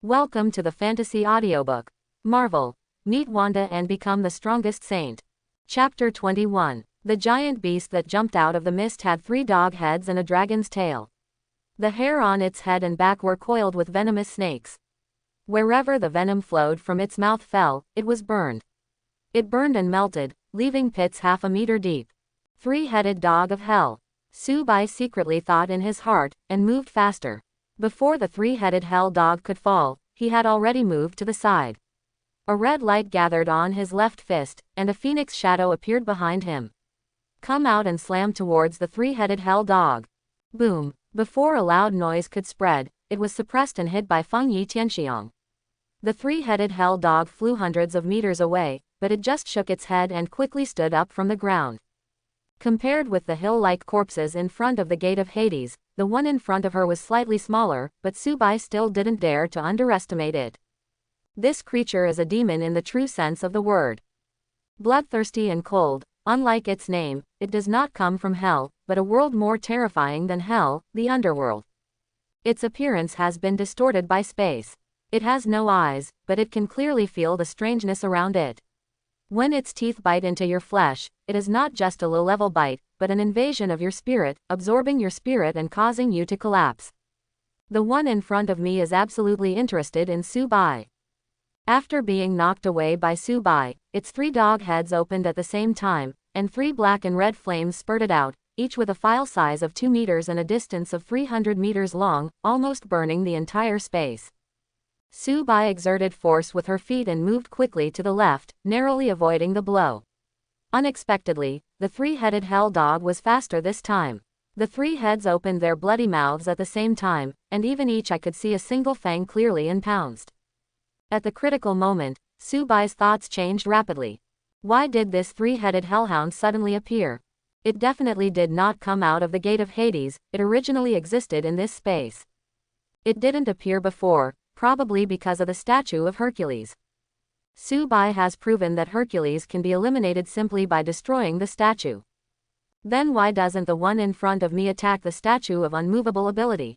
Welcome to the Fantasy Audiobook. Marvel. Meet Wanda and become the strongest saint. Chapter 21. The giant beast that jumped out of the mist had 3 dog heads and a dragon's tail. The hair on its head and back were coiled with venomous snakes. Wherever the venom flowed from its mouth fell, it was burned. It burned and melted, leaving pits half a meter deep. 3-headed dog of hell. Subai secretly thought in his heart, and moved faster. Before the 3-headed hell dog could fall, he had already moved to the side. A red light gathered on his left fist, and a phoenix shadow appeared behind him. Come out and slam towards the 3-headed hell dog. Boom! Before a loud noise could spread, it was suppressed and hid by Feng Yi Tianxiang. The 3-headed hell dog flew hundreds of meters away, but it just shook its head and quickly stood up from the ground. Compared with the hill-like corpses in front of the gate of Hades, the one in front of her was slightly smaller, but Subai still didn't dare to underestimate it. This creature is a demon in the true sense of the word. Bloodthirsty and cold, unlike its name, it does not come from hell, but a world more terrifying than hell, the underworld. Its appearance has been distorted by space. It has no eyes, but it can clearly feel the strangeness around it. When its teeth bite into your flesh, it is not just a low-level bite, but an invasion of your spirit, absorbing your spirit and causing you to collapse. The one in front of me is absolutely interested in Subai. After being knocked away by Subai, its 3 dog heads opened at the same time, and 3 black and red flames spurted out, each with a file size of 2 meters and a distance of 300 meters long, almost burning the entire space. Subai exerted force with her feet and moved quickly to the left, narrowly avoiding the blow. Unexpectedly, the 3-headed hell dog was faster this time. The 3 heads opened their bloody mouths at the same time, and even each I could see a single fang clearly and pounced. At the critical moment, Subai's thoughts changed rapidly. Why did this 3-headed hellhound suddenly appear? It definitely did not come out of the gate of Hades, it originally existed in this space. It didn't appear before, probably because of the statue of Hercules. Subai has proven that Hercules can be eliminated simply by destroying the statue. Then why doesn't the one in front of me attack the statue of unmovable ability?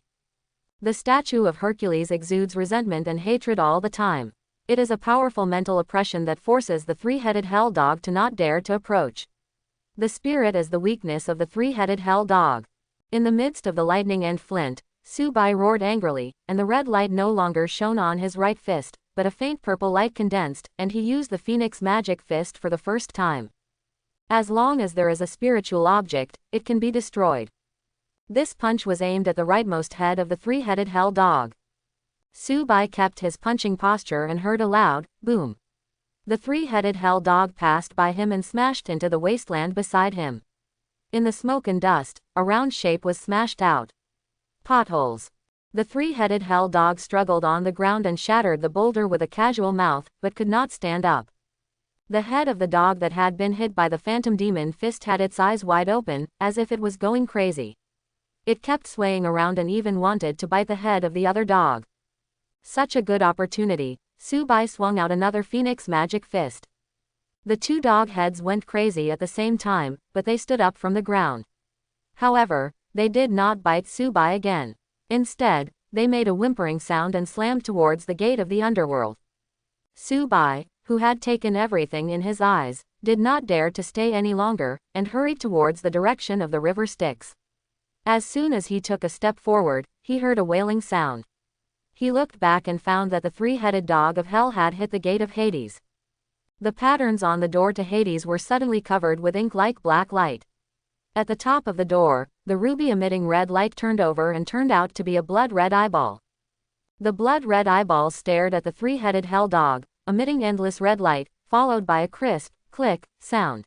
The statue of Hercules exudes resentment and hatred all the time. It is a powerful mental oppression that forces the 3-headed hell dog to not dare to approach. The spirit is the weakness of the 3-headed hell dog. In the midst of the lightning and flint, Subai roared angrily, and the red light no longer shone on his right fist, but a faint purple light condensed, and he used the Phoenix magic fist for the first time. As long as there is a spiritual object, it can be destroyed. This punch was aimed at the rightmost head of the 3-headed hell dog. Subai kept his punching posture and heard a loud boom. The 3-headed hell dog passed by him and smashed into the wasteland beside him. In the smoke and dust, a round shape was smashed out. Potholes. The 3-headed hell dog struggled on the ground and shattered the boulder with a casual mouth, but could not stand up. The head of the dog that had been hit by the phantom demon fist had its eyes wide open, as if it was going crazy. It kept swaying around and even wanted to bite the head of the other dog. Such a good opportunity, Subai swung out another Phoenix magic fist. The 2 dog heads went crazy at the same time, but they stood up from the ground. However, they did not bite Subai again. Instead, they made a whimpering sound and slammed towards the gate of the underworld. Subai, who had taken everything in his eyes, did not dare to stay any longer, and hurried towards the direction of the river Styx. As soon as he took a step forward, he heard a wailing sound. He looked back and found that the 3-headed dog of hell had hit the gate of Hades. The patterns on the door to Hades were suddenly covered with ink-like black light. At the top of the door, the ruby-emitting red light turned over and turned out to be a blood-red eyeball. The blood-red eyeball stared at the 3-headed hell dog, emitting endless red light, followed by a crisp, click, sound.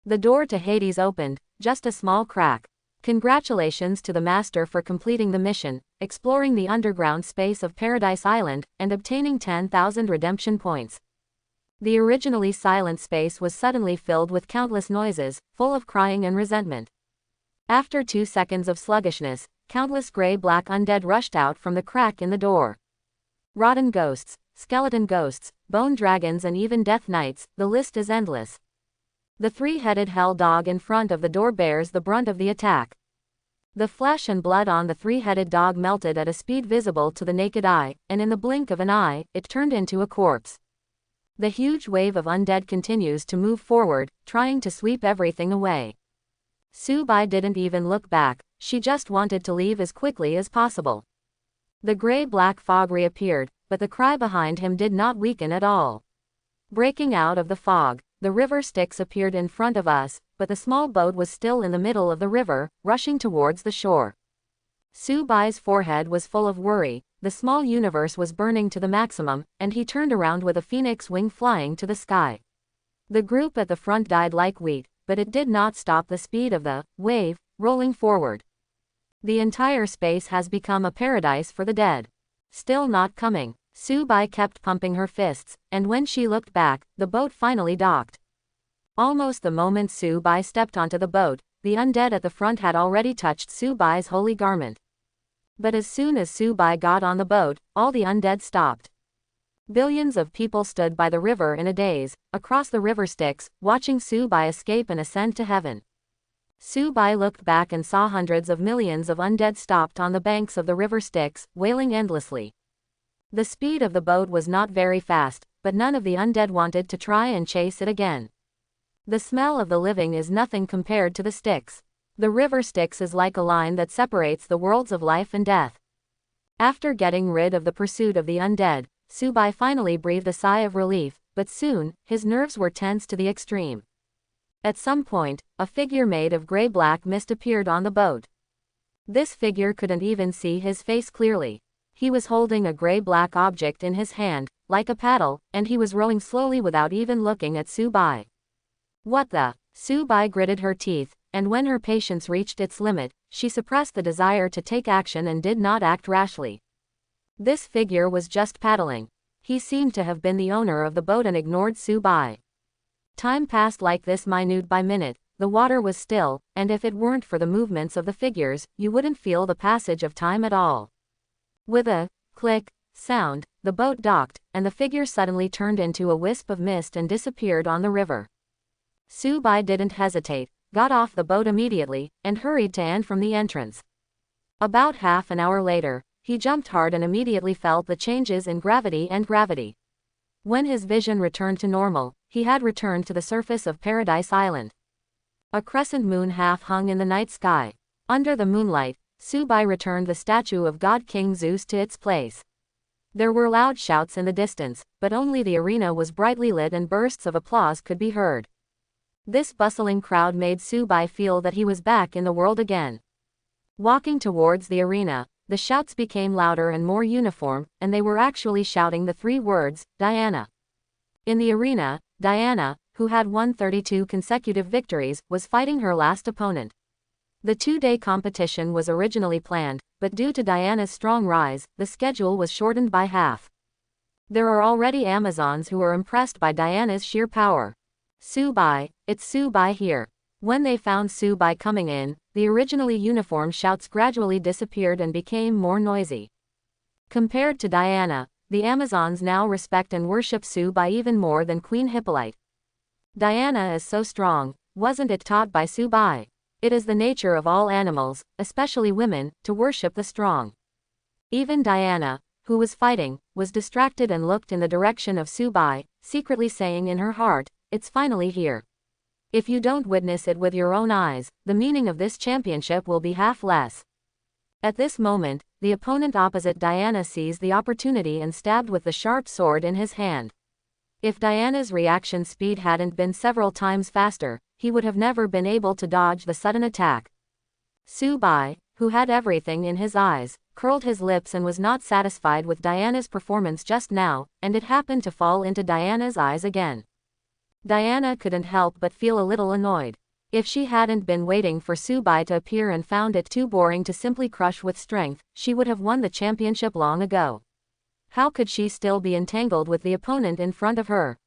The door to Hades opened, just a small crack. Congratulations to the master for completing the mission, exploring the underground space of Paradise Island, and obtaining 10,000 redemption points. The originally silent space was suddenly filled with countless noises, full of crying and resentment. After 2 seconds of sluggishness, countless gray-black undead rushed out from the crack in the door. Rotten ghosts, skeleton ghosts, bone dragons and even death knights, the list is endless. The 3-headed hell dog in front of the door bears the brunt of the attack. The flesh and blood on the three-headed dog melted at a speed visible to the naked eye, and in the blink of an eye, it turned into a corpse. The huge wave of undead continues to move forward, trying to sweep everything away. Subai didn't even look back, she just wanted to leave as quickly as possible. The gray-black fog reappeared, but the cry behind him did not weaken at all. Breaking out of the fog, the river Styx appeared in front of us, but the small boat was still in the middle of the river, rushing towards the shore. Subai's forehead was full of worry, the small universe was burning to the maximum, and he turned around with a phoenix wing flying to the sky. The group at the front died like wheat, but it did not stop the speed of the wave, rolling forward. The entire space has become a paradise for the dead. Still not coming. Subai kept pumping her fists, and when she looked back, the boat finally docked. Almost the moment Subai stepped onto the boat, the undead at the front had already touched Subai's holy garment. But as soon as Subai got on the boat, all the undead stopped. Billions of people stood by the river in a daze, across the river Styx, watching Subai escape and ascend to heaven. Subai looked back and saw hundreds of millions of undead stopped on the banks of the river Styx, wailing endlessly. The speed of the boat was not very fast, but none of the undead wanted to try and chase it again. The smell of the living is nothing compared to the Styx. The river Styx is like a line that separates the worlds of life and death. After getting rid of the pursuit of the undead, Subai finally breathed a sigh of relief, but soon, his nerves were tense to the extreme. At some point, a figure made of gray-black mist appeared on the boat. This figure couldn't even see his face clearly. He was holding a gray-black object in his hand, like a paddle, and he was rowing slowly without even looking at Subai. What the? Subai gritted her teeth, and when her patience reached its limit, she suppressed the desire to take action and did not act rashly. This figure was just paddling. He seemed to have been the owner of the boat and ignored Subai. Time passed like this minute by minute, the water was still, and if it weren't for the movements of the figures, you wouldn't feel the passage of time at all. With a click sound, the boat docked, and the figure suddenly turned into a wisp of mist and disappeared on the river. Subai didn't hesitate, got off the boat immediately, and hurried to and from the entrance. About half an hour later, he jumped hard and immediately felt the changes in gravity and gravity. When his vision returned to normal, he had returned to the surface of Paradise Island. A crescent moon half hung in the night sky. Under the moonlight, Subai returned the statue of God King Zeus to its place. There were loud shouts in the distance, but only the arena was brightly lit and bursts of applause could be heard. This bustling crowd made Subai feel that he was back in the world again. Walking towards the arena, the shouts became louder and more uniform, and they were actually shouting the three words, Diana. In the arena, Diana, who had won 32 consecutive victories, was fighting her last opponent. The two-day competition was originally planned, but due to Diana's strong rise, the schedule was shortened by half. There are already Amazons who are impressed by Diana's sheer power. Subai, it's Subai here. When they found Subai coming in, the originally uniform shouts gradually disappeared and became more noisy. Compared to Diana, the Amazons now respect and worship Subai even more than Queen Hippolyte. Diana is so strong, wasn't it taught by Subai? It is the nature of all animals, especially women, to worship the strong. Even Diana, who was fighting, was distracted and looked in the direction of Subai, secretly saying in her heart, "It's finally here. If you don't witness it with your own eyes, the meaning of this championship will be half less." At this moment, the opponent opposite Diana seized the opportunity and stabbed with the sharp sword in his hand. If Diana's reaction speed hadn't been several times faster, he would have never been able to dodge the sudden attack. Subai, who had everything in his eyes, curled his lips and was not satisfied with Diana's performance just now, and it happened to fall into Diana's eyes again. Diana couldn't help but feel a little annoyed. If she hadn't been waiting for Subai to appear and found it too boring to simply crush with strength, she would have won the championship long ago. How could she still be entangled with the opponent in front of her?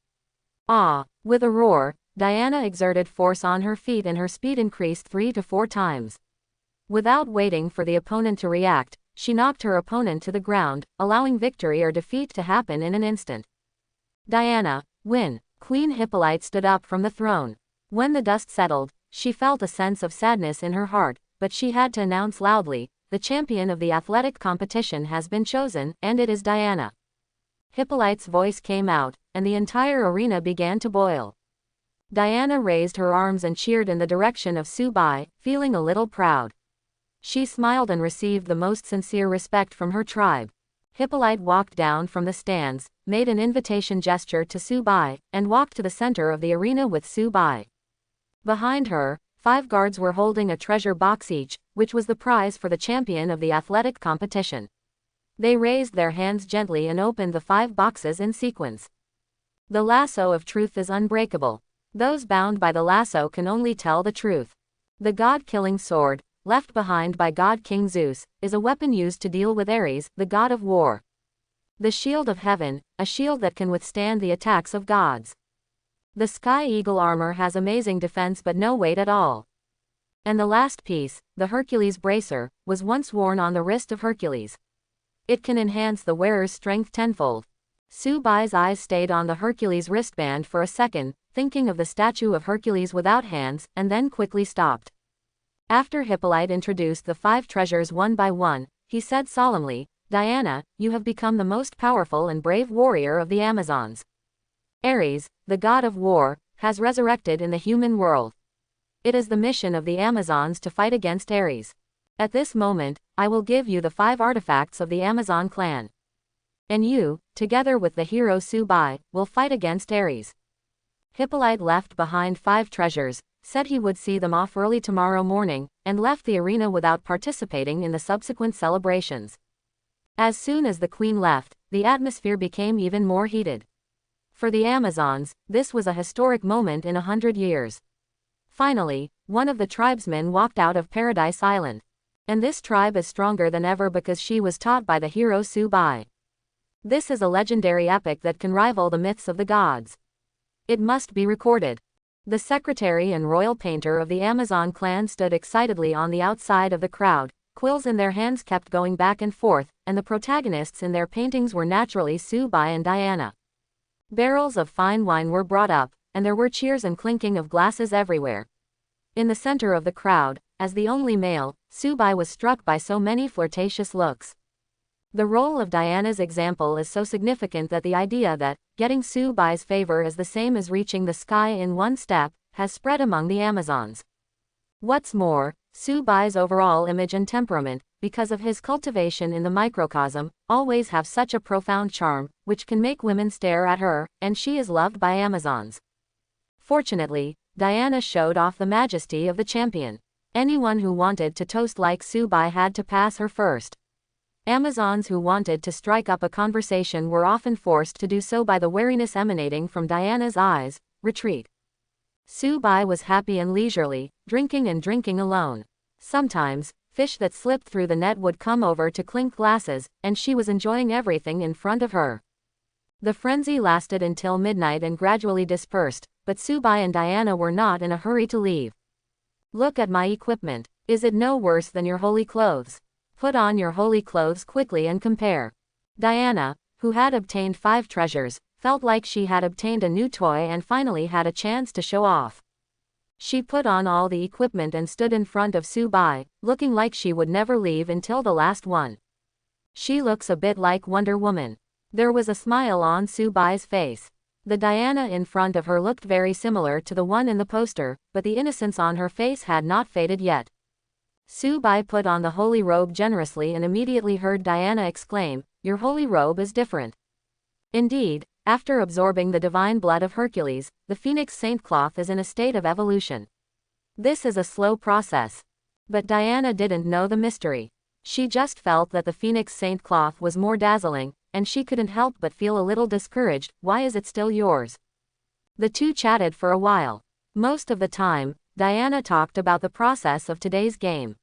Ah! With a roar, Diana exerted force on her feet and her speed increased 3 to 4 times. Without waiting for the opponent to react, she knocked her opponent to the ground, allowing victory or defeat to happen in an instant. Diana, win! Queen Hippolyte stood up from the throne. When the dust settled, she felt a sense of sadness in her heart, but she had to announce loudly, "The champion of the athletic competition has been chosen, and it is Diana." Hippolyte's voice came out, and the entire arena began to boil. Diana raised her arms and cheered in the direction of Subai, feeling a little proud. She smiled and received the most sincere respect from her tribe. Hippolyte walked down from the stands, made an invitation gesture to Subai, and walked to the center of the arena with Subai. Behind her, 5 guards were holding a treasure box each, which was the prize for the champion of the athletic competition. They raised their hands gently and opened the 5 boxes in sequence. The lasso of truth is unbreakable. Those bound by the lasso can only tell the truth. The god-killing sword, left behind by God King Zeus, is a weapon used to deal with Aries, the god of war. The shield of heaven, a shield that can withstand the attacks of gods. The sky eagle armor has amazing defense but no weight at all. And the last piece, the Hercules bracer, was once worn on the wrist of Hercules. It can enhance the wearer's strength tenfold. Subai's eyes stayed on the Hercules wristband for a second, thinking of the statue of Hercules without hands, and then quickly stopped. After Hippolyte introduced the 5 treasures one by one, he said solemnly, "Diana, you have become the most powerful and brave warrior of the Amazons. Aries, the god of war, has resurrected in the human world. It is the mission of the Amazons to fight against Aries. At this moment, I will give you the 5 artifacts of the Amazon clan. And you, together with the hero Subai, will fight against Aries." Hippolyte left behind 5 treasures, said he would see them off early tomorrow morning, and left the arena without participating in the subsequent celebrations. As soon as the queen left, the atmosphere became even more heated. For the Amazons, this was a historic moment in 100 years. Finally, one of the tribesmen walked out of Paradise Island. And this tribe is stronger than ever because she was taught by the hero Subai. This is a legendary epic that can rival the myths of the gods. It must be recorded. The secretary and royal painter of the Amazon clan stood excitedly on the outside of the crowd, quills in their hands kept going back and forth, and the protagonists in their paintings were naturally Subai and Diana. Barrels of fine wine were brought up, and there were cheers and clinking of glasses everywhere. In the center of the crowd, as the only male, Subai was struck by so many flirtatious looks. The role of Diana's example is so significant that the idea that getting Subai's favor is the same as reaching the sky in one step has spread among the Amazons. What's more, Subai's overall image and temperament, because of his cultivation in the microcosm, always have such a profound charm, which can make women stare at her, and she is loved by Amazons. Fortunately, Diana showed off the majesty of the champion. Anyone who wanted to toast like Subai had to pass her first. Amazons who wanted to strike up a conversation were often forced to do so by the wariness emanating from Diana's eyes. Retreat. Subai was happy and leisurely, drinking and drinking alone. Sometimes, fish that slipped through the net would come over to clink glasses, and she was enjoying everything in front of her. The frenzy lasted until midnight and gradually dispersed, but Subai and Diana were not in a hurry to leave. "Look at my equipment. Is it no worse than your holy clothes? Put on your holy clothes quickly and compare." Diana, who had obtained 5 treasures, felt like she had obtained a new toy and finally had a chance to show off. She put on all the equipment and stood in front of Subai, looking like she would never leave until the last one. "She looks a bit like Wonder Woman." There was a smile on Subai's face. The Diana in front of her looked very similar to the one in the poster, but the innocence on her face had not faded yet. Subai put on the holy robe generously and immediately heard Diana exclaim, "Your holy robe is different." Indeed, after absorbing the divine blood of Hercules, the phoenix saint cloth is in a state of evolution. This is a slow process. But Diana didn't know the mystery. She just felt that the phoenix saint cloth was more dazzling, and she couldn't help but feel a little discouraged. "Why is it still yours?" The two chatted for a while. Most of the time, Diana talked about the process of today's game.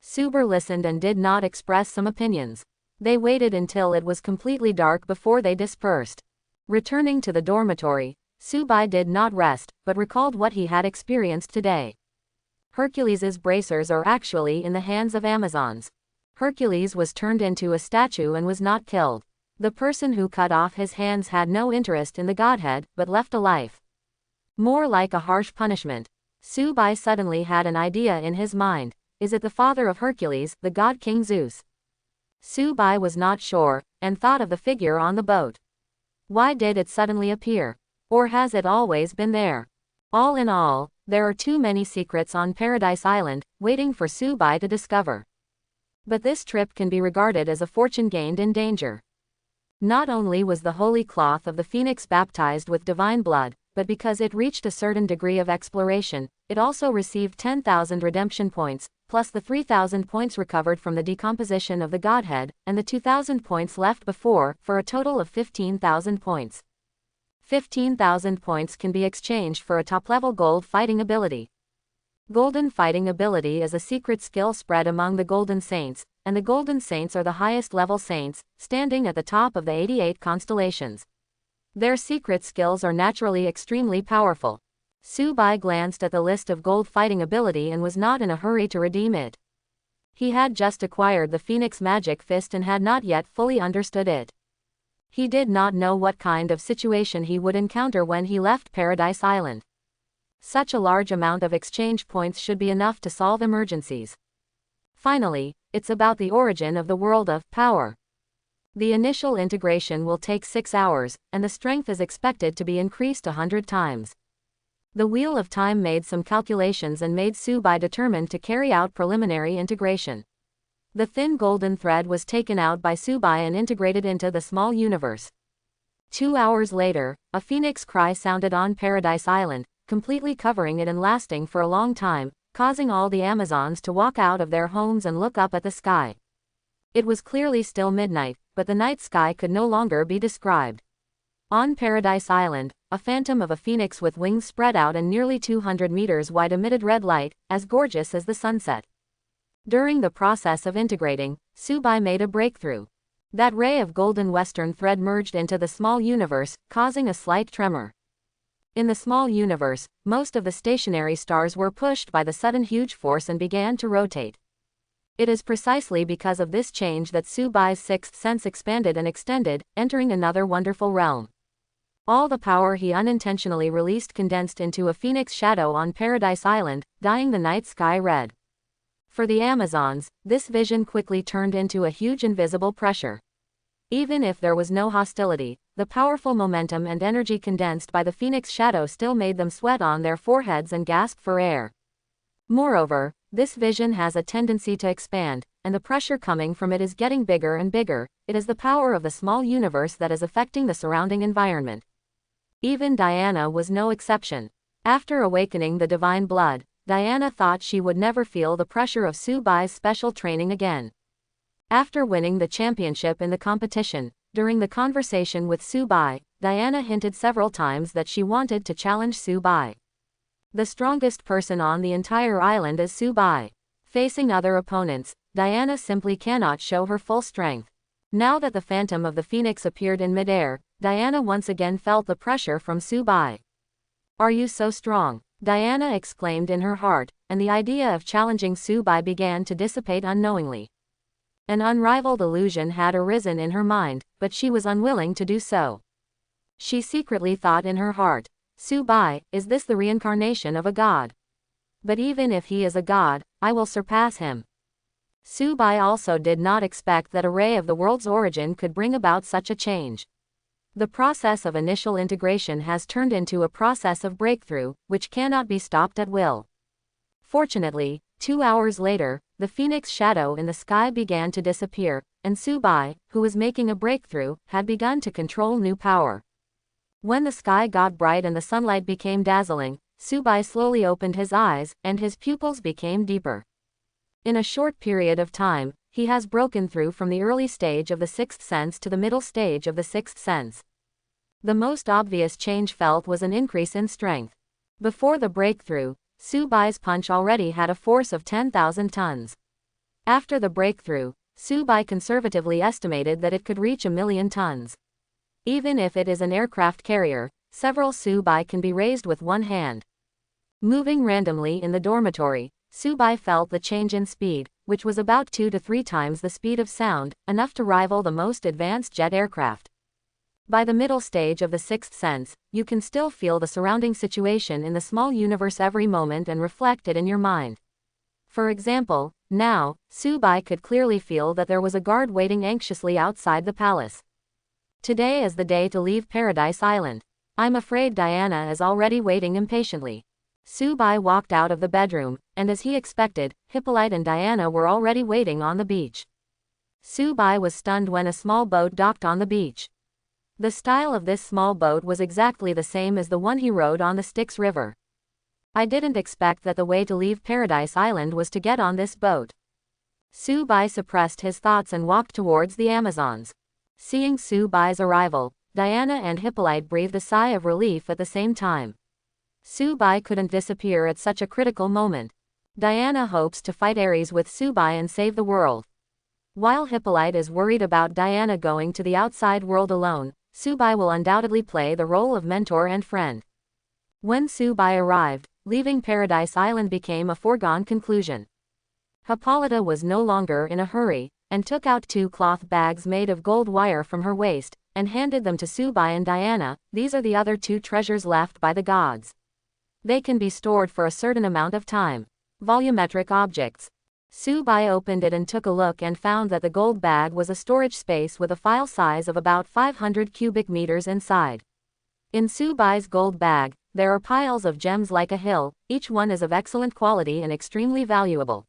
Subai listened and did not express some opinions. They waited until it was completely dark before they dispersed. Returning to the dormitory, Subai did not rest, but recalled what he had experienced today. Hercules's bracers are actually in the hands of Amazons. Hercules was turned into a statue and was not killed. The person who cut off his hands had no interest in the godhead, but left a life. More like a harsh punishment. Subai suddenly had an idea in his mind. Is it the father of Hercules, the god King Zeus? Subai was not sure, and thought of the figure on the boat. Why did it suddenly appear? Or has it always been there? All in all, there are too many secrets on Paradise Island, waiting for Subai to discover. But this trip can be regarded as a fortune gained in danger. Not only was the holy cloth of the phoenix baptized with divine blood, but because it reached a certain degree of exploration, it also received 10,000 redemption points, plus the 3,000 points recovered from the decomposition of the godhead, and the 2,000 points left before, for a total of 15,000 points. 15,000 points can be exchanged for a top-level gold fighting ability. Golden fighting ability is a secret skill spread among the Golden Saints, and the Golden Saints are the highest level saints, standing at the top of the 88 constellations. Their secret skills are naturally extremely powerful. Subai glanced at the list of gold fighting ability and was not in a hurry to redeem it. He had just acquired the Phoenix Magic Fist and had not yet fully understood it. He did not know what kind of situation he would encounter when he left Paradise Island. Such a large amount of exchange points should be enough to solve emergencies. Finally, it's about the origin of the world of power. The initial integration will take 6 hours, and the strength is expected to be increased 100 times. The Wheel of Time made some calculations and made Subai determined to carry out preliminary integration. The thin golden thread was taken out by Subai and integrated into the small universe. 2 hours later, a phoenix cry sounded on Paradise Island, completely covering it and lasting for a long time, causing all the Amazons to walk out of their homes and look up at the sky. It was clearly still midnight, but the night sky could no longer be described. On Paradise Island, a phantom of a phoenix with wings spread out and nearly 200 meters wide emitted red light, as gorgeous as the sunset. During the process of integrating, Subai made a breakthrough. That ray of golden western thread merged into the small universe, causing a slight tremor. In the small universe, most of the stationary stars were pushed by the sudden huge force and began to rotate. It is precisely because of this change that Subai's sixth sense expanded and extended, entering another wonderful realm. All the power he unintentionally released condensed into a phoenix shadow on Paradise Island, dyeing the night sky red. For the Amazons, this vision quickly turned into a huge invisible pressure. Even if there was no hostility, the powerful momentum and energy condensed by the phoenix shadow still made them sweat on their foreheads and gasp for air. Moreover, this vision has a tendency to expand, and the pressure coming from it is getting bigger and bigger. It is the power of the small universe that is affecting the surrounding environment. Even Diana was no exception. After awakening the divine blood, Diana thought she would never feel the pressure of Subai's special training again. After winning the championship in the competition, during the conversation with Subai, Diana hinted several times that she wanted to challenge Subai. The strongest person on the entire island is Subai. Facing other opponents, Diana simply cannot show her full strength. Now that the phantom of the phoenix appeared in midair, Diana once again felt the pressure from Subai. "Are you so strong?" Diana exclaimed in her heart, and the idea of challenging Subai began to dissipate unknowingly. An unrivaled illusion had arisen in her mind, but she was unwilling to do so. She secretly thought in her heart, "Subai, is this the reincarnation of a god? But even if he is a god, I will surpass him." Subai also did not expect that a ray of the world's origin could bring about such a change. The process of initial integration has turned into a process of breakthrough, which cannot be stopped at will. Fortunately, 2 hours later, the phoenix shadow in the sky began to disappear, and Subai, who was making a breakthrough, had begun to control new power. When the sky got bright and the sunlight became dazzling, Subai slowly opened his eyes, and his pupils became deeper. In a short period of time, he has broken through from the early stage of the sixth sense to the middle stage of the sixth sense. The most obvious change felt was an increase in strength. Before the breakthrough, Subai's punch already had a force of 10,000 tons. After the breakthrough, Subai conservatively estimated that it could reach 1,000,000 tons. Even if it is an aircraft carrier, several Subai can be raised with one hand. Moving randomly in the dormitory, Subai felt the change in speed, which was about 2 to 3 times the speed of sound, enough to rival the most advanced jet aircraft. By the middle stage of the sixth sense, you can still feel the surrounding situation in the small universe every moment and reflect it in your mind. For example, now, Subai could clearly feel that there was a guard waiting anxiously outside the palace. Today is the day to leave Paradise Island. I'm afraid Diana is already waiting impatiently. Subai walked out of the bedroom, and as he expected, Hippolyte and Diana were already waiting on the beach. Subai was stunned when a small boat docked on the beach. The style of this small boat was exactly the same as the one he rode on the Styx River. I didn't expect that the way to leave Paradise Island was to get on this boat. Subai suppressed his thoughts and walked towards the Amazons. Seeing Subai's arrival, Diana and Hippolyte breathed a sigh of relief at the same time. Subai couldn't disappear at such a critical moment. Diana hopes to fight Aries with Subai and save the world. While Hippolyte is worried about Diana going to the outside world alone, Subai will undoubtedly play the role of mentor and friend. When Subai arrived, leaving Paradise Island became a foregone conclusion. Hippolyta was no longer in a hurry, and took out 2 cloth bags made of gold wire from her waist, and handed them to Subai and Diana. These are the other 2 treasures left by the gods. They can be stored for a certain amount of time. Volumetric objects. Subai opened it and took a look and found that the gold bag was a storage space with a file size of about 500 cubic meters inside. In Subai's gold bag, there are piles of gems like a hill, each one is of excellent quality and extremely valuable.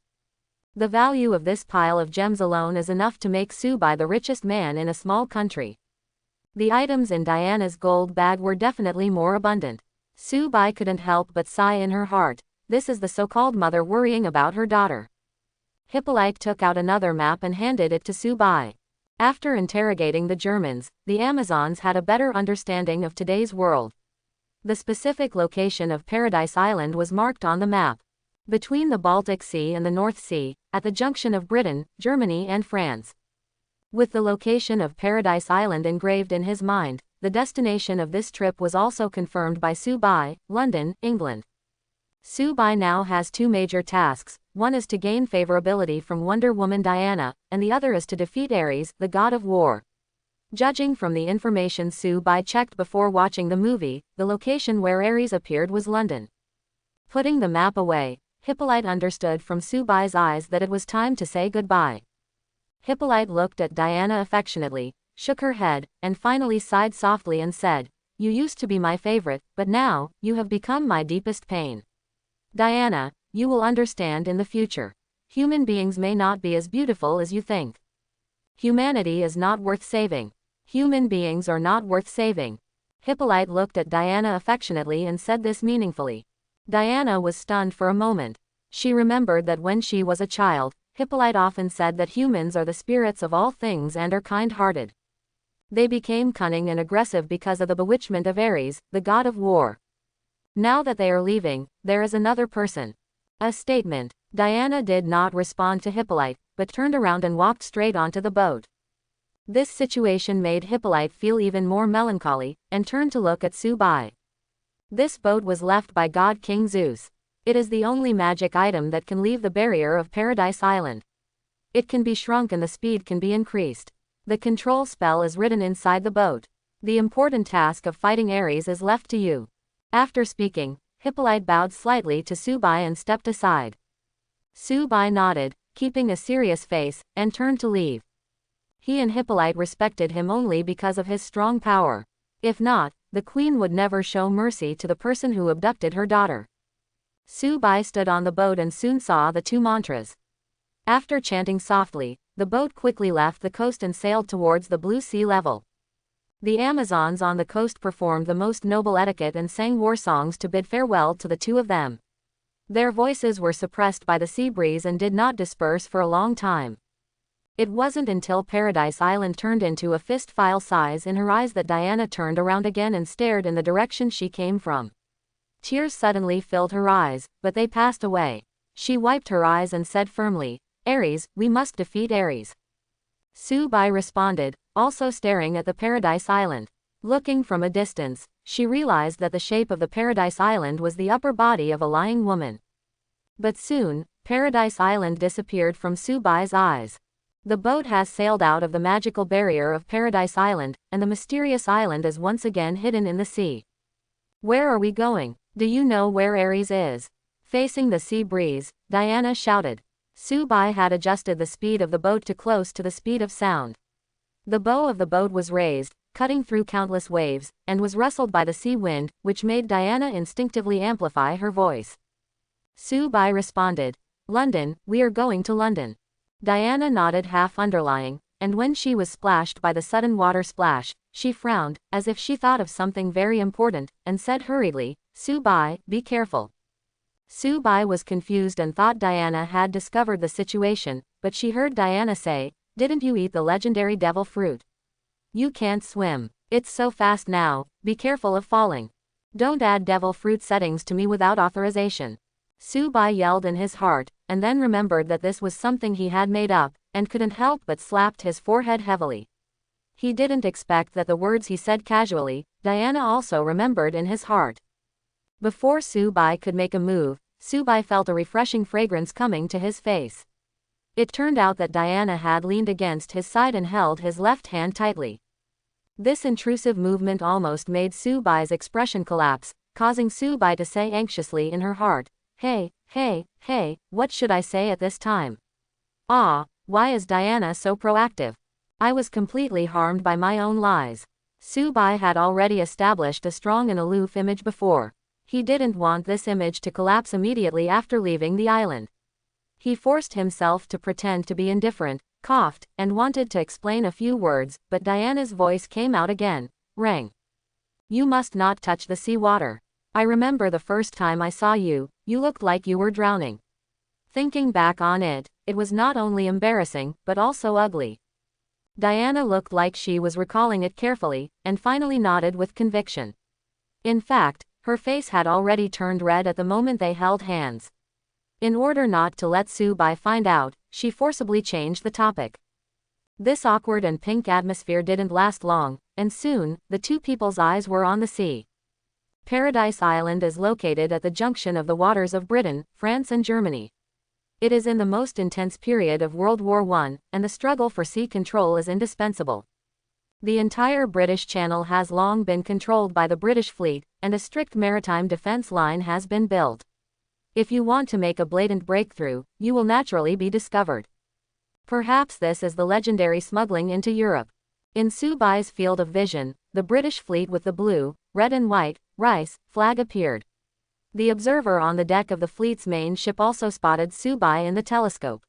The value of this pile of gems alone is enough to make Subai the richest man in a small country. The items in Diana's gold bag were definitely more abundant. Subai couldn't help but sigh in her heart. This is the so-called mother worrying about her daughter. Hippolyte took out another map and handed it to Subai. After interrogating the Germans, the Amazons had a better understanding of today's world. The specific location of Paradise Island was marked on the map. Between the Baltic Sea and the North Sea, at the junction of Britain, Germany and France. With the location of Paradise Island engraved in his mind, the destination of this trip was also confirmed by Subai, London, England. Subai now has 2 major tasks. One is to gain favorability from Wonder Woman Diana, and the other is to defeat Aries, the god of war. Judging from the information Subai checked before watching the movie, the location where Aries appeared was London. Putting the map away, Hippolyte understood from Subai's eyes that it was time to say goodbye. Hippolyte looked at Diana affectionately, shook her head, and finally sighed softly and said, "You used to be my favorite, but now, you have become my deepest pain. Diana, you will understand in the future. Human beings may not be as beautiful as you think. Humanity is not worth saving. Human beings are not worth saving." Hippolyte looked at Diana affectionately and said this meaningfully. Diana was stunned for a moment. She remembered that when she was a child, Hippolyte often said that humans are the spirits of all things and are kind-hearted. They became cunning and aggressive because of the bewitchment of Aries, the god of war. Now that they are leaving, there is another person. A statement. Diana did not respond to Hippolyte, but turned around and walked straight onto the boat. This situation made Hippolyte feel even more melancholy, and turned to look at Subai. This boat was left by God King Zeus. It is the only magic item that can leave the barrier of Paradise Island. It can be shrunk and the speed can be increased. The control spell is written inside the boat. The important task of fighting Aries is left to you. After speaking, Hippolyte bowed slightly to Subai and stepped aside. Subai nodded, keeping a serious face, and turned to leave. He and Hippolyte respected him only because of his strong power. If not, the queen would never show mercy to the person who abducted her daughter. Subai stood on the boat and soon saw the 2 mantras. After chanting softly, the boat quickly left the coast and sailed towards the blue sea level. The Amazons on the coast performed the most noble etiquette and sang war songs to bid farewell to the 2 of them. Their voices were suppressed by the sea breeze and did not disperse for a long time. It wasn't until Paradise Island turned into a fist file size in her eyes that Diana turned around again and stared in the direction she came from. Tears suddenly filled her eyes, but they passed away. She wiped her eyes and said firmly, "Aries, we must defeat Aries." Subai responded, also staring at the Paradise Island. Looking from a distance, she realized that the shape of the Paradise Island was the upper body of a lying woman. But soon, Paradise Island disappeared from Subai's eyes. The boat has sailed out of the magical barrier of Paradise Island, and the mysterious island is once again hidden in the sea. "Where are we going? Do you know where Aries is?" Facing the sea breeze, Diana shouted. Subai had adjusted the speed of the boat to close to the speed of sound. The bow of the boat was raised, cutting through countless waves, and was rustled by the sea wind, which made Diana instinctively amplify her voice. Subai responded. London, we are going to London. Diana nodded half underlying, and when she was splashed by the sudden water splash, she frowned, as if she thought of something very important, and said hurriedly, Subai, be careful. Subai was confused and thought Diana had discovered the situation, but she heard Diana say, didn't you eat the legendary devil fruit? You can't swim. It's so fast now, be careful of falling. Don't add devil fruit settings to me without authorization. Subai yelled in his heart, and then remembered that this was something he had made up, and couldn't help but slapped his forehead heavily. He didn't expect that the words he said casually, Diana also remembered in his heart. Before Subai could make a move, Subai felt a refreshing fragrance coming to his face. It turned out that Diana had leaned against his side and held his left hand tightly. This intrusive movement almost made Subai's expression collapse, causing Subai to say anxiously in her heart, Hey, what should I say at this time? Ah, why is Diana so proactive? I was completely harmed by my own lies. Subai had already established a strong and aloof image before. He didn't want this image to collapse immediately after leaving the island. He forced himself to pretend to be indifferent, coughed, and wanted to explain a few words, but Diana's voice came out again, rang. You must not touch the sea water. I remember the first time I saw you, you looked like you were drowning. Thinking back on it, it was not only embarrassing, but also ugly. Diana looked like she was recalling it carefully, and finally nodded with conviction. In fact, her face had already turned red at the moment they held hands. In order not to let Subai find out, she forcibly changed the topic. This awkward and pink atmosphere didn't last long, and soon, the two people's eyes were on the sea. Paradise Island is located at the junction of the waters of Britain, France and Germany. It is in the most intense period of World War I, and the struggle for sea control is indispensable. The entire British Channel has long been controlled by the British fleet, and a strict maritime defense line has been built. If you want to make a blatant breakthrough, you will naturally be discovered. Perhaps this is the legendary smuggling into Europe. In Subai's field of vision, the British fleet with the blue, red and white, rice, flag appeared. The observer on the deck of the fleet's main ship also spotted Subai in the telescope.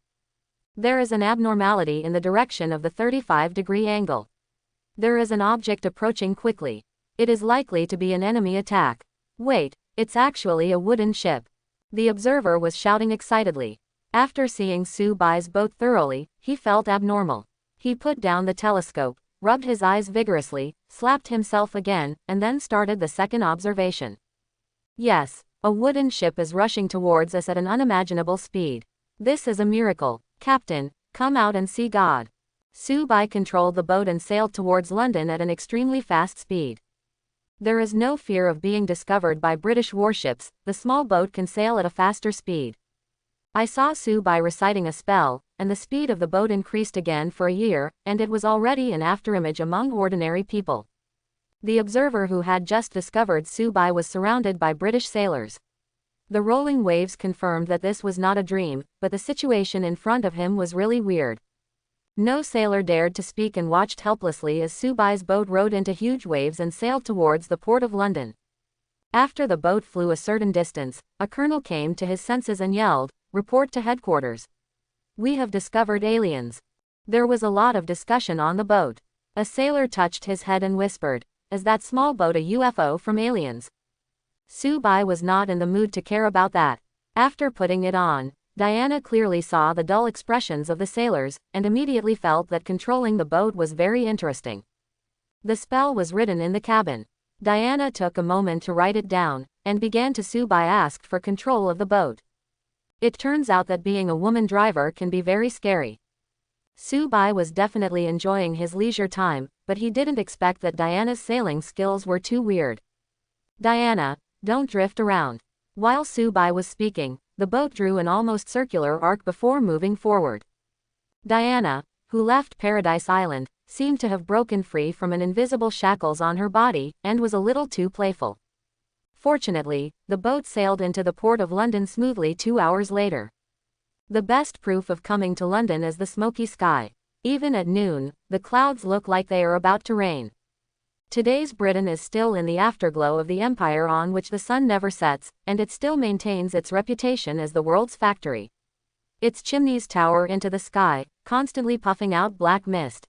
There is an abnormality in the direction of the 35-degree angle. There is an object approaching quickly. It is likely to be an enemy attack. Wait, it's actually a wooden ship. The observer was shouting excitedly. After seeing Subai's boat thoroughly, he felt abnormal. He put down the telescope, rubbed his eyes vigorously, slapped himself again, and then started the second observation. Yes, a wooden ship is rushing towards us at an unimaginable speed. This is a miracle. Captain, come out and see God. Subai controlled the boat and sailed towards London at an extremely fast speed. There is no fear of being discovered by British warships, the small boat can sail at a faster speed. I saw Subai reciting a spell, and the speed of the boat increased again for a year, and it was already an afterimage among ordinary people. The observer who had just discovered Subai was surrounded by British sailors. The rolling waves confirmed that this was not a dream, but the situation in front of him was really weird. No sailor dared to speak and watched helplessly as Subai's boat rode into huge waves and sailed towards the port of London. After the boat flew a certain distance, a colonel came to his senses and yelled, "Report to headquarters. We have discovered aliens." There was a lot of discussion on the boat. A sailor touched his head and whispered, "Is that small boat a UFO from aliens?" Subai was not in the mood to care about that. After putting it on, Diana clearly saw the dull expressions of the sailors, and immediately felt that controlling the boat was very interesting. The spell was written in the cabin. Diana took a moment to write it down, and began to Subai asked for control of the boat. It turns out that being a woman driver can be very scary. Subai was definitely enjoying his leisure time, but he didn't expect that Diana's sailing skills were too weird. "Diana, don't drift around." While Subai was speaking, the boat drew an almost circular arc before moving forward. Diana, who left Paradise Island, seemed to have broken free from an invisible shackles on her body, and was a little too playful. Fortunately, the boat sailed into the port of London smoothly 2 hours later. The best proof of coming to London is the smoky sky. Even at noon, the clouds look like they are about to rain. Today's Britain is still in the afterglow of the empire on which the sun never sets, and it still maintains its reputation as the world's factory. Its chimneys tower into the sky, constantly puffing out black mist.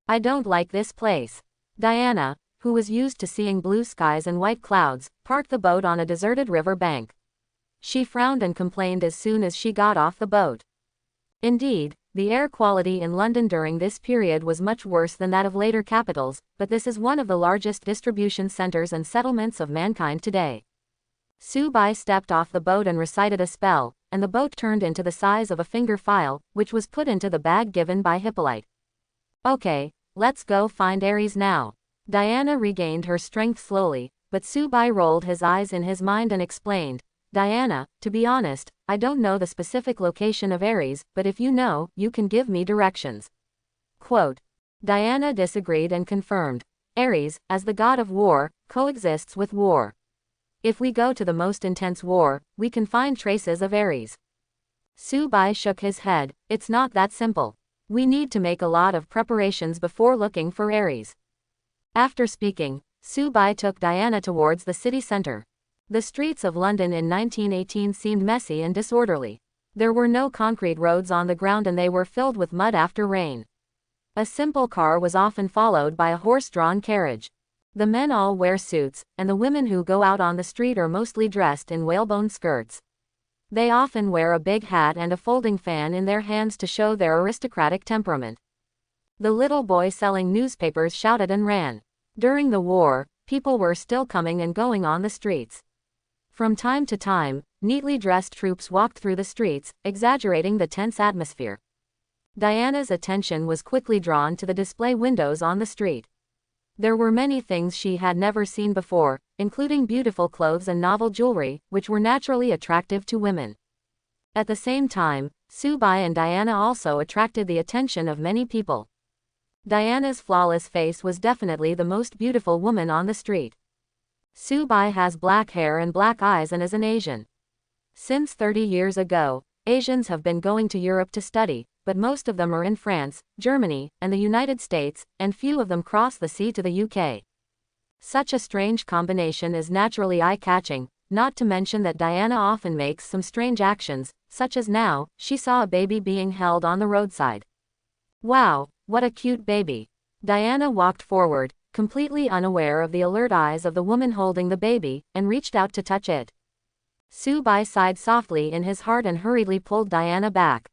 I don't like this place. Diana, who was used to seeing blue skies and white clouds, parked the boat on a deserted river bank. She frowned and complained as soon as she got off the boat. Indeed, the air quality in London during this period was much worse than that of later capitals, but this is one of the largest distribution centers and settlements of mankind today. Subai stepped off the boat and recited a spell, and the boat turned into the size of a finger file, which was put into the bag given by Hippolyte. Okay, let's go find Aries now. Diana regained her strength slowly, but Subai rolled his eyes in his mind and explained, Diana, to be honest, I don't know the specific location of Aries, but if you know, you can give me directions. Quote. Diana disagreed and confirmed, Aries, as the god of war, coexists with war. If we go to the most intense war, we can find traces of Aries. Subai shook his head, it's not that simple. We need to make a lot of preparations before looking for Aries. After speaking, Subai took Diana towards the city center. The streets of London in 1918 seemed messy and disorderly. There were no concrete roads on the ground and they were filled with mud after rain. A simple car was often followed by a horse-drawn carriage. The men all wear suits, and the women who go out on the street are mostly dressed in whalebone skirts. They often wear a big hat and a folding fan in their hands to show their aristocratic temperament. The little boy selling newspapers shouted and ran. During the war, people were still coming and going on the streets. From time to time, neatly dressed troops walked through the streets, exaggerating the tense atmosphere. Diana's attention was quickly drawn to the display windows on the street. There were many things she had never seen before, including beautiful clothes and novel jewelry, which were naturally attractive to women. At the same time, Subai and Diana also attracted the attention of many people. Diana's flawless face was definitely the most beautiful woman on the street. Subai has black hair and black eyes and is an Asian. Since 30 years ago, Asians have been going to Europe to study, but most of them are in France, Germany, and the United States, and few of them cross the sea to the UK. Such a strange combination is naturally eye-catching, not to mention that Diana often makes some strange actions, such as now, she saw a baby being held on the roadside. Wow, what a cute baby. Diana walked forward, completely unaware of the alert eyes of the woman holding the baby, and reached out to touch it. Subai sighed softly in his heart and hurriedly pulled Diana back.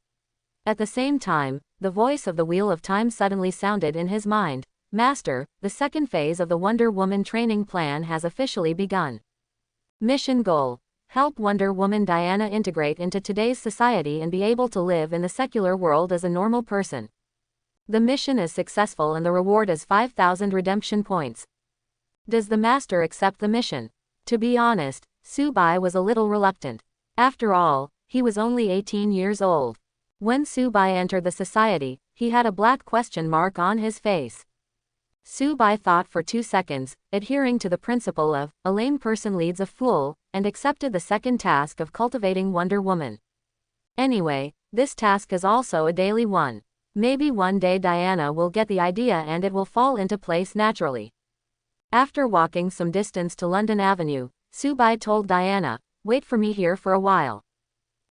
At the same time, the voice of the Wheel of Time suddenly sounded in his mind, Master, the second phase of the Wonder Woman training plan has officially begun. Mission goal. Help Wonder Woman Diana integrate into today's society and be able to live in the secular world as a normal person. The mission is successful and the reward is 5,000 redemption points. Does the Master accept the mission? To be honest, Subai was a little reluctant. After all, he was only 18 years old. When Subai entered the society, he had a black question mark on his face. Subai thought for 2 seconds, adhering to the principle of, a lame person leads a fool, and accepted the second task of cultivating Wonder Woman. Anyway, this task is also a daily one. Maybe one day Diana will get the idea and it will fall into place naturally. After walking some distance to London Avenue, Subai told Diana, wait for me here for a while.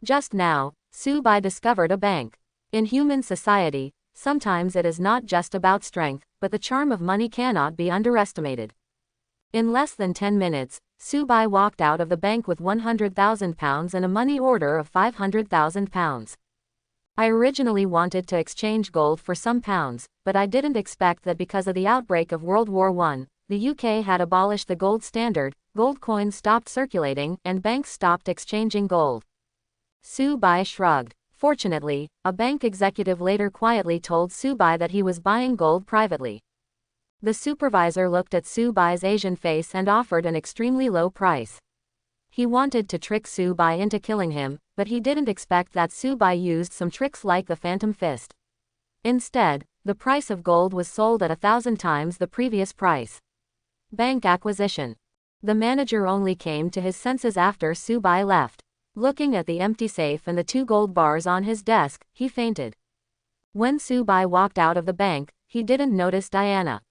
Just now, Subai discovered a bank. In human society, sometimes it is not just about strength, but the charm of money cannot be underestimated. In less than 10 minutes, Subai walked out of the bank with £100,000 and a money order of £500,000. I originally wanted to exchange gold for some pounds, but I didn't expect that because of the outbreak of World War I, the UK had abolished the gold standard, gold coins stopped circulating, and banks stopped exchanging gold. Subai shrugged. Fortunately, a bank executive later quietly told Subai that he was buying gold privately. The supervisor looked at Subai's Asian face and offered an extremely low price. He wanted to trick Subai into killing him, but he didn't expect that Subai used some tricks like the Phantom Fist. Instead, the price of gold was sold at 1,000 times the previous price. Bank acquisition. The manager only came to his senses after Subai left. Looking at the empty safe and the 2 gold bars on his desk, he fainted. When Subai walked out of the bank, he didn't notice Diana.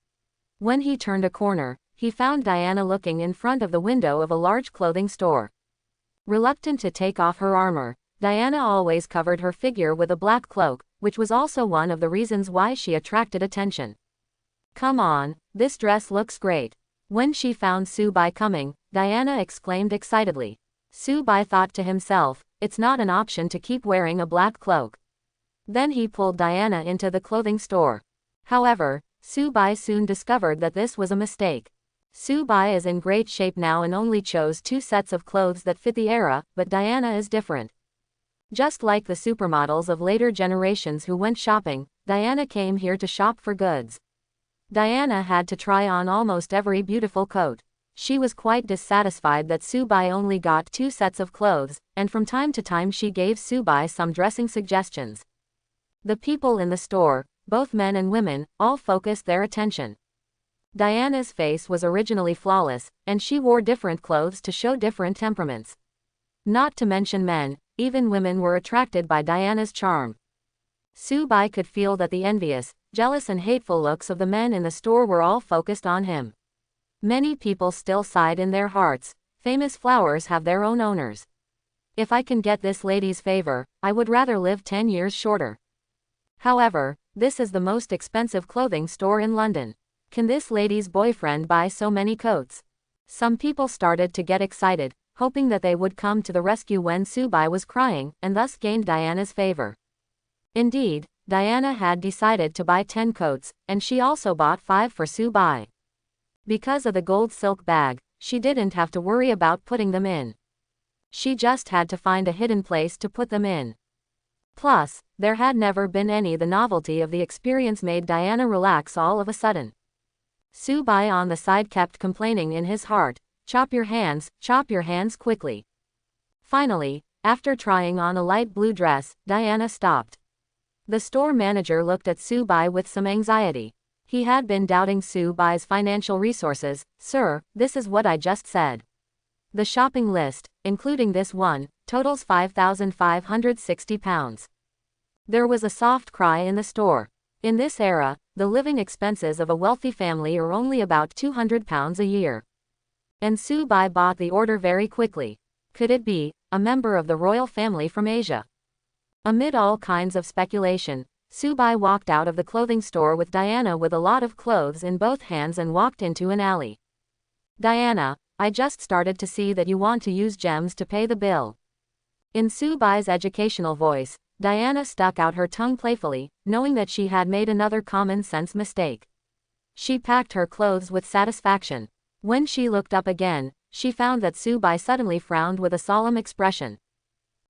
When he turned a corner, he found Diana looking in front of the window of a large clothing store. Reluctant to take off her armor, Diana always covered her figure with a black cloak, which was also one of the reasons why she attracted attention. "Come on, this dress looks great." When she found Subai coming, Diana exclaimed excitedly. Subai thought to himself, it's not an option to keep wearing a black cloak. Then he pulled Diana into the clothing store. However, Subai soon discovered that this was a mistake. Subai is in great shape now and only chose 2 sets of clothes that fit the era, but Diana is different. Just like the supermodels of later generations who went shopping, Diana came here to shop for goods. Diana had to try on almost every beautiful coat. She was quite dissatisfied that Subai only got 2 sets of clothes, and from time to time she gave Subai some dressing suggestions. The people in the store, both men and women, all focused their attention. Diana's face was originally flawless, and she wore different clothes to show different temperaments. Not to mention men, even women were attracted by Diana's charm. Subai could feel that the envious, jealous and hateful looks of the men in the store were all focused on him. Many people still sighed in their hearts, famous flowers have their own owners. If I can get this lady's favor, I would rather live 10 years shorter. However, this is the most expensive clothing store in London. Can this lady's boyfriend buy so many coats? Some people started to get excited, hoping that they would come to the rescue when Subai was crying, and thus gained Diana's favor. Indeed, Diana had decided to buy 10 coats, and she also bought 5 for Subai. Because of the gold silk bag, she didn't have to worry about putting them in. She just had to find a hidden place to put them in. Plus, there had never been any. The novelty of the experience made Diana relax all of a sudden. Subai on the side kept complaining in his heart, chop your hands quickly. Finally, after trying on a light blue dress, Diana stopped. The store manager looked at Subai with some anxiety. He had been doubting Subai's financial resources. "Sir, this is what I just said. The shopping list, including this one, totals £5,560. There was a soft cry in the store. In this era, the living expenses of a wealthy family are only about £200 a year. And Subai bought the order very quickly. Could it be a member of the royal family from Asia? Amid all kinds of speculation, Subai walked out of the clothing store with Diana with a lot of clothes in both hands and walked into an alley. "Diana, I just started to see that you want to use gems to pay the bill." In Subai's educational voice, Diana stuck out her tongue playfully, knowing that she had made another common-sense mistake. She packed her clothes with satisfaction. When she looked up again, she found that Subai suddenly frowned with a solemn expression.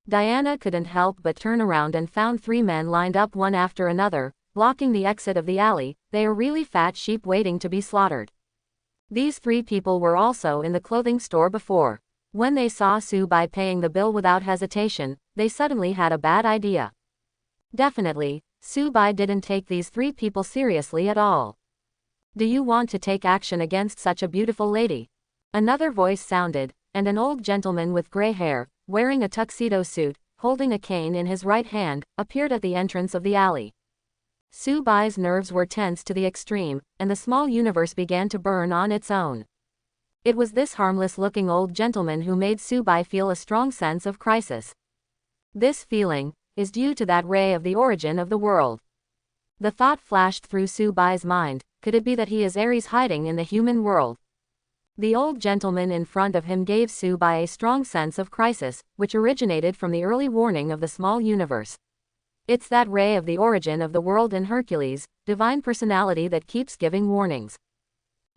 Diana couldn't help but turn around and found 3 men lined up one after another, blocking the exit of the alley. They are really fat sheep waiting to be slaughtered. These 3 people were also in the clothing store before. When they saw Subai paying the bill without hesitation, they suddenly had a bad idea. Definitely, Subai didn't take these 3 people seriously at all. "Do you want to take action against such a beautiful lady?" Another voice sounded, and an old gentleman with gray hair, wearing a tuxedo suit, holding a cane in his right hand, appeared at the entrance of the alley. Subai's nerves were tense to the extreme, and the small universe began to burn on its own. It was this harmless-looking old gentleman who made Subai feel a strong sense of crisis. This feeling is due to that ray of the origin of the world. The thought flashed through Subai's mind, could it be that he is Aries hiding in the human world? The old gentleman in front of him gave Subai a strong sense of crisis, which originated from the early warning of the small universe. It's that ray of the origin of the world in Hercules, divine personality that keeps giving warnings.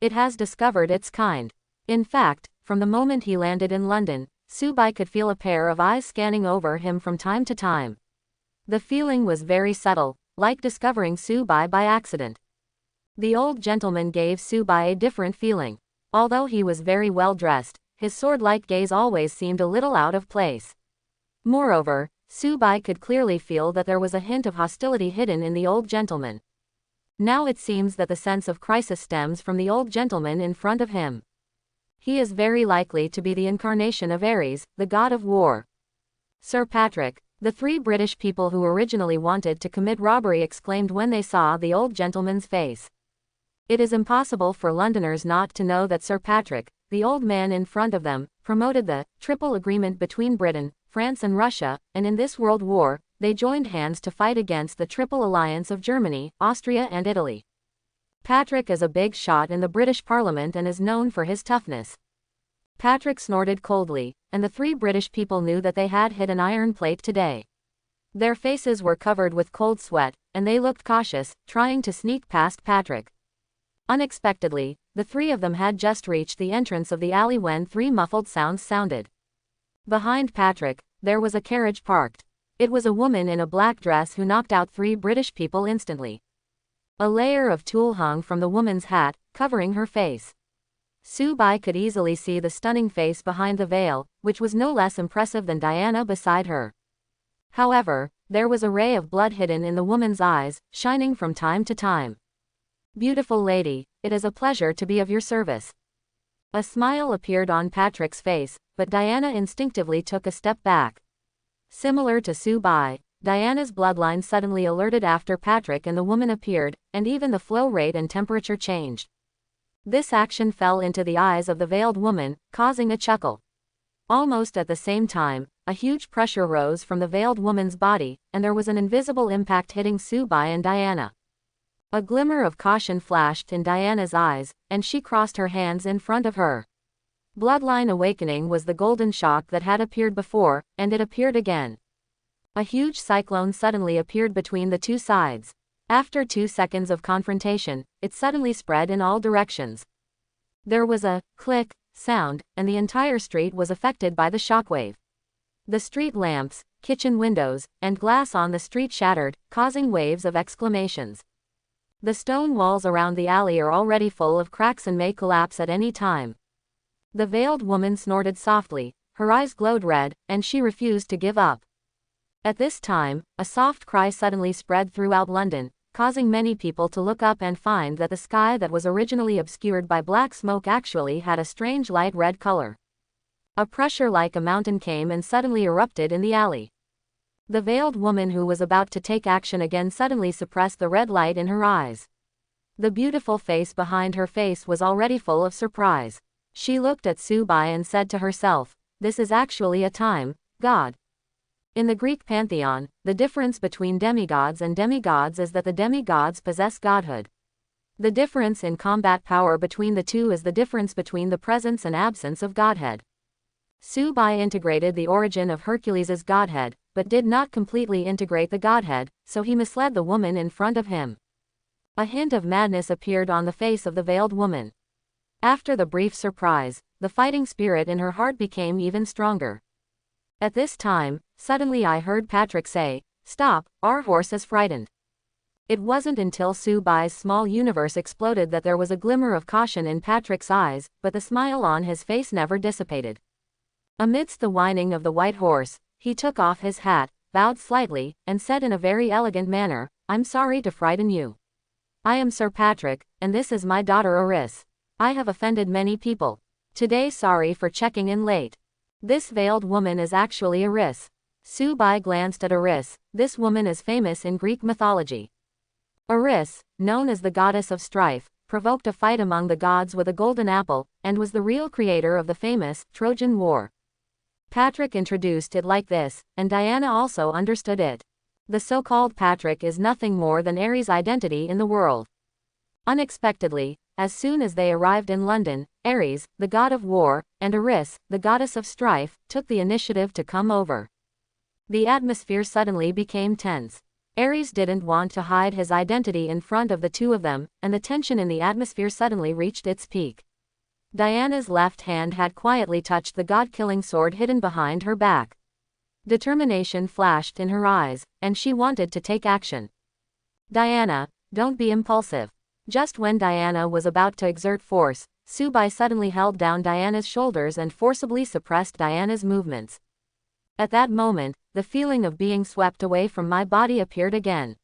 It has discovered its kind. In fact, from the moment he landed in London, Subai could feel a pair of eyes scanning over him from time to time. The feeling was very subtle, like discovering Subai by accident. The old gentleman gave Subai a different feeling. Although he was very well dressed, his sword-like gaze always seemed a little out of place. Moreover, Subai could clearly feel that there was a hint of hostility hidden in the old gentleman. Now it seems that the sense of crisis stems from the old gentleman in front of him. He is very likely to be the incarnation of Aries, the god of war. Sir Patrick, the 3 British people who originally wanted to commit robbery exclaimed when they saw the old gentleman's face. It is impossible for Londoners not to know that Sir Patrick, the old man in front of them, promoted the Triple Agreement between Britain, France and Russia, and in this world war, they joined hands to fight against the Triple Alliance of Germany, Austria and Italy. Patrick is a big shot in the British Parliament and is known for his toughness. Patrick snorted coldly, and the 3 British people knew that they had hit an iron plate today. Their faces were covered with cold sweat, and they looked cautious, trying to sneak past Patrick. Unexpectedly, the 3 of them had just reached the entrance of the alley when 3 muffled sounds sounded. Behind Patrick, there was a carriage parked. It was a woman in a black dress who knocked out 3 British people instantly. A layer of tulle hung from the woman's hat, covering her face. Subai could easily see the stunning face behind the veil, which was no less impressive than Diana beside her. However, there was a ray of blood hidden in the woman's eyes, shining from time to time. "Beautiful lady, it is a pleasure to be of your service." A smile appeared on Patrick's face, but Diana instinctively took a step back. Similar to Subai, Diana's bloodline suddenly alerted after Patrick and the woman appeared, and even the flow rate and temperature changed. This action fell into the eyes of the veiled woman, causing a chuckle. Almost at the same time, a huge pressure rose from the veiled woman's body, and there was an invisible impact hitting Subai and Diana. A glimmer of caution flashed in Diana's eyes, and she crossed her hands in front of her. Bloodline awakening was the golden shock that had appeared before, and it appeared again. A huge cyclone suddenly appeared between the 2 sides. After 2 seconds of confrontation, it suddenly spread in all directions. There was a click sound, and the entire street was affected by the shockwave. The street lamps, kitchen windows, and glass on the street shattered, causing waves of exclamations. The stone walls around the alley are already full of cracks and may collapse at any time. The veiled woman snorted softly, her eyes glowed red, and she refused to give up. At this time, a soft cry suddenly spread throughout London, causing many people to look up and find that the sky that was originally obscured by black smoke actually had a strange light red color. A pressure like a mountain came and suddenly erupted in the alley. The veiled woman who was about to take action again suddenly suppressed the red light in her eyes. The beautiful face behind her face was already full of surprise. She looked at Subai and said to herself, "This is actually a time god." In the Greek pantheon, the difference between demigods and demigods is that the demigods possess godhood. The difference in combat power between the two is the difference between the presence and absence of godhead. Subai integrated the origin of Hercules's godhead, but did not completely integrate the godhead, so he misled the woman in front of him. A hint of madness appeared on the face of the veiled woman. After the brief surprise, the fighting spirit in her heart became even stronger. At this time, suddenly I heard Patrick say, "Stop, our horse is frightened." It wasn't until Subai's small universe exploded that there was a glimmer of caution in Patrick's eyes, but the smile on his face never dissipated. Amidst the whining of the white horse, he took off his hat, bowed slightly, and said in a very elegant manner, "I'm sorry to frighten you. I am Sir Patrick, and this is my daughter Aris. I have offended many people. Today sorry for checking in late. This veiled woman is actually Aris." Subai glanced at Aris. This woman is famous in Greek mythology. Aris, known as the goddess of strife, provoked a fight among the gods with a golden apple, and was the real creator of the famous Trojan War. Patrick introduced it like this, and Diana also understood it. The so-called Patrick is nothing more than Aries' identity in the world. Unexpectedly, as soon as they arrived in London, Aries, the god of war, and Aris, the goddess of strife, took the initiative to come over. The atmosphere suddenly became tense. Aries didn't want to hide his identity in front of the two of them, and the tension in the atmosphere suddenly reached its peak. Diana's left hand had quietly touched the god-killing sword hidden behind her back. Determination flashed in her eyes, and she wanted to take action. "Diana, don't be impulsive." Just when Diana was about to exert force, Subai suddenly held down Diana's shoulders and forcibly suppressed Diana's movements. At that moment, the feeling of being swept away from my body appeared again.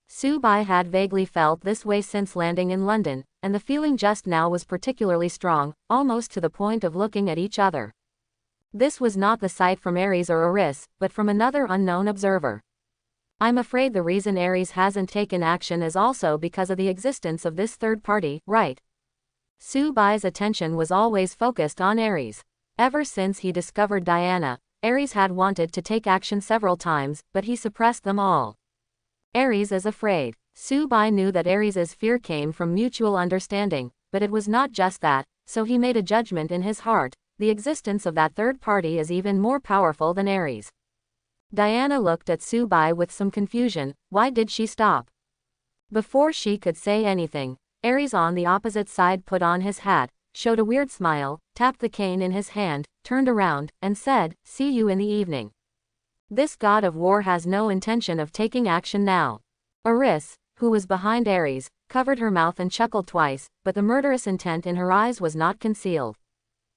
Subai had vaguely felt this way since landing in London, and the feeling just now was particularly strong, almost to the point of looking at each other. This was not the sight from Aries or Aris, but from another unknown observer. I'm afraid the reason Aries hasn't taken action is also because of the existence of this third party, right? Subai's attention was always focused on Aries. Ever since he discovered Diana, Aries had wanted to take action several times, but he suppressed them all. Aries is afraid. Subai knew that Aries' fear came from mutual understanding, but it was not just that, so he made a judgment in his heart: the existence of that third party is even more powerful than Aries. Diana looked at Subai with some confusion. Why did she stop? Before she could say anything, Aries on the opposite side put on his hat, showed a weird smile, tapped the cane in his hand, turned around, and said, "See you in the evening." This god of war has no intention of taking action now. Aris, who was behind Aries, covered her mouth and chuckled twice, but the murderous intent in her eyes was not concealed.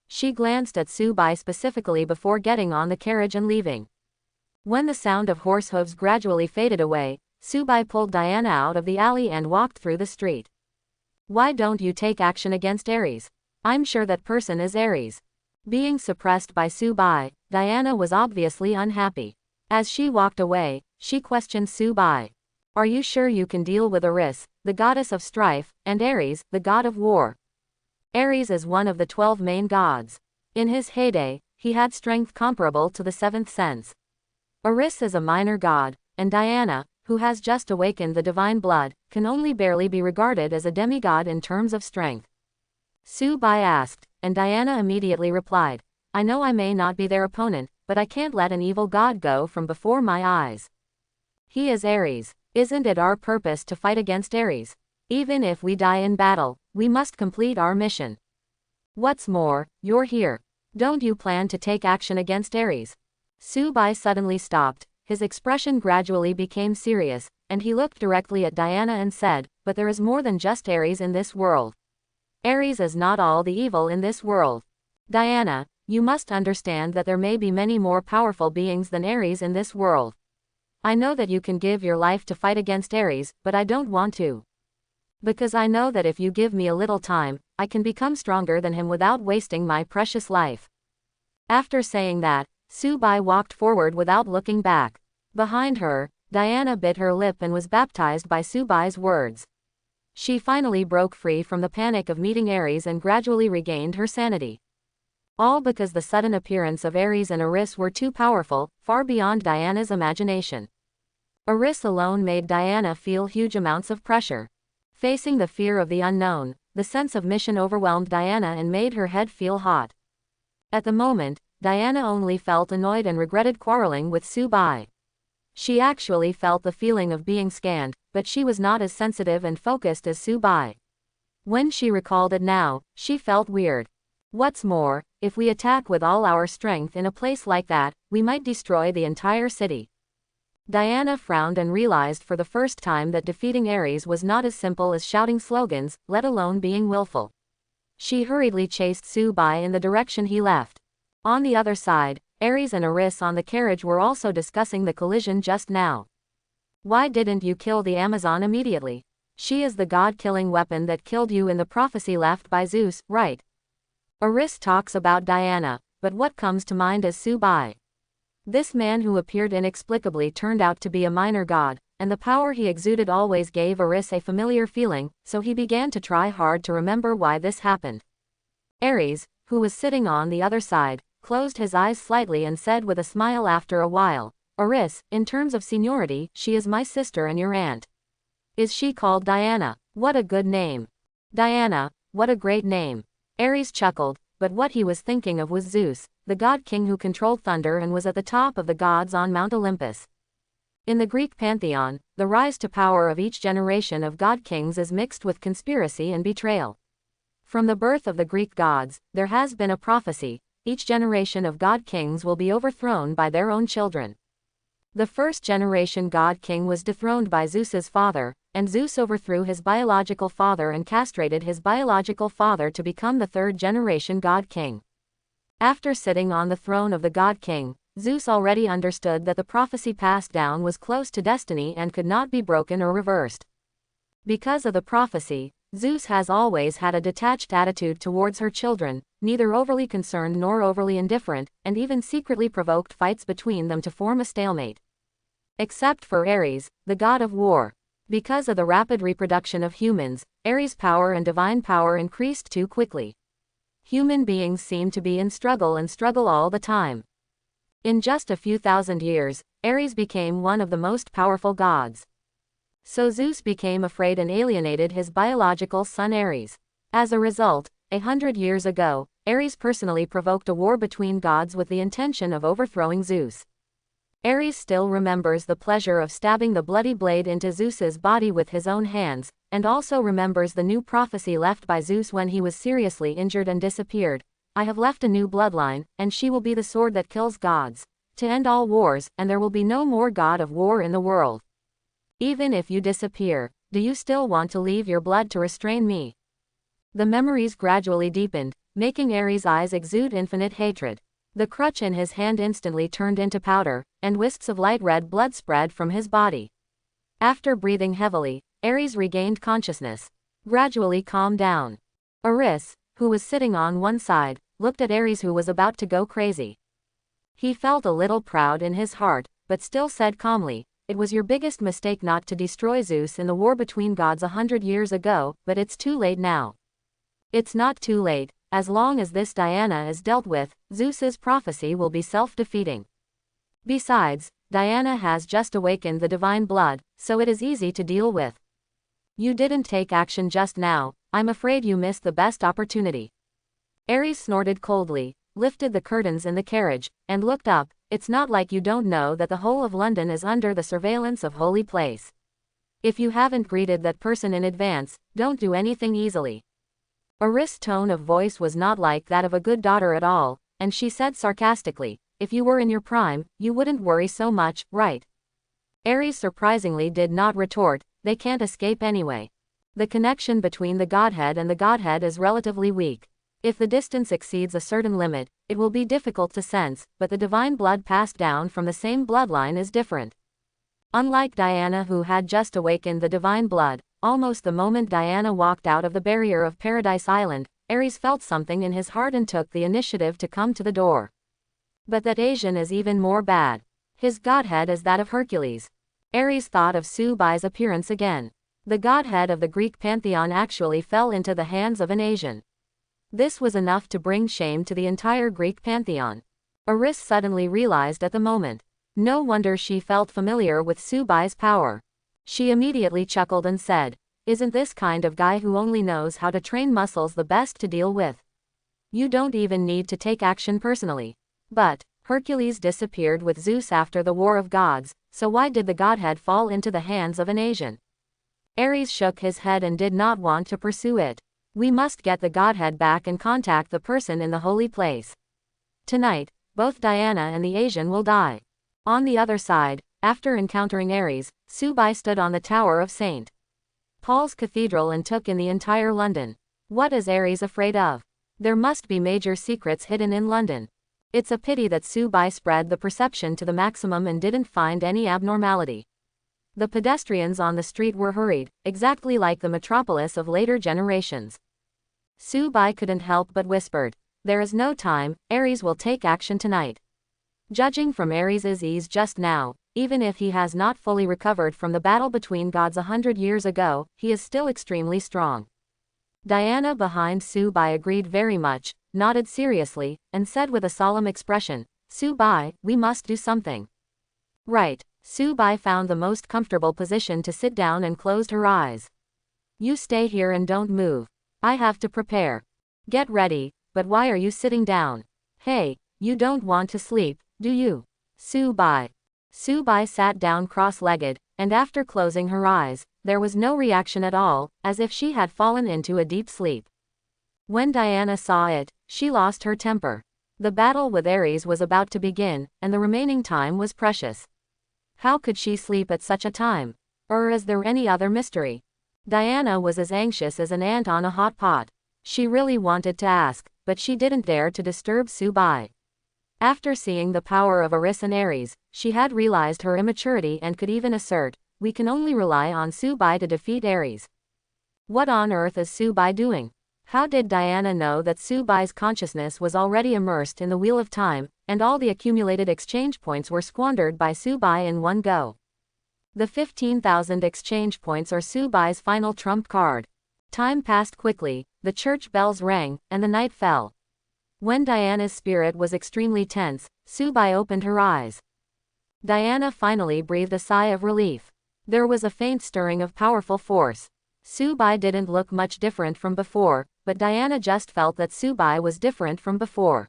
She glanced at Subai specifically before getting on the carriage and leaving. When the sound of horse hooves gradually faded away, Subai pulled Diana out of the alley and walked through the street. "Why don't you take action against Aries? I'm sure that person is Aries." Being suppressed by Subai, Diana was obviously unhappy. As she walked away, she questioned Subai. "Are you sure you can deal with Aris, the goddess of strife, and Aries, the god of war?" Aries is one of the 12 main gods. In his heyday, he had strength comparable to the 7th sense. Aris is a minor god, and Diana, who has just awakened the divine blood, can only barely be regarded as a demigod in terms of strength. Subai asked, and Diana immediately replied, "I know I may not be their opponent, but I can't let an evil god go from before my eyes. He is Aries. Isn't it our purpose to fight against Aries? Even if we die in battle, we must complete our mission. What's more, you're here. Don't you plan to take action against Aries?" Subai suddenly stopped, his expression gradually became serious, and he looked directly at Diana and said, "But there is more than just Aries in this world. Aries is not all the evil in this world. Diana, you must understand that there may be many more powerful beings than Aries in this world. I know that you can give your life to fight against Aries, but I don't want to. Because I know that if you give me a little time, I can become stronger than him without wasting my precious life." After saying that, Subai walked forward without looking back. Behind her, Diana bit her lip and was baptized by Subai's words. She finally broke free from the panic of meeting Aries and gradually regained her sanity. All because the sudden appearance of Aries and Aris were too powerful, far beyond Diana's imagination. Aris alone made Diana feel huge amounts of pressure. Facing the fear of the unknown, the sense of mission overwhelmed Diana and made her head feel hot. At the moment, Diana only felt annoyed and regretted quarreling with Subai. She actually felt the feeling of being scanned, but she was not as sensitive and focused as Subai. When she recalled it now, she felt weird. What's more, if we attack with all our strength in a place like that, we might destroy the entire city. Diana frowned and realized for the first time that defeating Aries was not as simple as shouting slogans, let alone being willful. She hurriedly chased Subai in the direction he left. On the other side, Aries and Aris on the carriage were also discussing the collision just now. "Why didn't you kill the Amazon immediately? She is the god-killing weapon that killed you in the prophecy left by Zeus, right?" Aris talks about Diana, but what comes to mind is Subai. This man who appeared inexplicably turned out to be a minor god, and the power he exuded always gave Aris a familiar feeling, so he began to try hard to remember why this happened. Aries, who was sitting on the other side, closed his eyes slightly and said with a smile after a while, "Aris, in terms of seniority, she is my sister and your aunt." "Is she called Diana? What a good name." "Diana, what a great name." Aries chuckled, but what he was thinking of was Zeus, the god-king who controlled thunder and was at the top of the gods on Mount Olympus. In the Greek pantheon, the rise to power of each generation of god-kings is mixed with conspiracy and betrayal. From the birth of the Greek gods, there has been a prophecy: each generation of god-kings will be overthrown by their own children. The first generation god-king was dethroned by Zeus's father, and Zeus overthrew his biological father and castrated his biological father to become the third generation god-king. After sitting on the throne of the god-king, Zeus already understood that the prophecy passed down was close to destiny and could not be broken or reversed. Because of the prophecy, Zeus has always had a detached attitude towards her children, neither overly concerned nor overly indifferent, and even secretly provoked fights between them to form a stalemate. Except for Aries, the god of war. Because of the rapid reproduction of humans, Aries' power and divine power increased too quickly. Human beings seem to be in struggle all the time. In just a few thousand years, Aries became one of the most powerful gods. So Zeus became afraid and alienated his biological son Aries. As a result, 100 years ago, Aries personally provoked a war between gods with the intention of overthrowing Zeus. Aries still remembers the pleasure of stabbing the bloody blade into Zeus's body with his own hands, and also remembers the new prophecy left by Zeus when he was seriously injured and disappeared. I have left a new bloodline, and she will be the sword that kills gods, to end all wars, and there will be no more god of war in the world. Even if you disappear, do you still want to leave your blood to restrain me? The memories gradually deepened, making Aries' eyes exude infinite hatred. The crutch in his hand instantly turned into powder, and wisps of light red blood spread from his body. After breathing heavily, Aries regained consciousness. Gradually calmed down. Aris, who was sitting on one side, looked at Aries who was about to go crazy. He felt a little proud in his heart, but still said calmly, "It was your biggest mistake not to destroy Zeus in the war between gods 100 years ago, but it's too late now." It's not too late. As long as this Diana is dealt with, Zeus's prophecy will be self-defeating. Besides, Diana has just awakened the divine blood, so it is easy to deal with. You didn't take action just now, I'm afraid you missed the best opportunity. Aries snorted coldly, lifted the curtains in the carriage, and looked up. It's not like you don't know that the whole of London is under the surveillance of Holy Place. If you haven't greeted that person in advance, don't do anything easily. Aris' tone of voice was not like that of a good daughter at all, and she said sarcastically, "If you were in your prime, you wouldn't worry so much, right?" Aries surprisingly did not retort, "They can't escape anyway. The connection between the godhead and the godhead is relatively weak. If the distance exceeds a certain limit, it will be difficult to sense, but the divine blood passed down from the same bloodline is different." Unlike Diana, who had just awakened the divine blood, almost the moment Diana walked out of the barrier of Paradise Island, Aries felt something in his heart and took the initiative to come to the door. But that Asian is even more bad. His godhead is that of Hercules. Aries thought of Subai's appearance again. The godhead of the Greek pantheon actually fell into the hands of an Asian. This was enough to bring shame to the entire Greek pantheon. Aris suddenly realized at the moment. No wonder she felt familiar with Subai's power. She immediately chuckled and said, "Isn't this kind of guy who only knows how to train muscles the best to deal with? You don't even need to take action personally." But Hercules disappeared with Zeus after the War of Gods, so why did the godhead fall into the hands of an Asian? Aries shook his head and did not want to pursue it. We must get the godhead back and contact the person in the holy place. Tonight, both Diana and the Asian will die. On the other side, after encountering Aries, Subai stood on the tower of St. Paul's Cathedral and took in the entire London. What is Aries afraid of? There must be major secrets hidden in London. It's a pity that Subai spread the perception to the maximum and didn't find any abnormality. The pedestrians on the street were hurried, exactly like the metropolis of later generations. Subai couldn't help but whispered, "There is no time, Aries will take action tonight." Judging from Aries' ease just now, even if he has not fully recovered from the battle between gods 100 years ago, he is still extremely strong. Diana behind Subai agreed very much, nodded seriously, and said with a solemn expression, "Subai, we must do something." Right. Subai found the most comfortable position to sit down and closed her eyes. "You stay here and don't move. I have to prepare. Get ready, but why are you sitting down? Hey, you don't want to sleep, do you?" Subai. Subai sat down cross-legged, and after closing her eyes, there was no reaction at all, as if she had fallen into a deep sleep. When Diana saw it, she lost her temper. The battle with Aries was about to begin, and the remaining time was precious. How could she sleep at such a time? Or is there any other mystery? Diana was as anxious as an ant on a hot pot. She really wanted to ask, but she didn't dare to disturb Subai. After seeing the power of Aris and Aries, she had realized her immaturity and could even assert, "We can only rely on Subai to defeat Aries." What on earth is Subai doing? How did Diana know that Subai's consciousness was already immersed in the Wheel of Time, and all the accumulated exchange points were squandered by Subai in one go? The 15,000 exchange points are Subai's final trump card. Time passed quickly, the church bells rang, and the night fell. When Diana's spirit was extremely tense, Subai opened her eyes. Diana finally breathed a sigh of relief. There was a faint stirring of powerful force. Subai didn't look much different from before, but Diana just felt that Subai was different from before.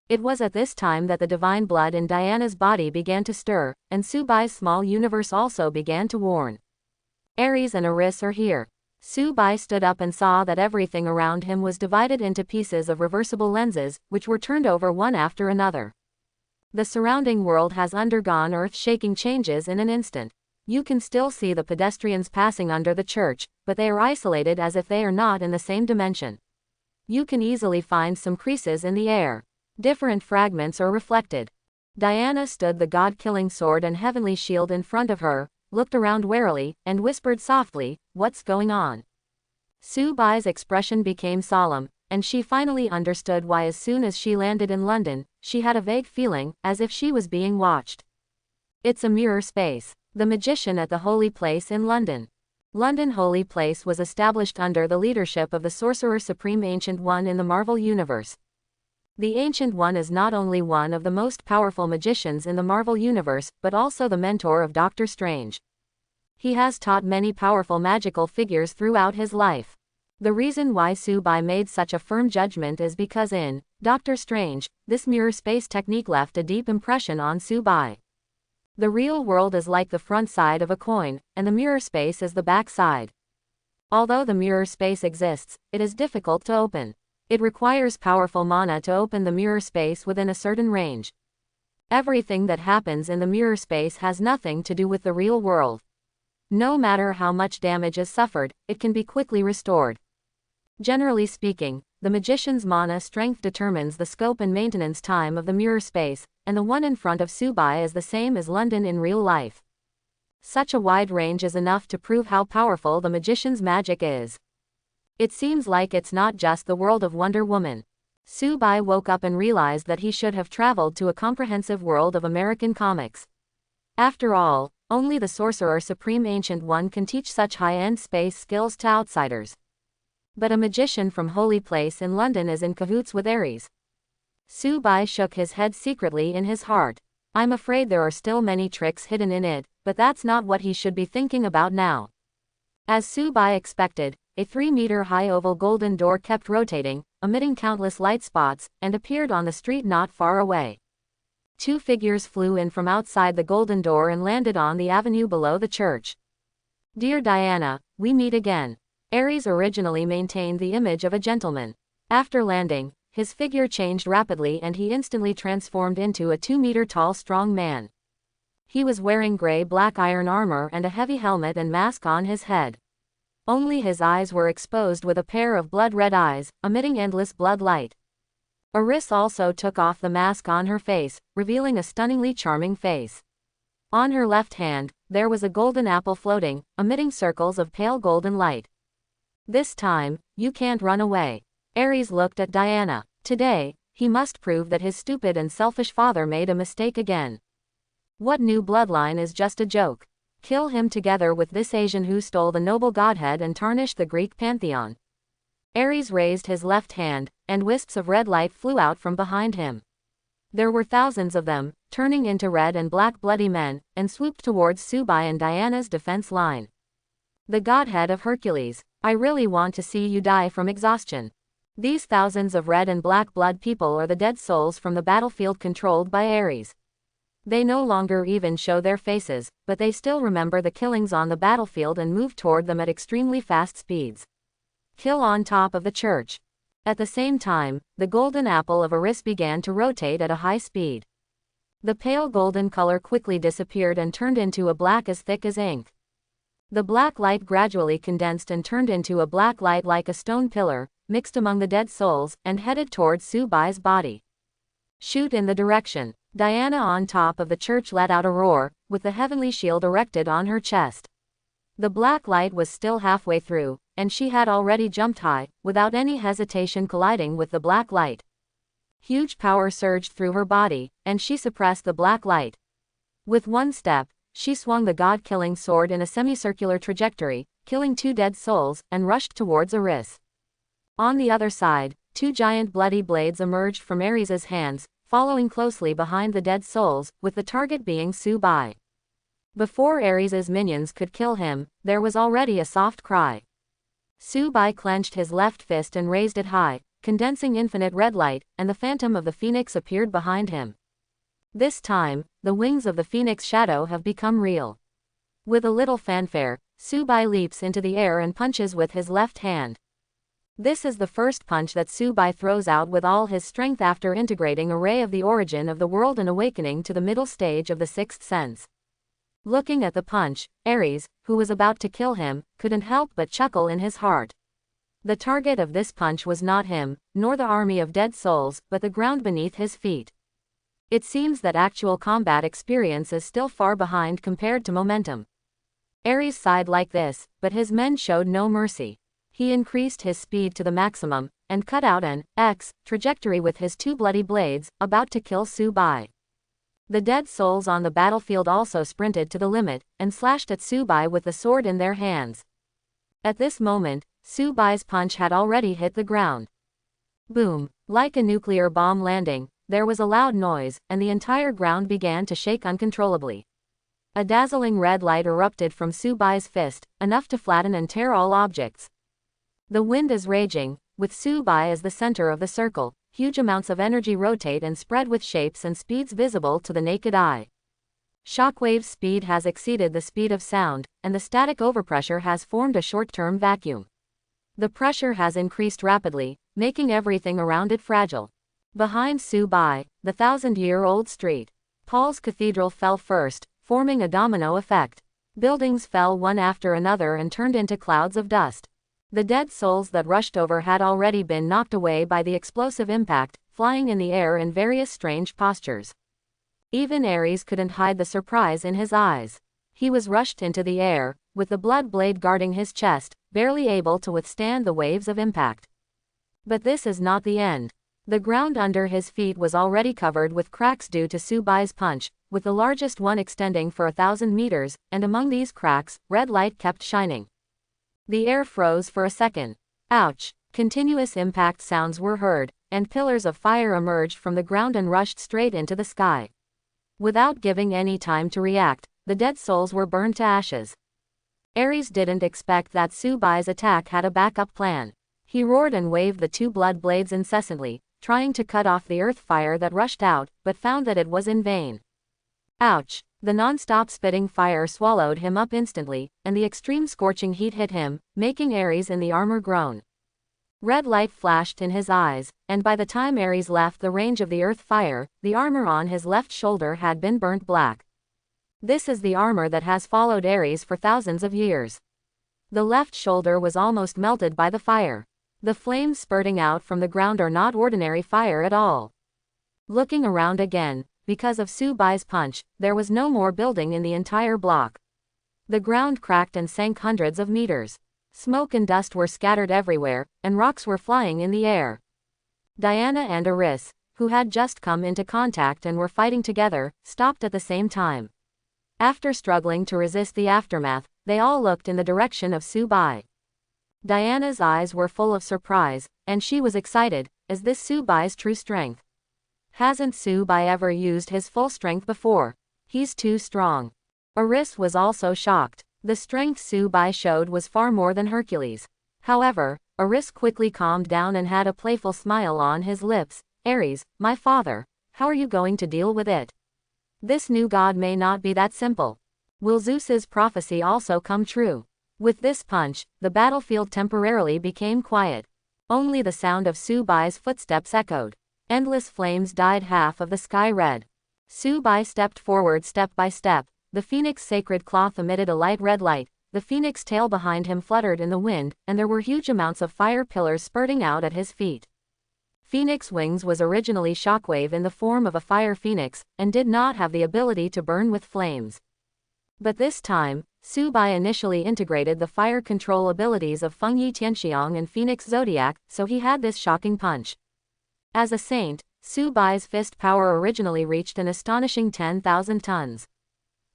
It was at this time that the divine blood in Diana's body began to stir, and Subai's small universe also began to warn. Aries and Aris are here. Subai stood up and saw that everything around him was divided into pieces of reversible lenses, which were turned over one after another. The surrounding world has undergone earth-shaking changes in an instant. You can still see the pedestrians passing under the church, but they are isolated as if they are not in the same dimension. You can easily find some creases in the air. Different fragments are reflected. Diana stood the god-killing sword and heavenly shield in front of her, looked around warily, and whispered softly, "What's going on?" Subai's expression became solemn, and she finally understood why as soon as she landed in London, she had a vague feeling, as if she was being watched. It's a mirror space. The magician at the holy place in London. London Holy Place was established under the leadership of the Sorcerer Supreme Ancient One in the Marvel Universe. The Ancient One is not only one of the most powerful magicians in the Marvel Universe, but also the mentor of Doctor Strange. He has taught many powerful magical figures throughout his life. The reason why Subai made such a firm judgment is because in Doctor Strange, this mirror space technique left a deep impression on Subai. The real world is like the front side of a coin, and the mirror space is the back side. Although the mirror space exists, it is difficult to open. It requires powerful mana to open the mirror space within a certain range. Everything that happens in the mirror space has nothing to do with the real world. No matter how much damage is suffered, it can be quickly restored. Generally speaking, the magician's mana strength determines the scope and maintenance time of the mirror space, and the one in front of Subai is the same as London in real life. Such a wide range is enough to prove how powerful the magician's magic is. It seems like it's not just the world of Wonder Woman. Subai woke up and realized that he should have traveled to a comprehensive world of American comics. After all, only the Sorcerer Supreme Ancient One can teach such high-end space skills to outsiders. But a magician from Holy Place in London is in cahoots with Aries. Subai shook his head secretly in his heart. I'm afraid there are still many tricks hidden in it, but that's not what he should be thinking about now. As Subai expected, a 3-meter-high oval golden door kept rotating, emitting countless light spots, and appeared on the street not far away. 2 figures flew in from outside the golden door and landed on the avenue below the church. Dear Diana, we meet again. Aries originally maintained the image of a gentleman. After landing, his figure changed rapidly and he instantly transformed into a 2-meter-tall strong man. He was wearing gray-black iron armor and a heavy helmet and mask on his head. Only his eyes were exposed with a pair of blood-red eyes, emitting endless blood light. Aris also took off the mask on her face, revealing a stunningly charming face. On her left hand, there was a golden apple floating, emitting circles of pale golden light. This time, you can't run away. Aries looked at Diana. Today, he must prove that his stupid and selfish father made a mistake again. What new bloodline is just a joke? Kill him together with this Asian who stole the noble godhead and tarnished the Greek pantheon. Aries raised his left hand, and wisps of red light flew out from behind him. There were thousands of them, turning into red and black bloody men, and swooped towards Subai and Diana's defense line. The godhead of Hercules, I really want to see you die from exhaustion. These thousands of red and black blood people are the dead souls from the battlefield controlled by Aries. They no longer even show their faces, but they still remember the killings on the battlefield and move toward them at extremely fast speeds. Kill on top of the church. At the same time, the golden apple of Aris began to rotate at a high speed. The pale golden color quickly disappeared and turned into a black as thick as ink. The black light gradually condensed and turned into a black light like a stone pillar, mixed among the dead souls, and headed towards Subai's body. Shoot in the direction. Diana on top of the church let out a roar, with the heavenly shield erected on her chest. The black light was still halfway through, and she had already jumped high, without any hesitation colliding with the black light. Huge power surged through her body, and she suppressed the black light. With one step, she swung the god-killing sword in a semicircular trajectory, killing 2 dead souls, and rushed towards Aris. On the other side, 2 giant bloody blades emerged from Aries' hands, following closely behind the dead souls, with the target being Subai. Before Aries' minions could kill him, there was already a soft cry. Subai clenched his left fist and raised it high, condensing infinite red light, and the phantom of the phoenix appeared behind him. This time, the wings of the phoenix shadow have become real. With a little fanfare, Subai leaps into the air and punches with his left hand. This is the first punch that Subai throws out with all his strength after integrating a ray of the origin of the world and awakening to the middle stage of the sixth sense. Looking at the punch, Aries, who was about to kill him, couldn't help but chuckle in his heart. The target of this punch was not him, nor the army of dead souls, but the ground beneath his feet. It seems that actual combat experience is still far behind compared to momentum. Aries sighed like this, but his men showed no mercy. He increased his speed to the maximum, and cut out an X trajectory with his 2 bloody blades, about to kill Subai. The dead souls on the battlefield also sprinted to the limit, and slashed at Subai with the sword in their hands. At this moment, Subai's punch had already hit the ground. Boom! Like a nuclear bomb landing, there was a loud noise, and the entire ground began to shake uncontrollably. A dazzling red light erupted from Subai's fist, enough to flatten and tear all objects. The wind is raging, with Subai as the center of the circle. Huge amounts of energy rotate and spread with shapes and speeds visible to the naked eye. Shockwave's speed has exceeded the speed of sound, and the static overpressure has formed a short-term vacuum. The pressure has increased rapidly, making everything around it fragile. Behind Subai, the 1,000-year-old street. Paul's Cathedral fell first, forming a domino effect. Buildings fell one after another and turned into clouds of dust. The dead souls that rushed over had already been knocked away by the explosive impact, flying in the air in various strange postures. Even Aries couldn't hide the surprise in his eyes. He was rushed into the air, with the blood blade guarding his chest, barely able to withstand the waves of impact. But this is not the end. The ground under his feet was already covered with cracks due to Subai's punch, with the largest one extending for 1,000 meters, and among these cracks, red light kept shining. The air froze for a second. Ouch! Continuous impact sounds were heard, and pillars of fire emerged from the ground and rushed straight into the sky. Without giving any time to react, the dead souls were burned to ashes. Aries didn't expect that Subai's attack had a backup plan. He roared and waved the 2 blood blades incessantly, trying to cut off the earth fire that rushed out, but found that it was in vain. Ouch! The non-stop spitting fire swallowed him up instantly, and the extreme scorching heat hit him, making Aries in the armor groan. Red light flashed in his eyes, and by the time Aries left the range of the earth fire, the armor on his left shoulder had been burnt black. This is the armor that has followed Aries for thousands of years. The left shoulder was almost melted by the fire. The flames spurting out from the ground are not ordinary fire at all. Looking around again, because of Subai's punch, there was no more building in the entire block. The ground cracked and sank hundreds of meters. Smoke and dust were scattered everywhere, and rocks were flying in the air. Diana and Aris, who had just come into contact and were fighting together, stopped at the same time. After struggling to resist the aftermath, they all looked in the direction of Subai. Diana's eyes were full of surprise, and she was excited. Is this Subai's true strength? Hasn't Subai ever used his full strength before? He's too strong. Aris was also shocked. The strength Subai showed was far more than Hercules. However, Aris quickly calmed down and had a playful smile on his lips. Aries, my father, how are you going to deal with it? This new god may not be that simple. Will Zeus's prophecy also come true? With this punch, the battlefield temporarily became quiet. Only the sound of Subai's footsteps echoed. Endless flames dyed half of the sky red. Subai stepped forward step by step. The phoenix sacred cloth emitted a light red light. The phoenix tail behind him fluttered in the wind, and there were huge amounts of fire pillars spurting out at his feet. Phoenix Wings was originally Shockwave in the form of a fire phoenix, and did not have the ability to burn with flames. But this time, Subai initially integrated the fire control abilities of Fengyi Tianxiang and Phoenix Zodiac, so he had this shocking punch. As a saint, Subai's fist power originally reached an astonishing 10,000 tons.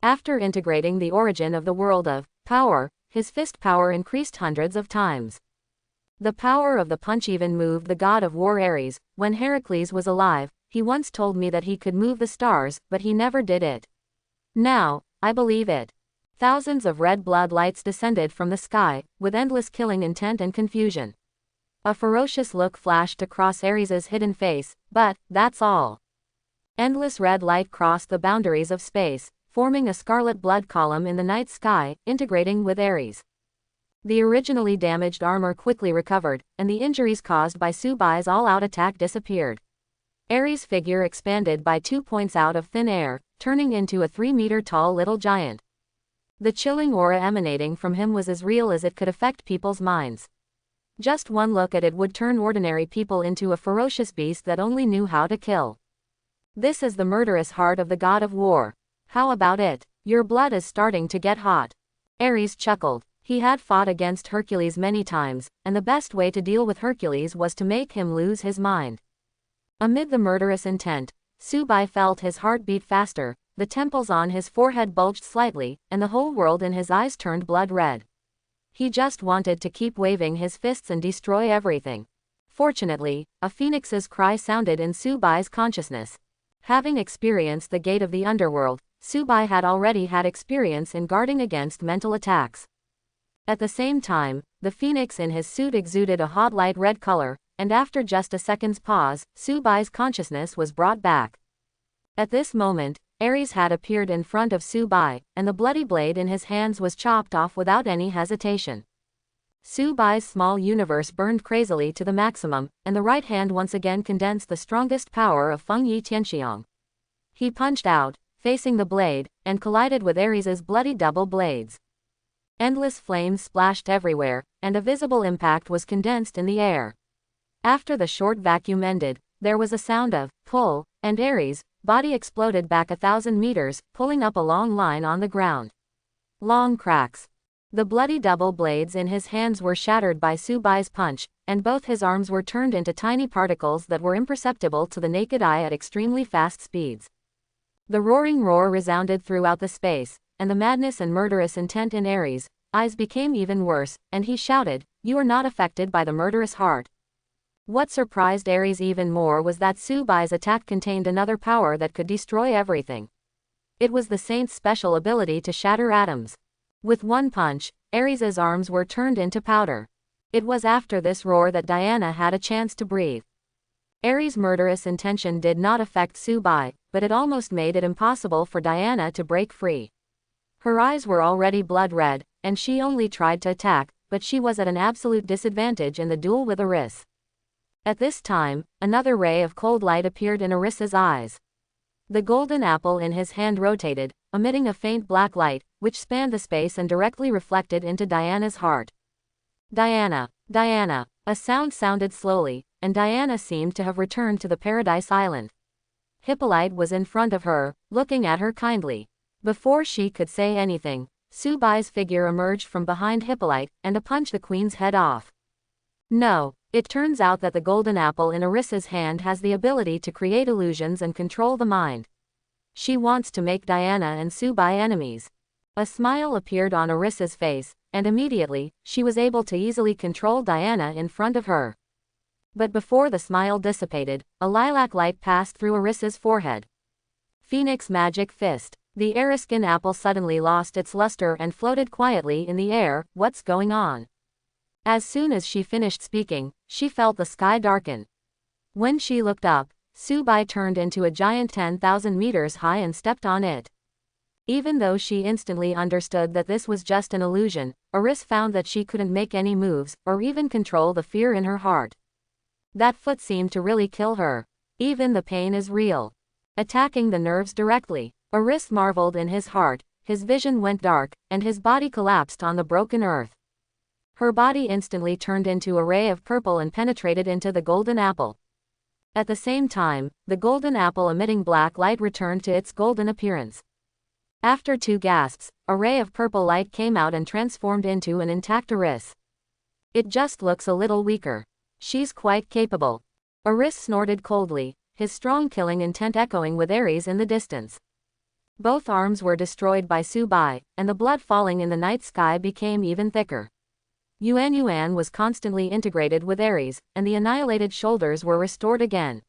After integrating the origin of the world of power, his fist power increased hundreds of times. The power of the punch even moved the god of war Aries. When Heracles was alive, he once told me that he could move the stars, but he never did it. Now, I believe it. Thousands of red blood lights descended from the sky, with endless killing intent and confusion. A ferocious look flashed across Ares's hidden face, but that's all. Endless red light crossed the boundaries of space, forming a scarlet blood column in the night sky, integrating with Aries. The originally damaged armor quickly recovered, and the injuries caused by Subai's all-out attack disappeared. Aries' figure expanded by 2 points out of thin air, turning into a 3-meter-tall little giant. The chilling aura emanating from him was as real as it could affect people's minds. Just one look at it would turn ordinary people into a ferocious beast that only knew how to kill. This is the murderous heart of the god of war. How about it? Your blood is starting to get hot. Aries chuckled. He had fought against Hercules many times, and the best way to deal with Hercules was to make him lose his mind. Amid the murderous intent, Subai felt his heart beat faster, the temples on his forehead bulged slightly, and the whole world in his eyes turned blood red. He just wanted to keep waving his fists and destroy everything. Fortunately, a phoenix's cry sounded in Subai's consciousness. Having experienced the gate of the underworld, Subai had already had experience in guarding against mental attacks. At the same time, the phoenix in his suit exuded a hot light red color, and after just a second's pause, Subai's consciousness was brought back. At this moment, Aries had appeared in front of Subai, and the bloody blade in his hands was chopped off without any hesitation. Subai's small universe burned crazily to the maximum, and the right hand once again condensed the strongest power of Fengyi Tianxiang. He punched out, facing the blade, and collided with Ares's bloody double blades. Endless flames splashed everywhere, and a visible impact was condensed in the air. After the short vacuum ended, there was a sound of pull, and Ares' body exploded back 1,000 meters, pulling up a long line on the ground. Long cracks. The bloody double blades in his hands were shattered by Subai's punch, and both his arms were turned into tiny particles that were imperceptible to the naked eye at extremely fast speeds. The roaring roar resounded throughout the space, and the madness and murderous intent in Ares' eyes became even worse, and he shouted, "You are not affected by the murderous heart." What surprised Ares even more was that Subai's attack contained another power that could destroy everything. It was the saint's special ability to shatter atoms. With one punch, Ares's arms were turned into powder. It was after this roar that Diana had a chance to breathe. Ares' murderous intention did not affect Subai, but it almost made it impossible for Diana to break free. Her eyes were already blood red, and she only tried to attack, but she was at an absolute disadvantage in the duel with Aris. At this time, another ray of cold light appeared in Aris's eyes. The golden apple in his hand rotated, emitting a faint black light, which spanned the space and directly reflected into Diana's heart. Diana, Diana, a sound sounded slowly, and Diana seemed to have returned to the Paradise Island. Hippolyte was in front of her, looking at her kindly. Before she could say anything, Subai's figure emerged from behind Hippolyte, and punched the queen's head off. No, it turns out that the golden apple in Aris's hand has the ability to create illusions and control the mind. She wants to make Diana and Subai enemies. A smile appeared on Aris's face, and immediately, she was able to easily control Diana in front of her. But before the smile dissipated, a lilac light passed through Aris's forehead. Phoenix Magic Fist. The Ariskin apple suddenly lost its luster and floated quietly in the air. What's going on? As soon as she finished speaking, she felt the sky darken. When she looked up, Subai turned into a giant 10,000 meters high and stepped on it. Even though she instantly understood that this was just an illusion, Aris found that she couldn't make any moves, or even control the fear in her heart. That foot seemed to really kill her. Even the pain is real. Attacking the nerves directly. Aris marveled in his heart, his vision went dark, and his body collapsed on the broken earth. Her body instantly turned into a ray of purple and penetrated into the golden apple. At the same time, the golden apple emitting black light returned to its golden appearance. After 2 gasps, a ray of purple light came out and transformed into an intact Aris. It just looks a little weaker. She's quite capable. Aris snorted coldly, his strong killing intent echoing with Aries in the distance. Both arms were destroyed by Subai, and the blood falling in the night sky became even thicker. Yuan was constantly integrated with Aries, and the annihilated shoulders were restored again.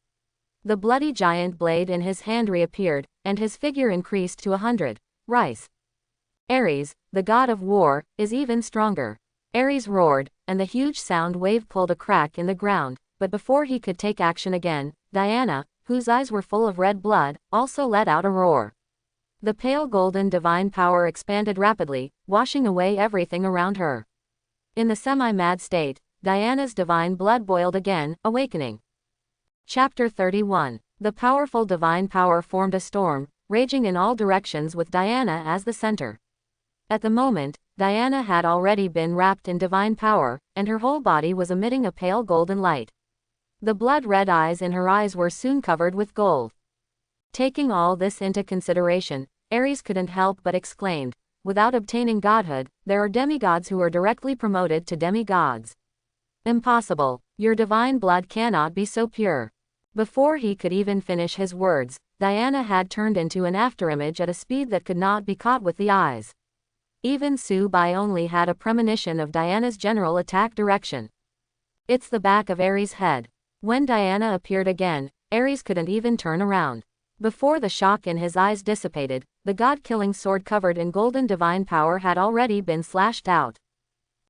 The bloody giant blade in his hand reappeared, and his figure increased to 100. Rice. Aries, the god of war, is even stronger. Aries roared, and the huge sound wave pulled a crack in the ground, but before he could take action again, Diana, whose eyes were full of red blood, also let out a roar. The pale golden divine power expanded rapidly, washing away everything around her. In the semi-mad state, Diana's divine blood boiled again, awakening. Chapter 31. The powerful divine power formed a storm, raging in all directions with Diana as the center. At the moment, Diana had already been wrapped in divine power, and her whole body was emitting a pale golden light. The blood-red eyes in her eyes were soon covered with gold. Taking all this into consideration, Aries couldn't help but exclaimed, "Without obtaining godhood, there are demigods who are directly promoted to demigods. Impossible, your divine blood cannot be so pure." Before he could even finish his words, Diana had turned into an afterimage at a speed that could not be caught with the eyes. Even Subai only had a premonition of Diana's general attack direction. It's the back of Aries' head. When Diana appeared again, Aries couldn't even turn around. Before the shock in his eyes dissipated, the god-killing sword covered in golden divine power had already been slashed out.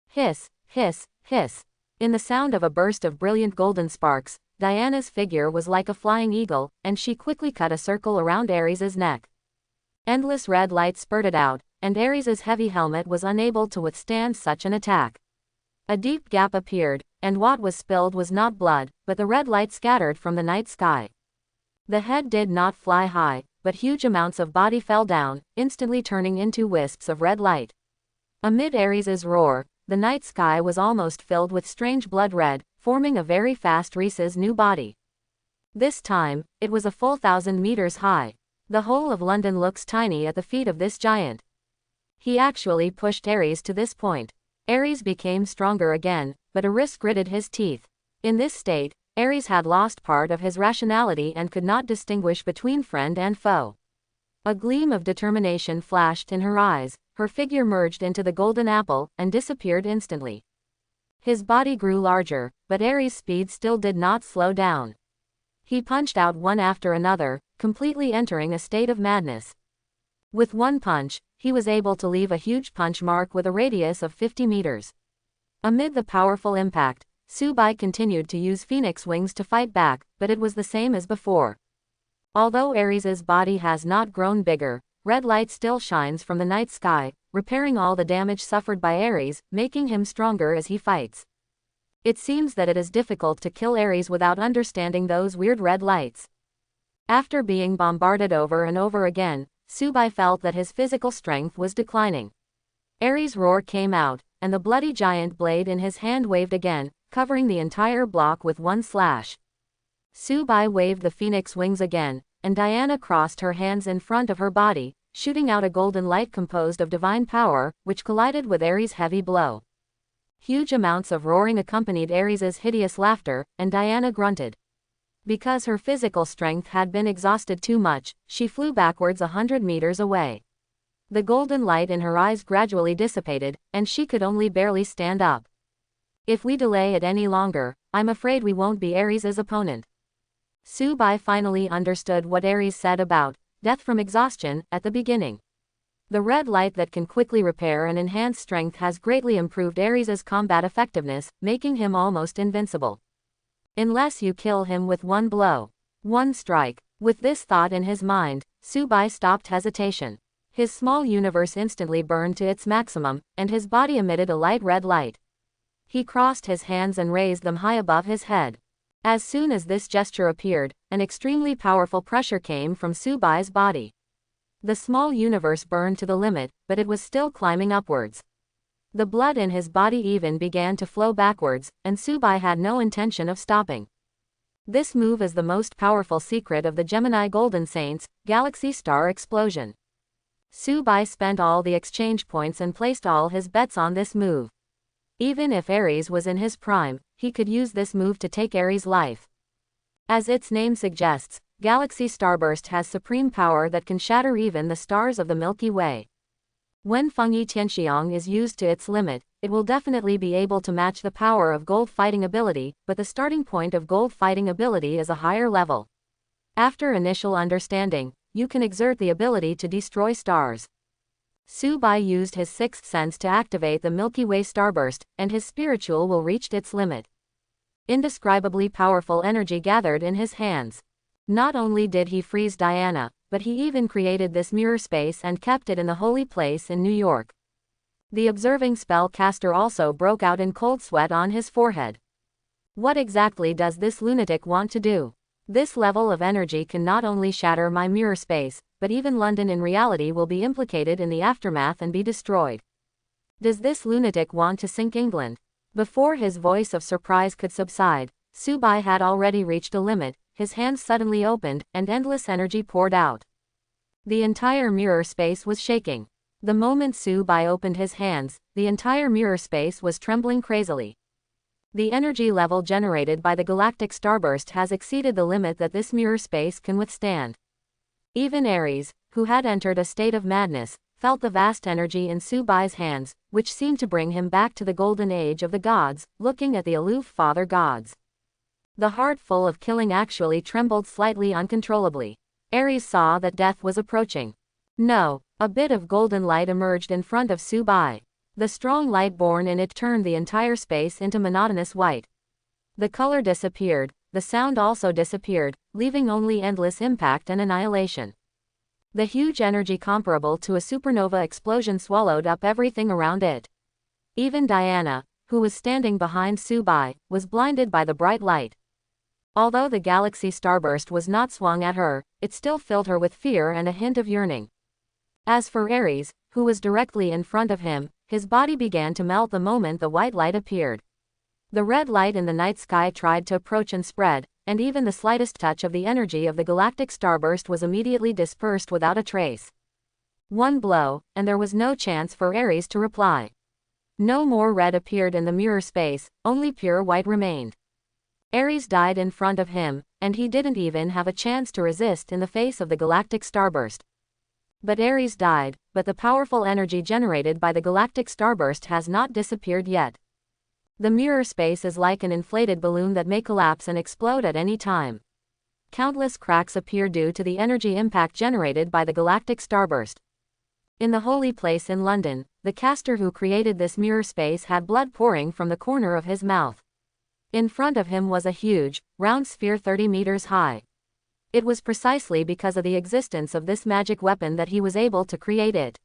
Hiss, hiss, hiss. In the sound of a burst of brilliant golden sparks, Diana's figure was like a flying eagle, and she quickly cut a circle around Aries' neck. Endless red light spurted out, and Aries' heavy helmet was unable to withstand such an attack. A deep gap appeared, and what was spilled was not blood, but the red light scattered from the night sky. The head did not fly high, but huge amounts of body fell down, instantly turning into wisps of red light. Amid Aries' roar, the night sky was almost filled with strange blood red, forming a very fast Aries' new body. This time, it was a full 1,000 meters high. The whole of London looks tiny at the feet of this giant. He actually pushed Aries to this point. Aries became stronger again, but Aris gritted his teeth. In this state, Aries had lost part of his rationality and could not distinguish between friend and foe. A gleam of determination flashed in her eyes, her figure merged into the golden apple, and disappeared instantly. His body grew larger, but Aries' speed still did not slow down. He punched out one after another, completely entering a state of madness. With one punch, he was able to leave a huge punch mark with a radius of 50 meters. Amid the powerful impact, Subai continued to use phoenix wings to fight back, but it was the same as before. Although Aries' body has not grown bigger, red light still shines from the night sky, repairing all the damage suffered by Aries, making him stronger as he fights. It seems that it is difficult to kill Aries without understanding those weird red lights. After being bombarded over and over again, Subai felt that his physical strength was declining. Aries' roar came out, and the bloody giant blade in his hand waved again, covering the entire block with one slash. Subai waved the phoenix wings again, and Diana crossed her hands in front of her body, shooting out a golden light composed of divine power, which collided with Aries' heavy blow. Huge amounts of roaring accompanied Aries' hideous laughter, and Diana grunted. Because her physical strength had been exhausted too much, she flew backwards 100 meters away. The golden light in her eyes gradually dissipated, and she could only barely stand up. If we delay it any longer, I'm afraid we won't be Aries' opponent. Subai finally understood what Aries said about death from exhaustion at the beginning. The red light that can quickly repair and enhance strength has greatly improved Aries' combat effectiveness, making him almost invincible. Unless you kill him with one blow. One strike. With this thought in his mind, Subai stopped hesitation. His small universe instantly burned to its maximum, and his body emitted a light red light. He crossed his hands and raised them high above his head. As soon as this gesture appeared, an extremely powerful pressure came from Subai's body. The small universe burned to the limit, but it was still climbing upwards. The blood in his body even began to flow backwards, and Subai had no intention of stopping. This move is the most powerful secret of the Gemini Golden Saints, Galaxy Star Explosion. Subai spent all the exchange points and placed all his bets on this move. Even if Aries was in his prime, he could use this move to take Aries' life. As its name suggests, Galaxy Starburst has supreme power that can shatter even the stars of the Milky Way. When Fengyi Tianxiang is used to its limit, it will definitely be able to match the power of gold fighting ability, but the starting point of gold fighting ability is a higher level. After initial understanding, you can exert the ability to destroy stars. Subai used his sixth sense to activate the Milky Way starburst, and his spiritual will reached its limit. Indescribably powerful energy gathered in his hands. Not only did he freeze Diana, but he even created this mirror space and kept it in the holy place in New York. The observing spellcaster also broke out in cold sweat on his forehead. What exactly does this lunatic want to do? This level of energy can not only shatter my mirror space, but even London in reality will be implicated in the aftermath and be destroyed. Does this lunatic want to sink England? Before his voice of surprise could subside, Subai had already reached a limit, his hands suddenly opened, and endless energy poured out. The entire mirror space was shaking. The moment Subai opened his hands, the entire mirror space was trembling crazily. The energy level generated by the galactic starburst has exceeded the limit that this mirror space can withstand. Even Aries, who had entered a state of madness, felt the vast energy in Subai's hands, which seemed to bring him back to the golden age of the gods, looking at the aloof father gods. The heart full of killing actually trembled slightly uncontrollably. Aries saw that death was approaching. No, a bit of golden light emerged in front of Subai. The strong light born in it turned the entire space into monotonous white. The color disappeared, the sound also disappeared, leaving only endless impact and annihilation. The huge energy comparable to a supernova explosion swallowed up everything around it. Even Diana, who was standing behind Subai, was blinded by the bright light. Although the galaxy starburst was not swung at her, it still filled her with fear and a hint of yearning. As for Aries, who was directly in front of him, his body began to melt the moment the white light appeared. The red light in the night sky tried to approach and spread, and even the slightest touch of the energy of the galactic starburst was immediately dispersed without a trace. One blow, and there was no chance for Aries to reply. No more red appeared in the mirror space, only pure white remained. Aries died in front of him, and he didn't even have a chance to resist in the face of the galactic starburst. But Aries died, but the powerful energy generated by the galactic starburst has not disappeared yet. The mirror space is like an inflated balloon that may collapse and explode at any time. Countless cracks appear due to the energy impact generated by the galactic starburst. In the holy place in London, the caster who created this mirror space had blood pouring from the corner of his mouth. In front of him was a huge, round sphere 30 meters high. It was precisely because of the existence of this magic weapon that he was able to create it.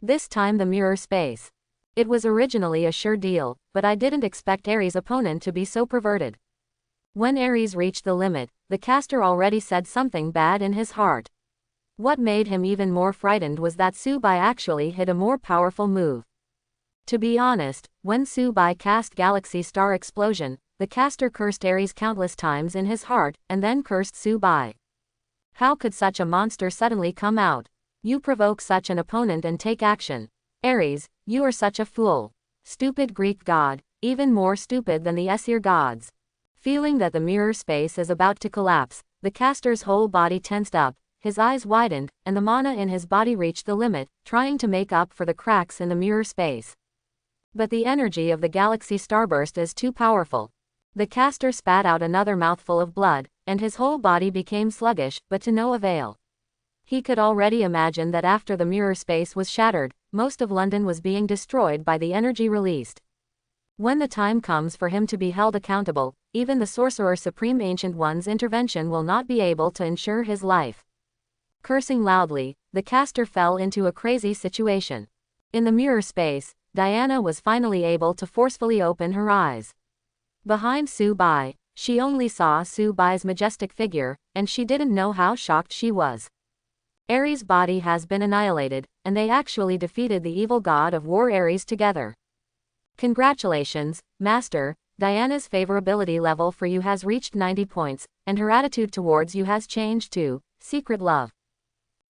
This time the mirror space. It was originally a sure deal, but I didn't expect Aries' opponent to be so perverted. When Aries reached the limit, the caster already said something bad in his heart. What made him even more frightened was that Subai actually hit a more powerful move. To be honest, when Subai cast Galaxy Star Explosion, the caster cursed Aries countless times in his heart, and then cursed Subai. How could such a monster suddenly come out? You provoke such an opponent and take action. Aries, you are such a fool. Stupid Greek god, even more stupid than the Aesir gods. Feeling that the mirror space is about to collapse, the caster's whole body tensed up, his eyes widened, and the mana in his body reached the limit, trying to make up for the cracks in the mirror space. But the energy of the galaxy starburst is too powerful. The caster spat out another mouthful of blood, and his whole body became sluggish, but to no avail. He could already imagine that after the mirror space was shattered, most of London was being destroyed by the energy released. When the time comes for him to be held accountable, even the Sorcerer Supreme Ancient One's intervention will not be able to ensure his life. Cursing loudly, the caster fell into a crazy situation. In the mirror space, Diana was finally able to forcefully open her eyes. Behind Subai, she only saw Subai's majestic figure, and she didn't know how shocked she was. Ares' body has been annihilated, and they actually defeated the evil god of war Ares together. Congratulations, Master, Diana's favorability level for you has reached 90 points, and her attitude towards you has changed to secret love.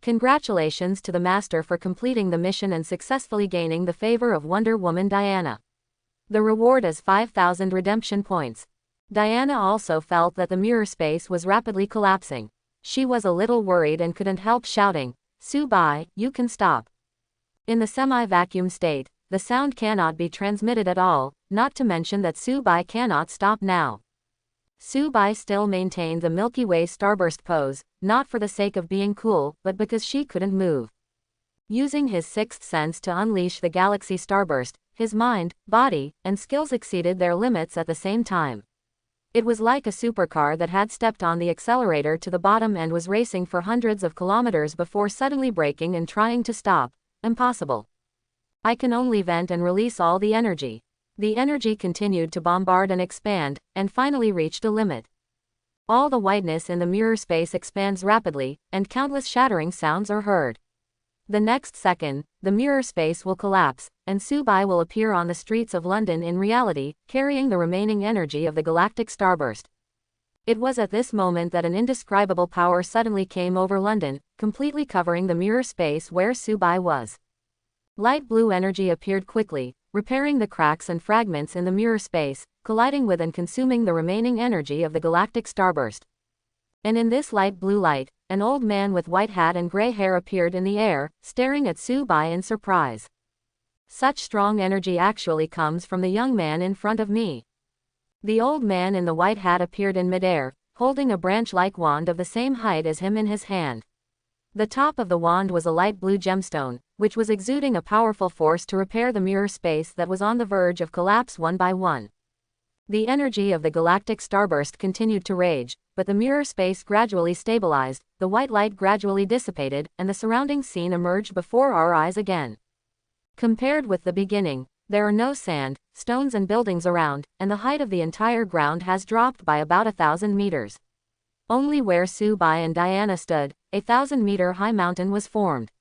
Congratulations to the Master for completing the mission and successfully gaining the favor of Wonder Woman Diana. The reward is 5,000 redemption points. Diana also felt that the mirror space was rapidly collapsing. She was a little worried and couldn't help shouting, "Subai, you can stop." In the semi-vacuum state, the sound cannot be transmitted at all, not to mention that Subai cannot stop now. Subai still maintained the Milky Way starburst pose, not for the sake of being cool, but because she couldn't move. Using his sixth sense to unleash the galaxy starburst, his mind, body, and skills exceeded their limits at the same time. It was like a supercar that had stepped on the accelerator to the bottom and was racing for hundreds of kilometers before suddenly braking and trying to stop. Impossible. I can only vent and release all the energy. The energy continued to bombard and expand, and finally reached a limit. All the whiteness in the mirror space expands rapidly, and countless shattering sounds are heard. The next second, the mirror space will collapse, and Subai will appear on the streets of London in reality, carrying the remaining energy of the galactic starburst. It was at this moment that an indescribable power suddenly came over London, completely covering the mirror space where Subai was. Light blue energy appeared quickly, repairing the cracks and fragments in the mirror space, colliding with and consuming the remaining energy of the galactic starburst. And in this light blue light, an old man with white hat and gray hair appeared in the air, staring at Subai in surprise. Such strong energy actually comes from the young man in front of me. The old man in the white hat appeared in midair, holding a branch-like wand of the same height as him in his hand. The top of the wand was a light blue gemstone, which was exuding a powerful force to repair the mirror space that was on the verge of collapse one by one. The energy of the galactic starburst continued to rage, but the mirror space gradually stabilized, the white light gradually dissipated, and the surrounding scene emerged before our eyes again. Compared with the beginning, there are no sand, stones and buildings around, and the height of the entire ground has dropped by about 1,000 meters. Only where Subai and Diana stood, a 1,000-meter-high mountain was formed.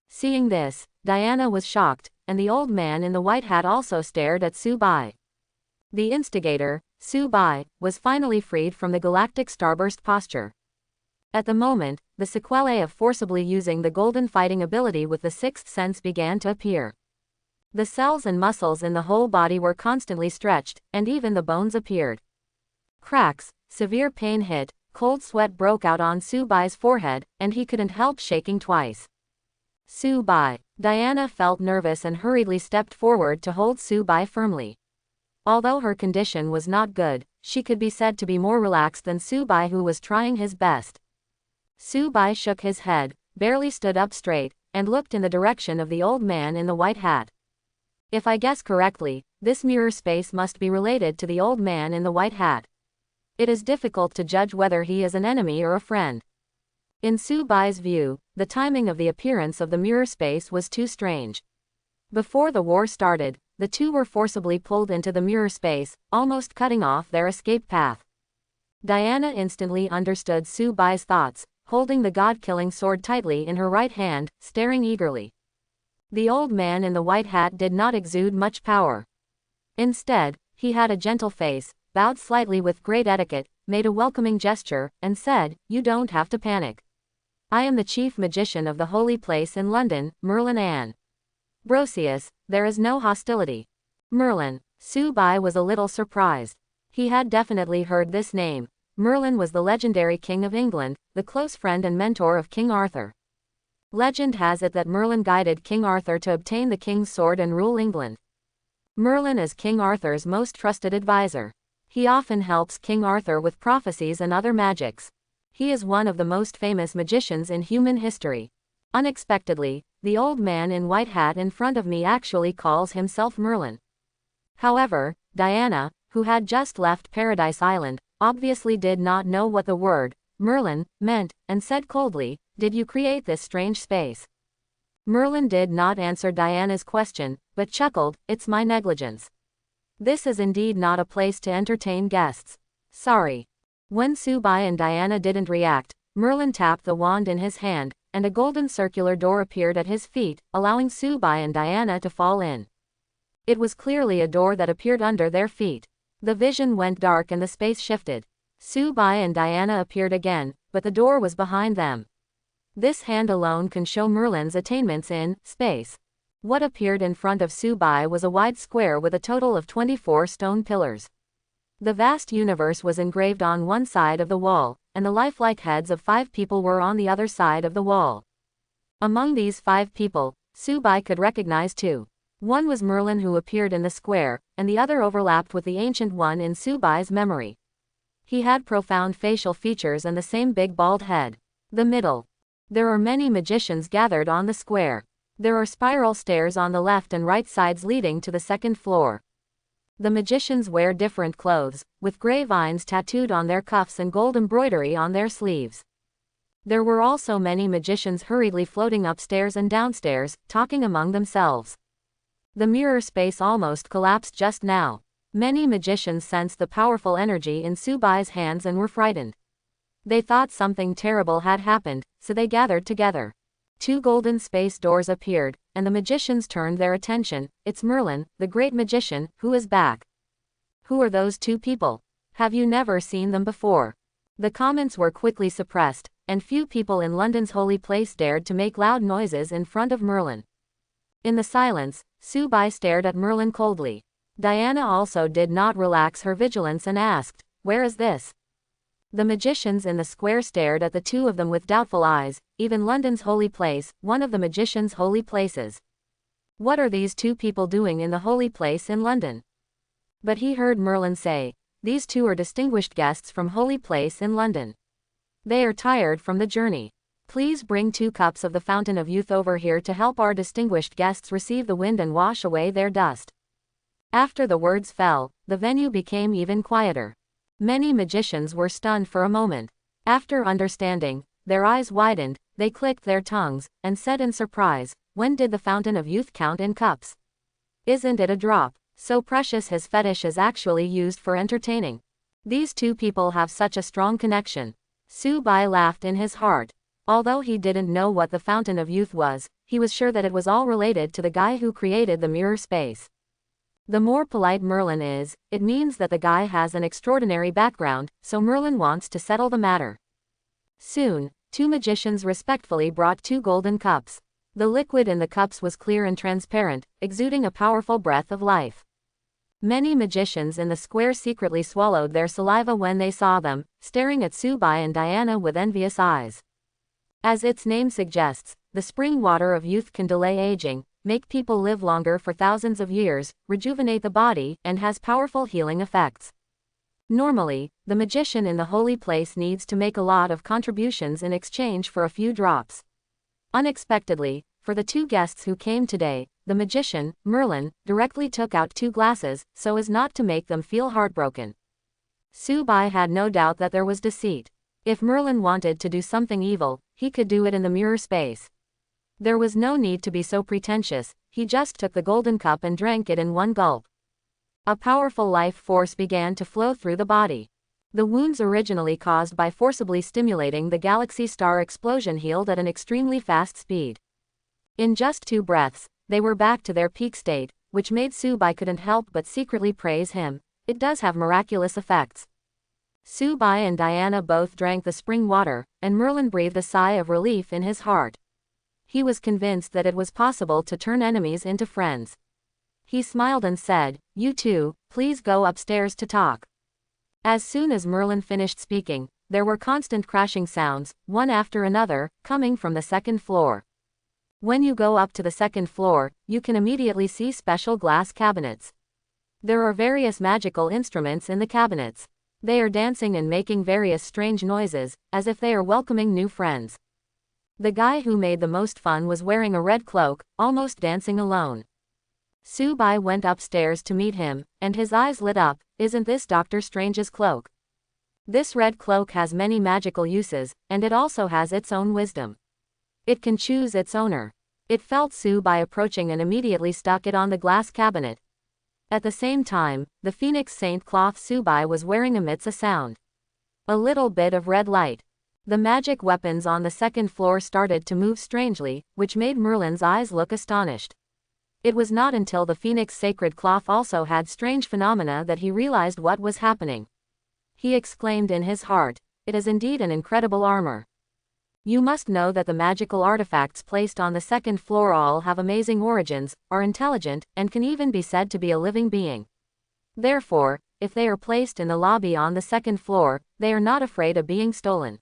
Seeing this, Diana was shocked, and the old man in the white hat also stared at Subai. The instigator, Subai, was finally freed from the galactic starburst posture. At the moment, the sequelae of forcibly using the golden fighting ability with the sixth sense began to appear. The cells and muscles in the whole body were constantly stretched, and even the bones appeared. Cracks, severe pain hit, cold sweat broke out on Subai's forehead, and he couldn't help shaking twice. Subai. Diana felt nervous and hurriedly stepped forward to hold Subai firmly. Although her condition was not good, she could be said to be more relaxed than Subai, who was trying his best. Subai shook his head, barely stood up straight, and looked in the direction of the old man in the white hat. If I guess correctly, this mirror space must be related to the old man in the white hat. It is difficult to judge whether he is an enemy or a friend. In Subai's view, the timing of the appearance of the mirror space was too strange. Before the war started, the two were forcibly pulled into the mirror space, almost cutting off their escape path. Diana instantly understood Subai's thoughts, holding the god-killing sword tightly in her right hand, staring eagerly. The old man in the white hat did not exude much power. Instead, he had a gentle face, bowed slightly with great etiquette, made a welcoming gesture, and said, "You don't have to panic. I am the chief magician of the holy place in London, Merlin and Brosius. There is no hostility." Merlin. Subai was a little surprised. He had definitely heard this name. Merlin was the legendary king of England, the close friend and mentor of King Arthur. Legend has it that Merlin guided King Arthur to obtain the king's sword and rule England. Merlin is King Arthur's most trusted advisor. He often helps King Arthur with prophecies and other magics. He is one of the most famous magicians in human history. Unexpectedly, the old man in white hat in front of me actually calls himself Merlin. However, Diana, who had just left Paradise Island, obviously did not know what the word Merlin meant, and said coldly, "Did you create this strange space?" Merlin did not answer Diana's question, but chuckled, "It's my negligence. This is indeed not a place to entertain guests. Sorry." When Subai and Diana didn't react, Merlin tapped the wand in his hand, and a golden circular door appeared at his feet, allowing Subai and Diana to fall in. It was clearly a door that appeared under their feet. The vision went dark and the space shifted. Subai and Diana appeared again, but the door was behind them. This hand alone can show Merlin's attainments in space. What appeared in front of Subai was a wide square with a total of 24 stone pillars. The vast universe was engraved on one side of the wall, and the lifelike heads of 5 people were on the other side of the wall. Among these 5 people, Subai could recognize 2. One was Merlin, who appeared in the square, and the other overlapped with the Ancient One in Subai's memory. He had profound facial features and the same big bald head. The middle. There are many magicians gathered on the square. There are spiral stairs on the left and right sides leading to the second floor. The magicians wear different clothes, with gray vines tattooed on their cuffs and gold embroidery on their sleeves. There were also many magicians hurriedly floating upstairs and downstairs, talking among themselves. The mirror space almost collapsed just now. Many magicians sensed the powerful energy in Subai's hands and were frightened. They thought something terrible had happened, so they gathered together. 2 golden space doors appeared, and the magicians turned their attention. It's Merlin, the great magician, who is back. Who are those 2 people? Have you never seen them before? The comments were quickly suppressed, and few people in London's holy place dared to make loud noises in front of Merlin. In the silence, Subai stared at Merlin coldly. Diana also did not relax her vigilance and asked, "Where is this?" The magicians in the square stared at the 2 of them with doubtful eyes. Even London's holy place, one of the magician's holy places. What are these 2 people doing in the holy place in London? But he heard Merlin say, "These 2 are distinguished guests from holy place in London. They are tired from the journey. Please bring 2 cups of the fountain of youth over here to help our distinguished guests receive the wind and wash away their dust." After the words fell, the venue became even quieter. Many magicians were stunned for a moment. After understanding, their eyes widened, they clicked their tongues, and said in surprise, "When did the fountain of youth count in cups? Isn't it a drop? So precious his fetish is actually used for entertaining. These 2 people have such a strong connection." Subai laughed in his heart. Although he didn't know what the fountain of youth was, he was sure that it was all related to the guy who created the mirror space. The more polite Merlin is, it means that the guy has an extraordinary background, so Merlin wants to settle the matter. Soon, 2 magicians respectfully brought 2 golden cups. The liquid in the cups was clear and transparent, exuding a powerful breath of life. Many magicians in the square secretly swallowed their saliva when they saw them, staring at Subai and Diana with envious eyes. As its name suggests, the spring water of youth can delay aging, make people live longer for thousands of years, rejuvenate the body, and has powerful healing effects. Normally, the magician in the holy place needs to make a lot of contributions in exchange for a few drops. Unexpectedly, for the 2 guests who came today, the magician, Merlin, directly took out 2 glasses, so as not to make them feel heartbroken. Subai had no doubt that there was deceit. If Merlin wanted to do something evil, he could do it in the mirror space. There was no need to be so pretentious, he just took the golden cup and drank it in one gulp. A powerful life force began to flow through the body. The wounds originally caused by forcibly stimulating the galaxy star explosion healed at an extremely fast speed. In just 2 breaths, they were back to their peak state, which made Subai couldn't help but secretly praise him. It does have miraculous effects. Subai and Diana both drank the spring water, and Merlin breathed a sigh of relief in his heart. He was convinced that it was possible to turn enemies into friends. He smiled and said, "You 2, please go upstairs to talk." As soon as Merlin finished speaking, there were constant crashing sounds, one after another, coming from the second floor. When you go up to the second floor, you can immediately see special glass cabinets. There are various magical instruments in the cabinets. They are dancing and making various strange noises, as if they are welcoming new friends. The guy who made the most fun was wearing a red cloak, almost dancing alone. Subai went upstairs to meet him, and his eyes lit up. "Isn't this Dr. Strange's cloak? This red cloak has many magical uses, and it also has its own wisdom. It can choose its owner." It felt Subai approaching and immediately stuck it on the glass cabinet. At the same time, the Phoenix Saint cloth Subai was wearing emits a sound. A little bit of red light. The magic weapons on the second floor started to move strangely, which made Merlin's eyes look astonished. It was not until the phoenix sacred cloth also had strange phenomena that he realized what was happening. He exclaimed in his heart, "It is indeed an incredible armor." You must know that the magical artifacts placed on the second floor all have amazing origins, are intelligent, and can even be said to be a living being. Therefore, if they are placed in the lobby on the second floor, they are not afraid of being stolen.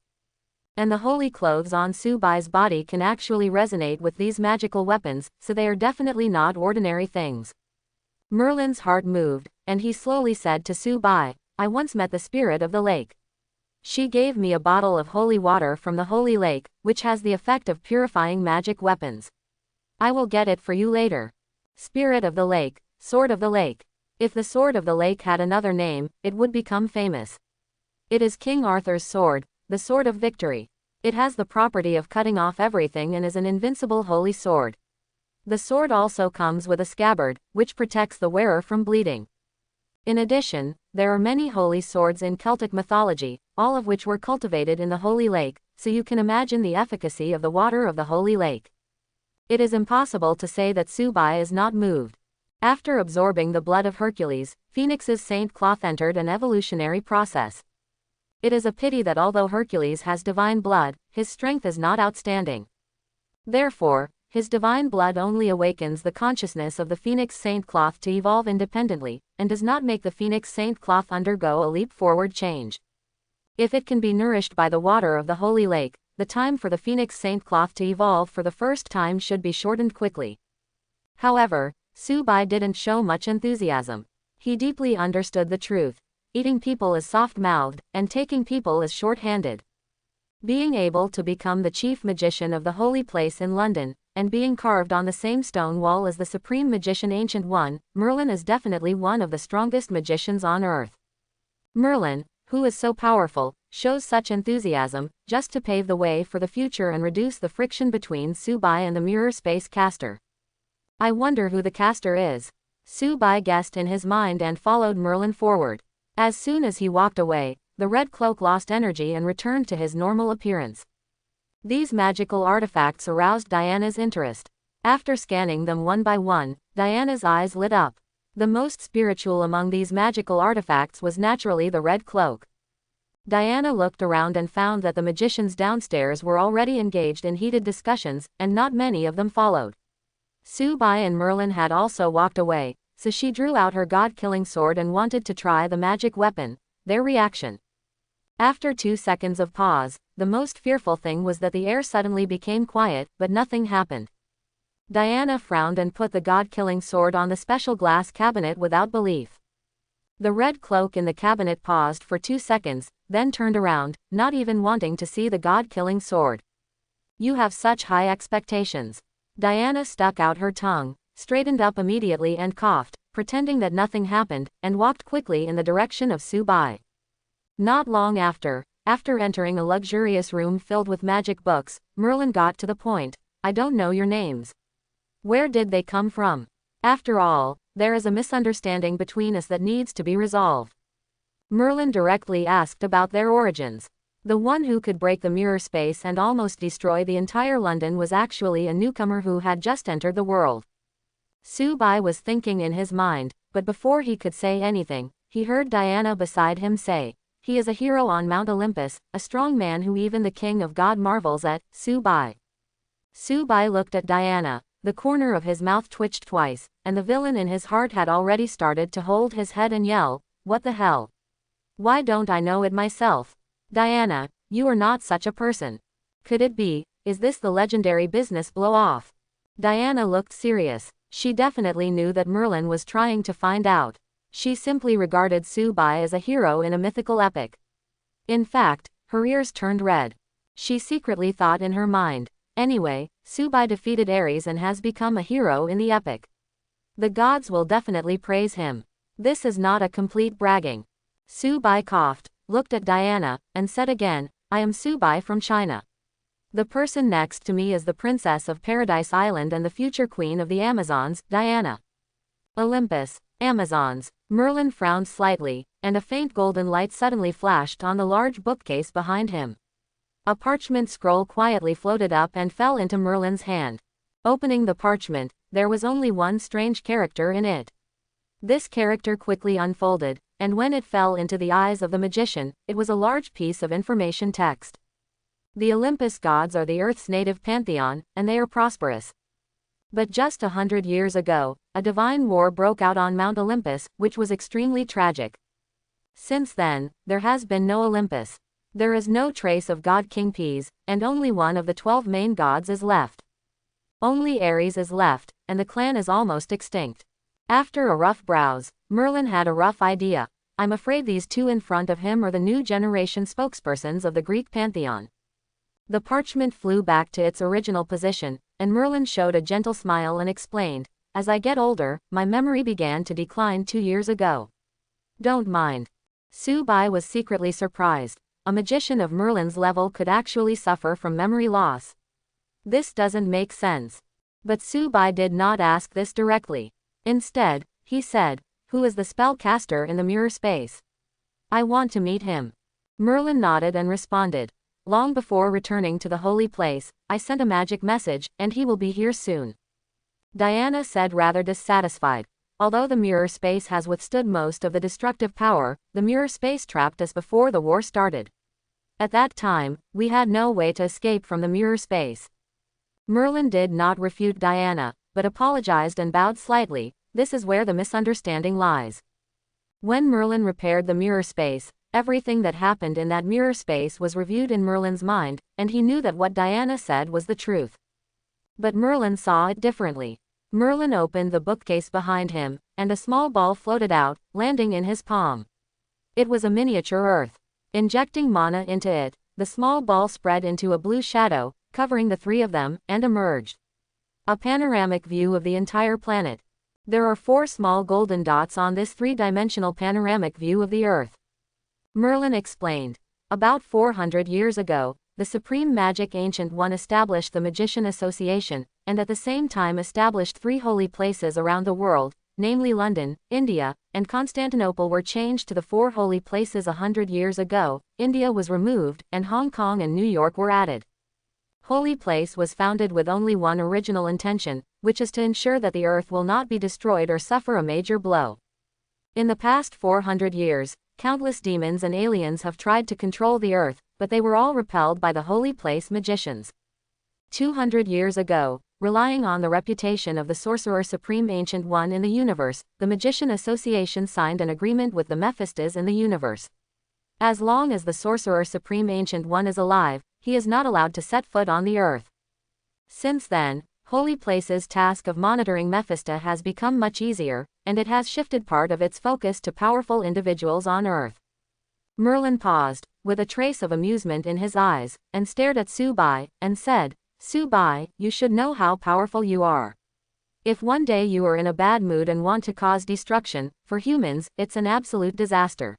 And the holy clothes on Subai's body can actually resonate with these magical weapons, so they are definitely not ordinary things. Merlin's heart moved, and he slowly said to Subai, "I once met the spirit of the lake. She gave me a bottle of holy water from the holy lake, which has the effect of purifying magic weapons. I will get it for you later." Spirit of the lake, sword of the lake. If the sword of the lake had another name, it would become famous. It is King Arthur's sword, the sword of victory. It has the property of cutting off everything and is an invincible holy sword. The sword also comes with a scabbard, which protects the wearer from bleeding. In addition, there are many holy swords in Celtic mythology, all of which were cultivated in the Holy Lake, so you can imagine the efficacy of the water of the Holy Lake. It is impossible to say that Subai is not moved. After absorbing the blood of Hercules, Phoenix's saint cloth entered an evolutionary process. It is a pity that although Hercules has divine blood, his strength is not outstanding. Therefore, his divine blood only awakens the consciousness of the Phoenix Saint Cloth to evolve independently, and does not make the Phoenix Saint Cloth undergo a leap-forward change. If it can be nourished by the water of the Holy Lake, the time for the Phoenix Saint Cloth to evolve for the first time should be shortened quickly. However, Subai didn't show much enthusiasm. He deeply understood the truth. Eating people is soft-mouthed, and taking people is short-handed. Being able to become the chief magician of the holy place in London, and being carved on the same stone wall as the supreme magician Ancient One, Merlin is definitely one of the strongest magicians on earth. Merlin, who is so powerful, shows such enthusiasm, just to pave the way for the future and reduce the friction between Subai and the mirror space caster. I wonder who the caster is. Subai guessed in his mind and followed Merlin forward. As soon as he walked away, the red cloak lost energy and returned to his normal appearance. These magical artifacts aroused Diana's interest. After scanning them one by one, Diana's eyes lit up. The most spiritual among these magical artifacts was naturally the red cloak. Diana looked around and found that the magicians downstairs were already engaged in heated discussions, and not many of them followed. Subai and Merlin had also walked away, so she drew out her god-killing sword and wanted to try the magic weapon. Their reaction. After 2 seconds of pause, the most fearful thing was that the air suddenly became quiet, but nothing happened. Diana frowned and put the god-killing sword on the special glass cabinet without belief. The red cloak in the cabinet paused for 2 seconds, then turned around, not even wanting to see the god-killing sword. "You have such high expectations." Diana stuck out her tongue, straightened up immediately and coughed, pretending that nothing happened, and walked quickly in the direction of Subai. Not long after entering a luxurious room filled with magic books, Merlin got to the point. "I don't know your names. Where did they come from? After all, there is a misunderstanding between us that needs to be resolved." Merlin directly asked about their origins. The one who could break the mirror space and almost destroy the entire London was actually a newcomer who had just entered the world. Subai was thinking in his mind, but before he could say anything, he heard Diana beside him say, "He is a hero on Mount Olympus, a strong man who even the king of God marvels at." Subai. Subai looked at Diana, the corner of his mouth twitched twice, and the villain in his heart had already started to hold his head and yell, "What the hell? Why don't I know it myself? Diana, you are not such a person. Could it be, is this the legendary business blow-off?" Diana looked serious. She definitely knew that Merlin was trying to find out. She simply regarded Subai as a hero in a mythical epic. In fact, her ears turned red. She secretly thought in her mind, "Anyway, Subai defeated Aries and has become a hero in the epic. The gods will definitely praise him. This is not a complete bragging." Subai coughed, looked at Diana, and said again, "I am Subai from China. The person next to me is the Princess of Paradise Island and the future queen of the Amazons, Diana." Olympus, Amazons. Merlin frowned slightly, and a faint golden light suddenly flashed on the large bookcase behind him. A parchment scroll quietly floated up and fell into Merlin's hand. Opening the parchment, there was only one strange character in it. This character quickly unfolded, and when it fell into the eyes of the magician, it was a large piece of information text. The Olympus gods are the Earth's native pantheon, and they are prosperous. But just 100 years ago, a divine war broke out on Mount Olympus, which was extremely tragic. Since then, there has been no Olympus. There is no trace of God King Peas, and only one of the 12 main gods is left. Only Aries is left, and the clan is almost extinct. After a rough browse, Merlin had a rough idea. I'm afraid these two in front of him are the new generation spokespersons of the Greek pantheon. The parchment flew back to its original position, and Merlin showed a gentle smile and explained, "As I get older, my memory began to decline 2 years ago. Don't mind." Subai was secretly surprised. A magician of Merlin's level could actually suffer from memory loss. This doesn't make sense. But Subai did not ask this directly. Instead, he said, "Who is the spellcaster in the mirror space? I want to meet him." Merlin nodded and responded, "Long before returning to the holy place, I sent a magic message, and he will be here soon." Diana said, rather dissatisfied. "Although the mirror space has withstood most of the destructive power, the mirror space trapped us before the war started. At that time, we had no way to escape from the mirror space." Merlin did not refute Diana, but apologized and bowed slightly. This is where the misunderstanding lies. When Merlin repaired the mirror space, everything that happened in that mirror space was reviewed in Merlin's mind, and he knew that what Diana said was the truth. But Merlin saw it differently. Merlin opened the bookcase behind him, and a small ball floated out, landing in his palm. It was a miniature Earth. Injecting mana into it, the small ball spread into a blue shadow, covering the three of them, and emerged a panoramic view of the entire planet. There are 4 small golden dots on this 3-dimensional panoramic view of the Earth. Merlin explained. About 400 years ago, the Supreme Magic Ancient One established the Magician Association, and at the same time established 3 holy places around the world, namely London, India, and Constantinople were changed to the 4 holy places 100 years ago. India was removed, and Hong Kong and New York were added. Holy Place was founded with only one original intention, which is to ensure that the Earth will not be destroyed or suffer a major blow. In the past 400 years, countless demons and aliens have tried to control the Earth, but they were all repelled by the Holy Place magicians. 200 years ago, relying on the reputation of the Sorcerer Supreme Ancient One in the universe, the Magician Association signed an agreement with the Mephistos in the universe. As long as the Sorcerer Supreme Ancient One is alive, he is not allowed to set foot on the Earth. Since then, Holy Place's task of monitoring Mephisto has become much easier, and it has shifted part of its focus to powerful individuals on Earth. Merlin paused, with a trace of amusement in his eyes, and stared at Subai, and said, "Subai, you should know how powerful you are. If one day you are in a bad mood and want to cause destruction, for humans, it's an absolute disaster.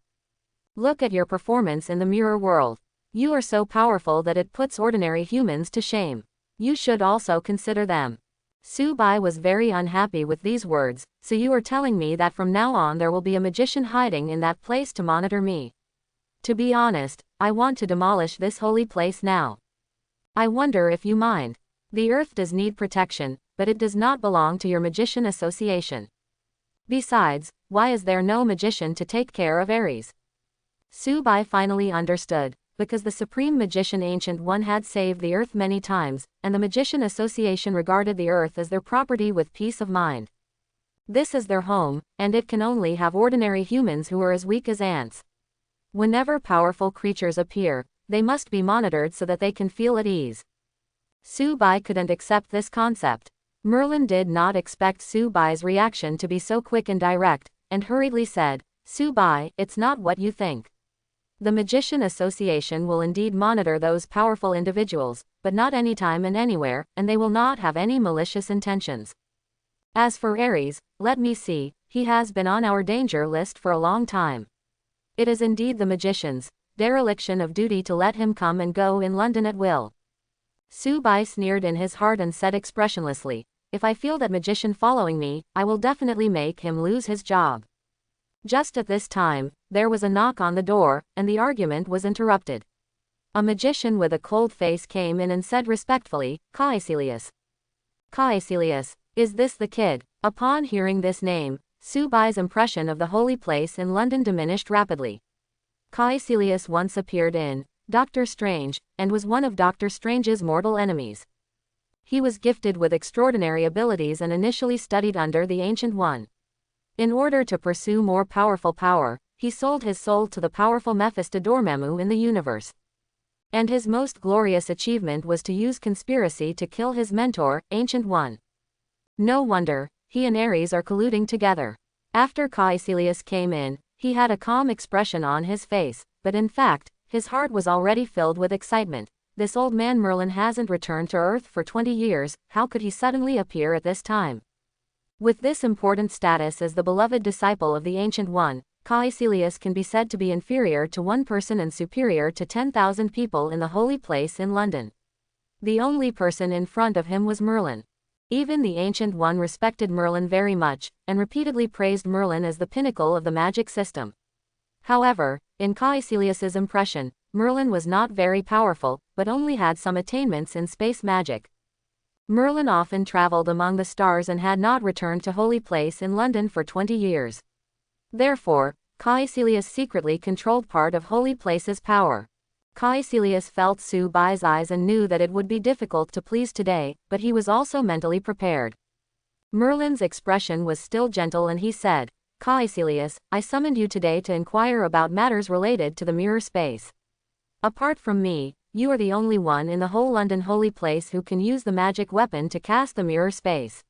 Look at your performance in the mirror world. You are so powerful that it puts ordinary humans to shame. You should also consider them." Subai was very unhappy with these words. "So you are telling me that from now on there will be a magician hiding in that place to monitor me? To be honest, I want to demolish this holy place now. I wonder if you mind. The Earth does need protection, but it does not belong to your Magician Association. Besides, why is there no magician to take care of Aries?" Subai finally understood. Because the Supreme Magician Ancient One had saved the Earth many times, and the Magician Association regarded the Earth as their property with peace of mind. This is their home, and it can only have ordinary humans who are as weak as ants. Whenever powerful creatures appear, they must be monitored so that they can feel at ease. Subai couldn't accept this concept. Merlin did not expect Subai's reaction to be so quick and direct, and hurriedly said, "Subai, it's not what you think. The Magician Association will indeed monitor those powerful individuals, but not anytime and anywhere, and they will not have any malicious intentions. As for Aries, let me see, he has been on our danger list for a long time. It is indeed the magician's dereliction of duty to let him come and go in London at will." Subai sneered in his heart and said expressionlessly, "If I feel that magician following me, I will definitely make him lose his job." Just at this time, there was a knock on the door, and the argument was interrupted. A magician with a cold face came in and said respectfully, "Caecilius." "Caecilius, Is this the kid? Upon hearing this name, Subai's impression of the holy place in London diminished rapidly. Caecilius once appeared in Doctor Strange, and was one of Doctor Strange's mortal enemies. He was gifted with extraordinary abilities and initially studied under the Ancient One. In order to pursue more powerful power, he sold his soul to the powerful Dormammu in the universe. And his most glorious achievement was to use conspiracy to kill his mentor, Ancient One. No wonder, he and Aries are colluding together. After Caecilius came in, he had a calm expression on his face, but in fact, his heart was already filled with excitement. This old man Merlin hasn't returned to Earth for 20 years, how could he suddenly appear at this time? With this important status as the beloved disciple of the Ancient One, Caecilius can be said to be inferior to one person and superior to 10,000 people in the holy place in London. The only person in front of him was Merlin. Even the Ancient One respected Merlin very much, and repeatedly praised Merlin as the pinnacle of the magic system. However, in Caecilius's impression, Merlin was not very powerful, but only had some attainments in space magic. Merlin often traveled among the stars and had not returned to Holy Place in London for 20 years. Therefore, Caecilius secretly controlled part of Holy Place's power. Caecilius felt Subai's eyes and knew that it would be difficult to please today, but he was also mentally prepared. Merlin's expression was still gentle and he said, "Caecilius, I summoned you today to inquire about matters related to the mirror space. Apart from me, you are the only one in the whole London holy place who can use the magic weapon to cast the mirror space.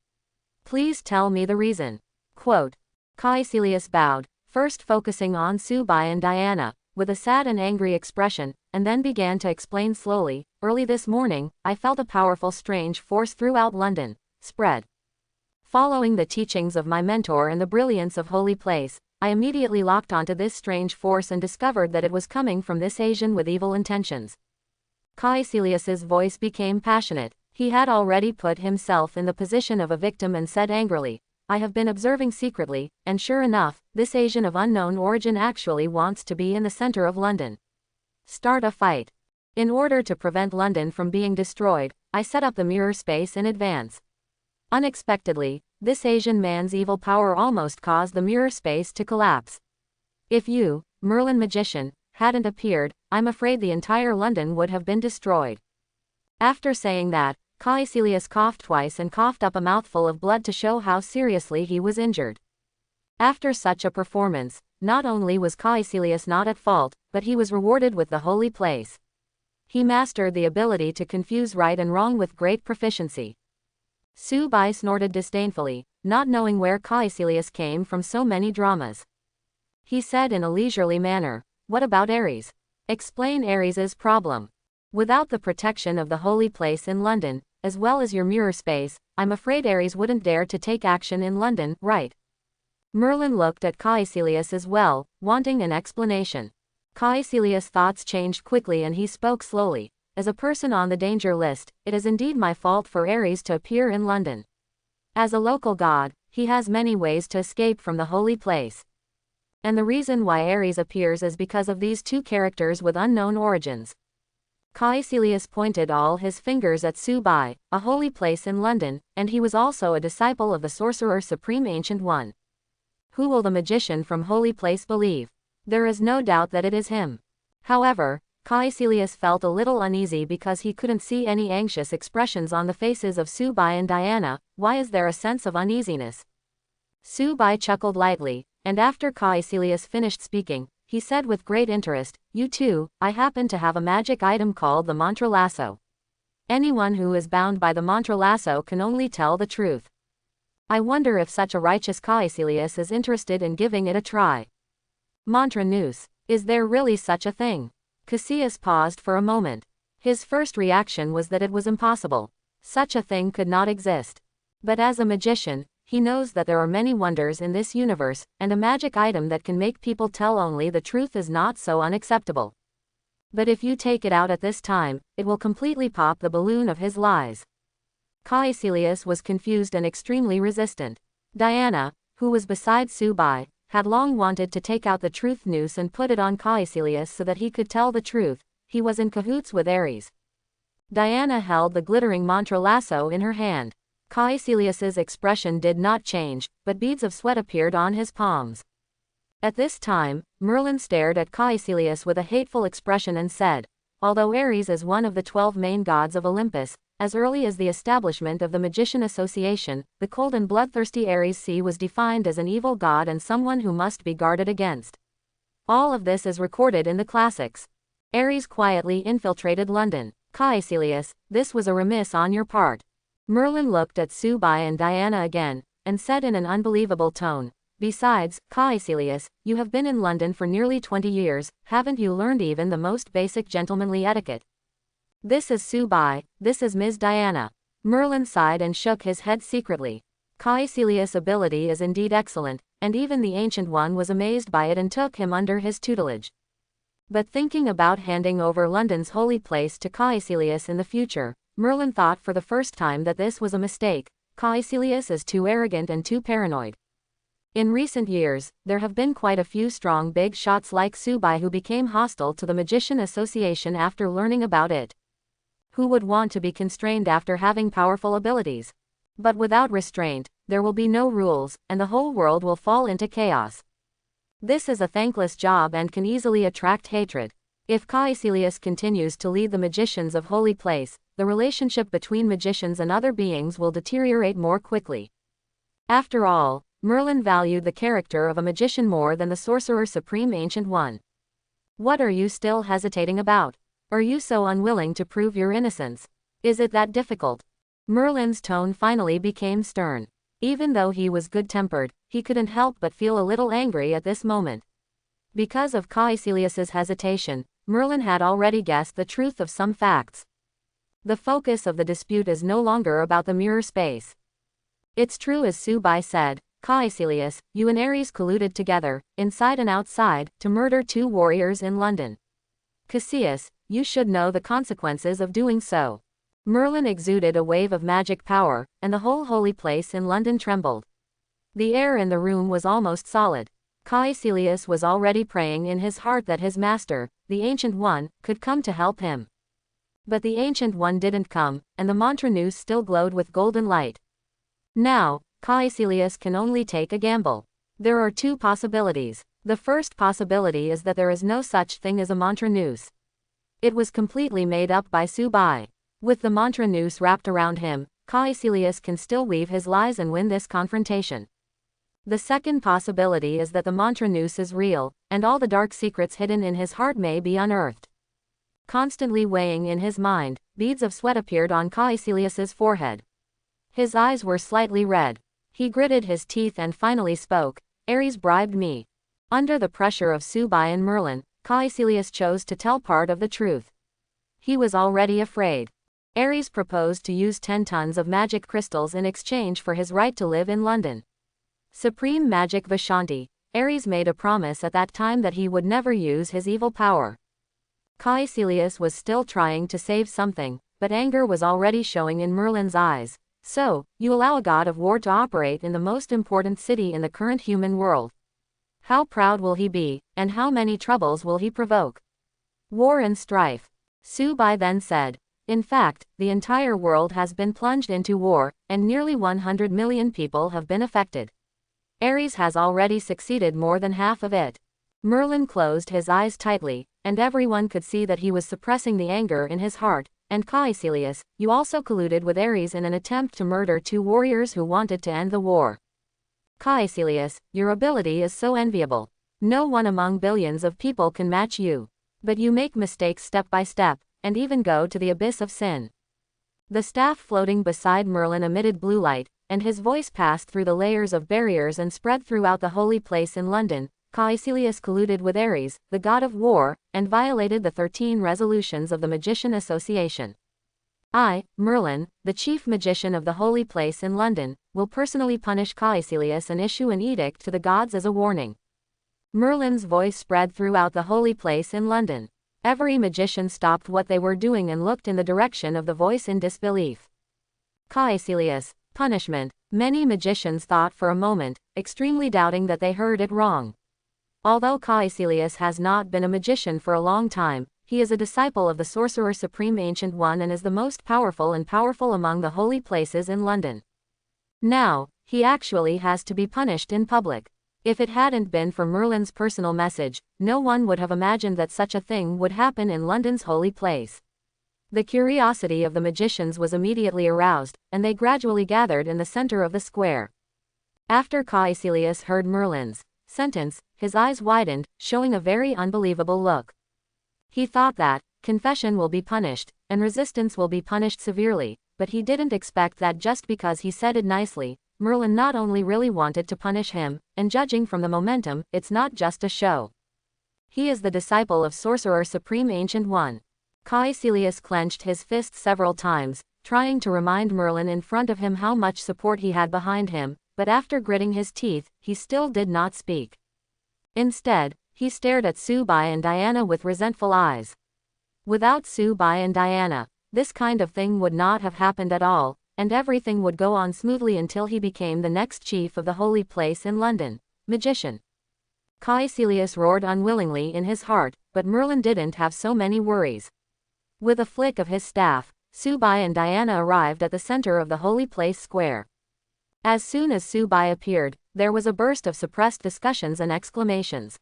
Please tell me the reason." Quote. Caecilius bowed, first focusing on Subai and Diana, with a sad and angry expression, and then began to explain slowly, "Early this morning, I felt a powerful strange force throughout London, spread. Following the teachings of my mentor and the brilliance of Holy Place, I immediately locked onto this strange force and discovered that it was coming from this Asian with evil intentions." Caecilius's voice became passionate. He had already put himself in the position of a victim and said angrily, "I have been observing secretly, and sure enough, this Asian of unknown origin actually wants to be in the center of London. Start a fight. In order to prevent London from being destroyed, I set up the mirror space in advance." Unexpectedly, this Asian man's evil power almost caused the mirror space to collapse. "If you, Merlin magician, hadn't appeared, I'm afraid the entire London would have been destroyed." After saying that, Caecilius coughed twice and coughed up a mouthful of blood to show how seriously he was injured. After such a performance, not only was Caecilius not at fault, but he was rewarded with the holy place. He mastered the ability to confuse right and wrong with great proficiency. Subai snorted disdainfully, not knowing where Caecilius came from so many dramas. He said in a leisurely manner, "What about Aries? Explain Aries's problem. Without the protection of the holy place in London, as well as your mirror space, I'm afraid Aries wouldn't dare to take action in London, right?" Merlin looked at Caecilius as well, wanting an explanation. Caecilius' thoughts changed quickly and he spoke slowly. "As a person on the danger list, it is indeed my fault for Aries to appear in London. As a local god, he has many ways to escape from the holy place. And the reason why Aries appears is because of these two characters with unknown origins." Caecilius pointed all his fingers at Subai, a holy place in London, and he was also a disciple of the Sorcerer Supreme Ancient One. Who will the magician from Holy Place believe? There is no doubt that it is him. However, Caecilius felt a little uneasy because he couldn't see any anxious expressions on the faces of Subai and Diana. Why is there a sense of uneasiness? Subai chuckled lightly, and after Caecilius finished speaking, he said with great interest, "You too, I happen to have a magic item called the mantra lasso. Anyone who is bound by the mantra lasso can only tell the truth. I wonder if such a righteous Caecilius is interested in giving it a try. Mantra noose, is there really such a thing?" Caecilius paused for a moment. His first reaction was that it was impossible. Such a thing could not exist. But as a magician, he knows that there are many wonders in this universe, and a magic item that can make people tell only the truth is not so unacceptable. But if you take it out at this time, it will completely pop the balloon of his lies. Caecilius was confused and extremely resistant. Diana, who was beside Subai, had long wanted to take out the truth noose and put it on Caecilius so that he could tell the truth. He was in cahoots with Aries. Diana held the glittering mantra lasso in her hand. Caecilius's expression did not change, but beads of sweat appeared on his palms. At this time, Merlin stared at Caecilius with a hateful expression and said, "Although Aries is one of the 12 main gods of Olympus, as early as the establishment of the Magician Association, the cold and bloodthirsty Aries C was defined as an evil god and someone who must be guarded against. All of this is recorded in the classics. Aries quietly infiltrated London. Caecilius, this was a remiss on your part." Merlin looked at Subai and Diana again, and said in an unbelievable tone, "Besides, Caecilius, you have been in London for nearly 20 years, haven't you learned even the most basic gentlemanly etiquette?" "This is Subai, this is Ms. Diana." Merlin sighed and shook his head secretly. Caecilius' ability is indeed excellent, and even the Ancient One was amazed by it and took him under his tutelage. But thinking about handing over London's holy place to Caecilius in the future, Merlin thought for the first time that this was a mistake. Caecilius is too arrogant and too paranoid. In recent years, there have been quite a few strong big shots like Subai who became hostile to the Magician Association after learning about it. Who would want to be constrained after having powerful abilities? But without restraint, there will be no rules, and the whole world will fall into chaos. This is a thankless job and can easily attract hatred. If Caecilius continues to lead the magicians of Holy Place, the relationship between magicians and other beings will deteriorate more quickly. After all, Merlin valued the character of a magician more than the Sorcerer Supreme Ancient One. "What are you still hesitating about? Are you so unwilling to prove your innocence? Is it that difficult?" Merlin's tone finally became stern. Even though he was good-tempered, he couldn't help but feel a little angry at this moment. Because of Caecilius's hesitation, Merlin had already guessed the truth of some facts. The focus of the dispute is no longer about the mirror space. It's true as Subai said, Caecilius, you and Aries colluded together, inside and outside, to murder 2 warriors in London. Caecilius, you should know the consequences of doing so. Merlin exuded a wave of magic power, and the whole holy place in London trembled. The air in the room was almost solid. Caecilius was already praying in his heart that his master, the Ancient One, could come to help him. But the Ancient One didn't come, and the mantra noose still glowed with golden light. Now, Caecilius can only take a gamble. There are 2 possibilities. The first possibility is that there is no such thing as a mantra noose. It was completely made up by Subai. With the mantra noose wrapped around him, Caecilius can still weave his lies and win this confrontation. The second possibility is that the mantra noose is real, and all the dark secrets hidden in his heart may be unearthed. Constantly weighing in his mind, beads of sweat appeared on Caecilius's forehead. His eyes were slightly red. He gritted his teeth and finally spoke, "Aries bribed me." Under the pressure of Subai and Merlin, Caecilius chose to tell part of the truth. He was already afraid. Aries proposed to use 10 tons of magic crystals in exchange for his right to live in London. Supreme Magic Vishanti, Aries made a promise at that time that he would never use his evil power. Caecilius was still trying to save something, but anger was already showing in Merlin's eyes. "So, you allow a god of war to operate in the most important city in the current human world. How proud will he be, and how many troubles will he provoke? War and strife." Subai then said, "In fact, the entire world has been plunged into war, and nearly 100 million people have been affected. Aries has already succeeded more than half of it." Merlin closed his eyes tightly, and everyone could see that he was suppressing the anger in his heart. "And Caecilius, you also colluded with Aries in an attempt to murder 2 warriors who wanted to end the war. Caecilius, your ability is so enviable. No one among billions of people can match you. But you make mistakes step by step, and even go to the abyss of sin." The staff floating beside Merlin emitted blue light, and his voice passed through the layers of barriers and spread throughout the holy place in London. Caecilius colluded with Aries, the god of war, and violated the 13 resolutions of the Magician Association. I, Merlin, the chief magician of the holy place in London, will personally punish Caecilius and issue an edict to the gods as a warning. Merlin's voice spread throughout the holy place in London. Every magician stopped what they were doing and looked in the direction of the voice in disbelief. Caecilius, punishment. Many magicians thought for a moment, extremely doubting that they heard it wrong. Although Caecilius has not been a magician for a long time, he is a disciple of the Sorcerer Supreme Ancient One and is the most powerful among the holy places in London. Now, he actually has to be punished in public. If it hadn't been for Merlin's personal message, no one would have imagined that such a thing would happen in London's holy place. The curiosity of the magicians was immediately aroused, and they gradually gathered in the center of the square. After Caecilius heard Merlin's sentence, his eyes widened, showing a very unbelievable look. He thought that confession will be punished, and resistance will be punished severely, but he didn't expect that just because he said it nicely, Merlin not only really wanted to punish him, and judging from the momentum, it's not just a show. He is the disciple of Sorcerer Supreme Ancient One. Caecilius clenched his fist several times, trying to remind Merlin in front of him how much support he had behind him, but after gritting his teeth, he still did not speak. Instead, he stared at Subai and Diana with resentful eyes. Without Subai and Diana, this kind of thing would not have happened at all, and everything would go on smoothly until he became the next chief of the holy place in London, magician. Caecilius roared unwillingly in his heart, but Merlin didn't have so many worries. With a flick of his staff, Subai and Diana arrived at the center of the holy place square. As soon as Subai appeared, there was a burst of suppressed discussions and exclamations.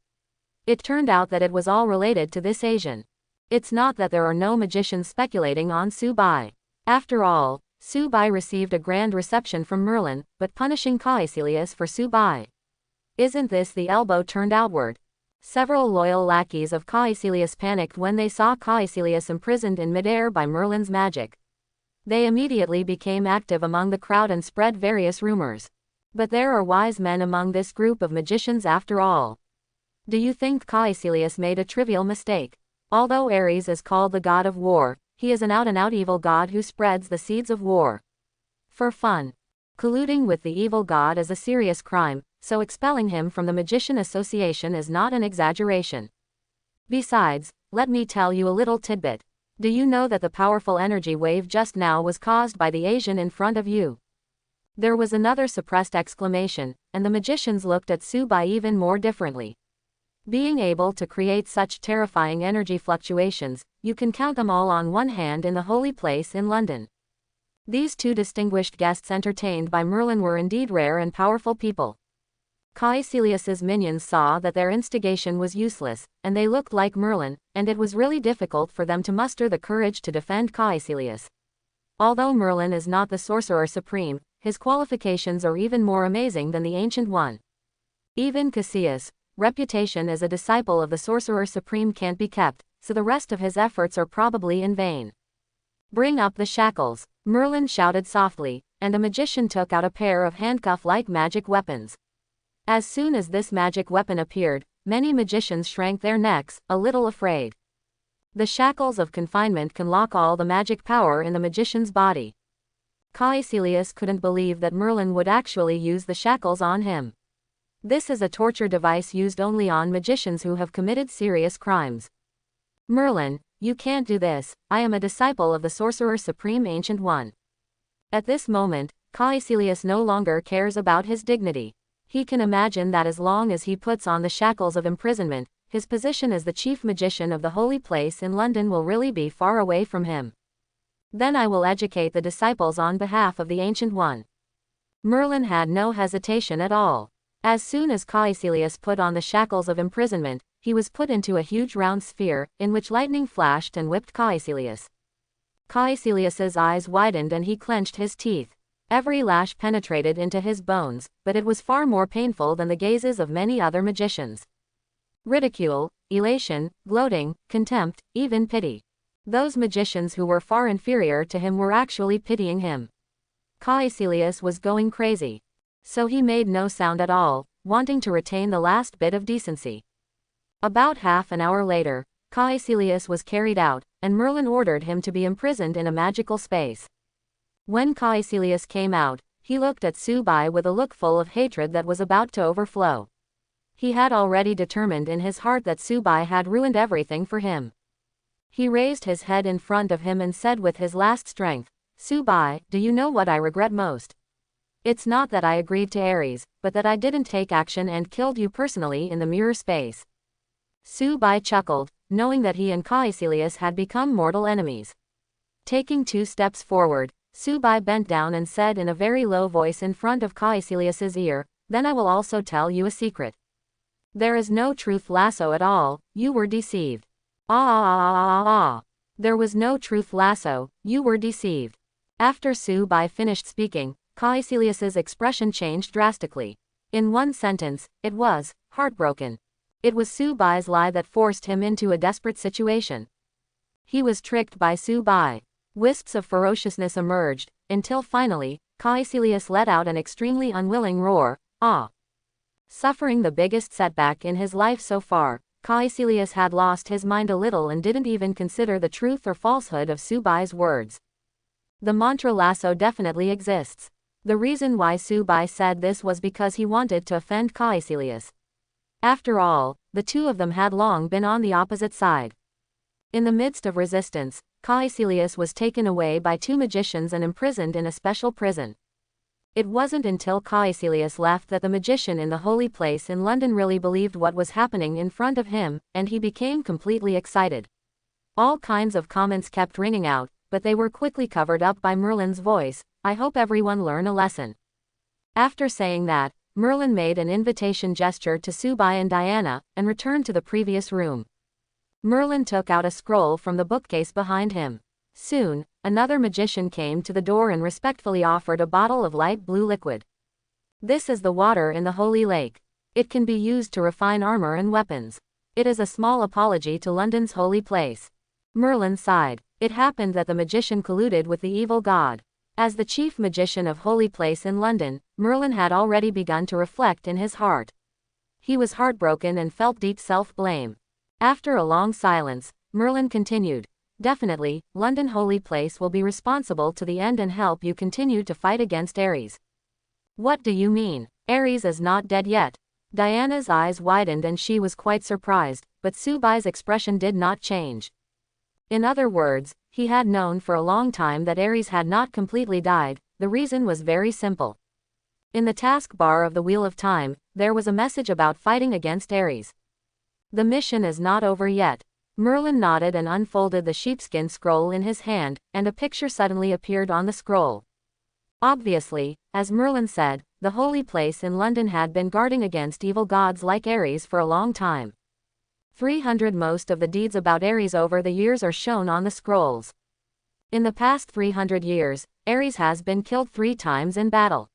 It turned out that it was all related to this Asian. It's not that there are no magicians speculating on Subai. After all, Subai received a grand reception from Merlin, but punishing Caecilius for Subai. Isn't this the elbow turned outward? Several loyal lackeys of Caecilius panicked when they saw Caecilius imprisoned in midair by Merlin's magic. They immediately became active among the crowd and spread various rumors. But there are wise men among this group of magicians after all. Do you think Caecilius made a trivial mistake? Although Aries is called the god of war, he is an out-and-out evil god who spreads the seeds of war for fun. Colluding with the evil god is a serious crime, so expelling him from the Magician Association is not an exaggeration. Besides, let me tell you a little tidbit. Do you know that the powerful energy wave just now was caused by the Asian in front of you? There was another suppressed exclamation, and the magicians looked at Subai even more differently. Being able to create such terrifying energy fluctuations, you can count them all on one hand in the holy place in London. These two distinguished guests entertained by Merlin were indeed rare and powerful people. Caecilius's minions saw that their instigation was useless, and they looked like Merlin, and it was really difficult for them to muster the courage to defend Caecilius. Although Merlin is not the Sorcerer Supreme, his qualifications are even more amazing than the Ancient One. Even Caecilius' reputation as a disciple of the Sorcerer Supreme can't be kept, so the rest of his efforts are probably in vain. Bring up the shackles, Merlin shouted softly, and a magician took out a pair of handcuff-like magic weapons. As soon as this magic weapon appeared, many magicians shrank their necks, a little afraid. The shackles of confinement can lock all the magic power in the magician's body. Caecilius couldn't believe that Merlin would actually use the shackles on him. This is a torture device used only on magicians who have committed serious crimes. Merlin, you can't do this, I am a disciple of the Sorcerer Supreme Ancient One. At this moment, Caecilius no longer cares about his dignity. He can imagine that as long as he puts on the shackles of imprisonment, his position as the chief magician of the holy place in London will really be far away from him. Then I will educate the disciples on behalf of the Ancient One. Merlin had no hesitation at all. As soon as Caecilius put on the shackles of imprisonment, he was put into a huge round sphere, in which lightning flashed and whipped Caecilius. Caecilius's eyes widened and he clenched his teeth. Every lash penetrated into his bones, but it was far more painful than the gazes of many other magicians. Ridicule, elation, gloating, contempt, even pity. Those magicians who were far inferior to him were actually pitying him. Caecilius was going crazy. So he made no sound at all, wanting to retain the last bit of decency. About half an hour later, Caecilius was carried out, and Merlin ordered him to be imprisoned in a magical space. When Caecilius came out, he looked at Subai with a look full of hatred that was about to overflow. He had already determined in his heart that Subai had ruined everything for him. He raised his head in front of him and said with his last strength, "Subai, do you know what I regret most? It's not that I agreed to Aries, but that I didn't take action and killed you personally in the mirror space." Subai chuckled, knowing that he and Caecilius had become mortal enemies. Taking 2 steps forward, Subai bent down and said in a very low voice in front of Caecilius's ear, "Then I will also tell you a secret. There is no truth lasso at all, you were deceived." Ah. There was no truth lasso, you were deceived. After Subai finished speaking, Caecilius's expression changed drastically. In one sentence, it was heartbroken. It was Subai's lie that forced him into a desperate situation. He was tricked by Subai. Wisps of ferociousness emerged, until finally, Caecilius let out an extremely unwilling roar, "Ah!" Suffering the biggest setback in his life so far, Caecilius had lost his mind a little and didn't even consider the truth or falsehood of Subai's words. The mantra lasso definitely exists. The reason why Subai said this was because he wanted to offend Caecilius. After all, the two of them had long been on the opposite side. In the midst of resistance, Caecilius was taken away by two magicians and imprisoned in a special prison. It wasn't until Caecilius left that the magician in the holy place in London really believed what was happening in front of him, and he became completely excited. All kinds of comments kept ringing out, but they were quickly covered up by Merlin's voice, "I hope everyone learn a lesson." After saying that, Merlin made an invitation gesture to Subai and Diana, and returned to the previous room. Merlin took out a scroll from the bookcase behind him. Soon, another magician came to the door and respectfully offered a bottle of light blue liquid. "This is the water in the holy lake. It can be used to refine armor and weapons. It is a small apology to London's holy place." Merlin sighed. It happened that the magician colluded with the evil god. As the chief magician of holy place in London, Merlin had already begun to reflect in his heart. He was heartbroken and felt deep self-blame. After a long silence, Merlin continued, "Definitely, London holy place will be responsible to the end and help you continue to fight against Aries." "What do you mean? Aries is not dead yet." Diana's eyes widened and she was quite surprised, but Subai's expression did not change. In other words, he had known for a long time that Aries had not completely died. The reason was very simple. In the taskbar of the Wheel of Time, there was a message about fighting against Aries. "The mission is not over yet." Merlin nodded and unfolded the sheepskin scroll in his hand, and a picture suddenly appeared on the scroll. Obviously, as Merlin said, the holy place in London had been guarding against evil gods like Aries for a long time. 300 Most of the deeds about Aries over the years are shown on the scrolls. In the past 300 years, Aries has been killed 3 times in battle.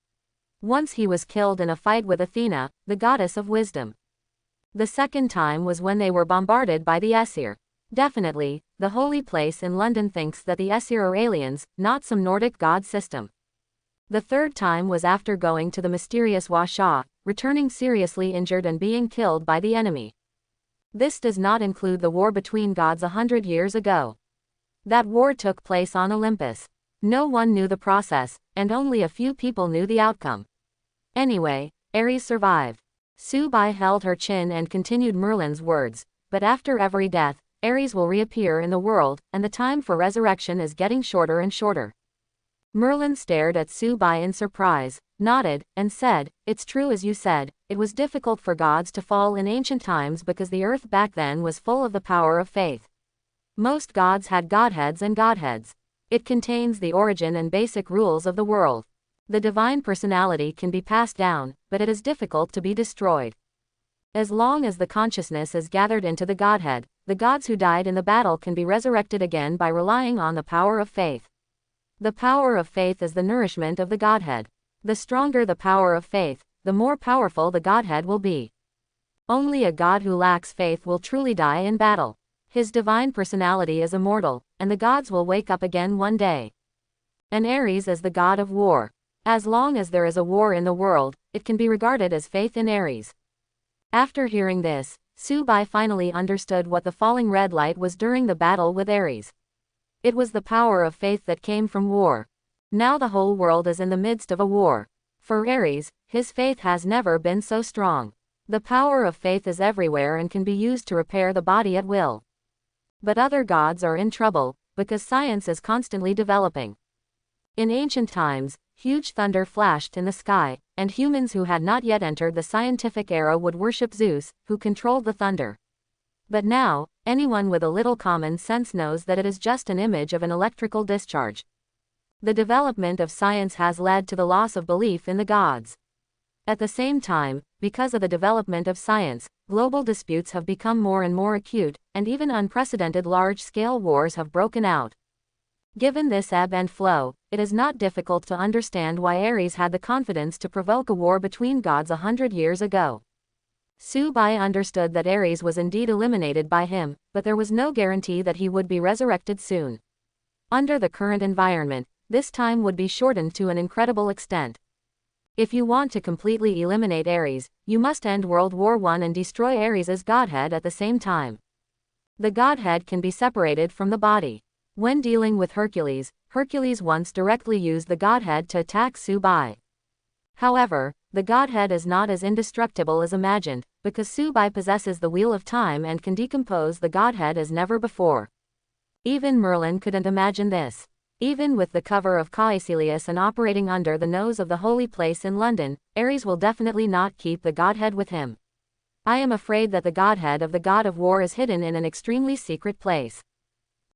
Once he was killed in a fight with Athena, the goddess of wisdom. The second time was when they were bombarded by the Aesir. Definitely, the holy place in London thinks that the Aesir are aliens, not some Nordic god system. The third time was after going to the mysterious Washa, returning seriously injured and being killed by the enemy. This does not include the war between gods 100 years ago. That war took place on Olympus. No one knew the process, and only a few people knew the outcome. Anyway, Aries survived. Subai held her chin and continued Merlin's words, "But after every death, Aries will reappear in the world, and the time for resurrection is getting shorter and shorter." Merlin stared at Subai in surprise, nodded, and said, "It's true as you said, it was difficult for gods to fall in ancient times because the earth back then was full of the power of faith. Most gods had godheads and godheads. It contains the origin and basic rules of the world. The divine personality can be passed down, but it is difficult to be destroyed. As long as the consciousness is gathered into the godhead, the gods who died in the battle can be resurrected again by relying on the power of faith. The power of faith is the nourishment of the godhead. The stronger the power of faith, the more powerful the godhead will be. Only a god who lacks faith will truly die in battle. His divine personality is immortal, and the gods will wake up again one day. And Aries is the god of war. As long as there is a war in the world, it can be regarded as faith in Aries." After hearing this, Subai finally understood what the falling red light was during the battle with Aries. It was the power of faith that came from war. Now the whole world is in the midst of a war. For Aries, his faith has never been so strong. The power of faith is everywhere and can be used to repair the body at will. But other gods are in trouble, because science is constantly developing. In ancient times, huge thunder flashed in the sky, and humans who had not yet entered the scientific era would worship Zeus, who controlled the thunder. But now, anyone with a little common sense knows that it is just an image of an electrical discharge. The development of science has led to the loss of belief in the gods. At the same time, because of the development of science, global disputes have become more and more acute, and even unprecedented large-scale wars have broken out. Given this ebb and flow, it is not difficult to understand why Aries had the confidence to provoke a war between gods 100 years ago. Subai understood that Aries was indeed eliminated by him, but there was no guarantee that he would be resurrected soon. Under the current environment, this time would be shortened to an incredible extent. If you want to completely eliminate Aries, you must end World War I and destroy Aries' godhead at the same time. The godhead can be separated from the body. When dealing with Hercules, Hercules once directly used the godhead to attack Subai. However, the godhead is not as indestructible as imagined, because Subai possesses the wheel of time and can decompose the godhead as never before. Even Merlin couldn't imagine this. Even with the cover of Caecilius and operating under the nose of the holy place in London, Aries will definitely not keep the godhead with him. I am afraid that the godhead of the god of war is hidden in an extremely secret place.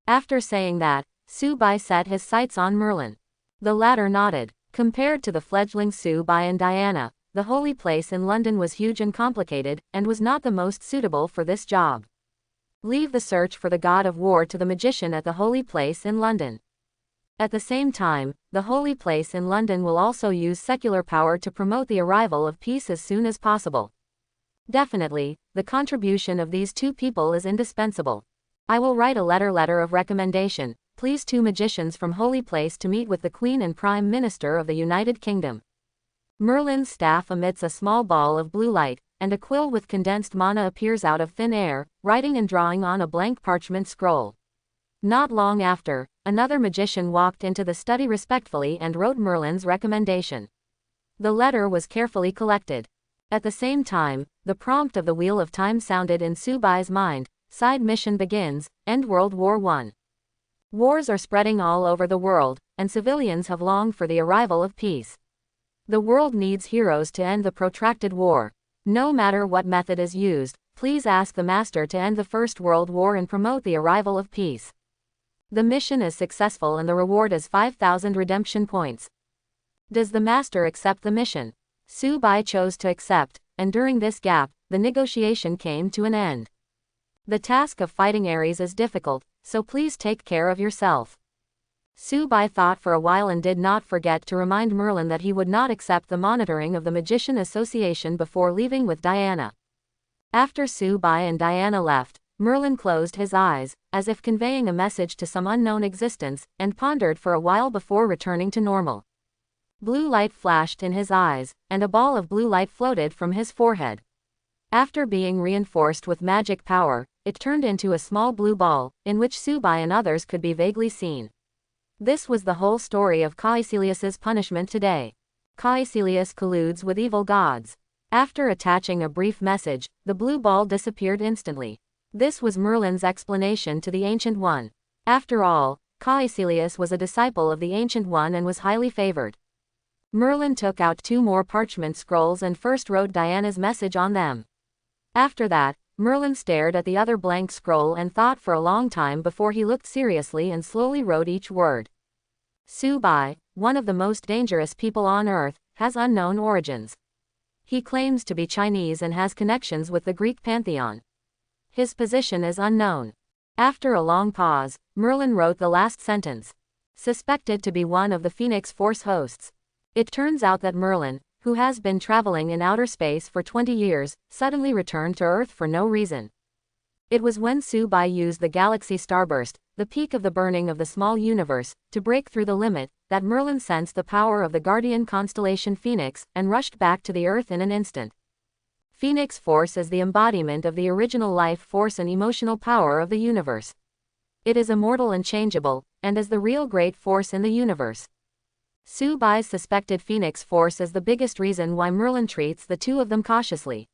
After saying that, Subai set his sights on Merlin. The latter nodded. Compared to the fledgling Subai and Diana, the holy place in London was huge and complicated, and was not the most suitable for this job. Leave the search for the god of war to the magician at the holy place in London. At the same time, the holy place in London will also use secular power to promote the arrival of peace as soon as possible. Definitely, the contribution of these two people is indispensable. I will write a letter of recommendation. Please, two magicians from holy place to meet with the Queen and Prime Minister of the United Kingdom. Merlin's staff emits a small ball of blue light, and a quill with condensed mana appears out of thin air, writing and drawing on a blank parchment scroll. Not long after, another magician walked into the study respectfully and wrote Merlin's recommendation. The letter was carefully collected. At the same time, the prompt of the Wheel of Time sounded in Subai's mind. Side mission begins, end World War I. Wars are spreading all over the world, and civilians have longed for the arrival of peace. The world needs heroes to end the protracted war. No matter what method is used, please ask the Master to end the First World War and promote the arrival of peace. The mission is successful and the reward is 5,000 redemption points. Does the Master accept the mission? Subai chose to accept, and during this gap, the negotiation came to an end. The task of fighting Aries is difficult, so please take care of yourself. Subai thought for a while and did not forget to remind Merlin that he would not accept the monitoring of the Magician Association before leaving with Diana. After Subai and Diana left, Merlin closed his eyes, as if conveying a message to some unknown existence, and pondered for a while before returning to normal. Blue light flashed in his eyes, and a ball of blue light floated from his forehead. After being reinforced with magic power, it turned into a small blue ball, in which Subai and others could be vaguely seen. This was the whole story of Caecilius's punishment today. Caecilius colludes with evil gods. After attaching a brief message, the blue ball disappeared instantly. This was Merlin's explanation to the Ancient One. After all, Caecilius was a disciple of the Ancient One and was highly favored. Merlin took out 2 more parchment scrolls and first wrote Diana's message on them. After that, Merlin stared at the other blank scroll and thought for a long time before he looked seriously and slowly wrote each word. Subai, one of the most dangerous people on Earth, has unknown origins. He claims to be Chinese and has connections with the Greek pantheon. His position is unknown. After a long pause, Merlin wrote the last sentence. Suspected to be one of the Phoenix Force hosts. It turns out that Merlin, who has been traveling in outer space for 20 years, suddenly returned to Earth for no reason. It was when Subai used the galaxy starburst, the peak of the burning of the small universe, to break through the limit, that Merlin sensed the power of the guardian constellation Phoenix, and rushed back to the Earth in an instant. Phoenix Force is the embodiment of the original life force and emotional power of the universe. It is immortal and changeable, and is the real great force in the universe. Subai's suspected Phoenix Force is the biggest reason why Merlin treats the two of them cautiously.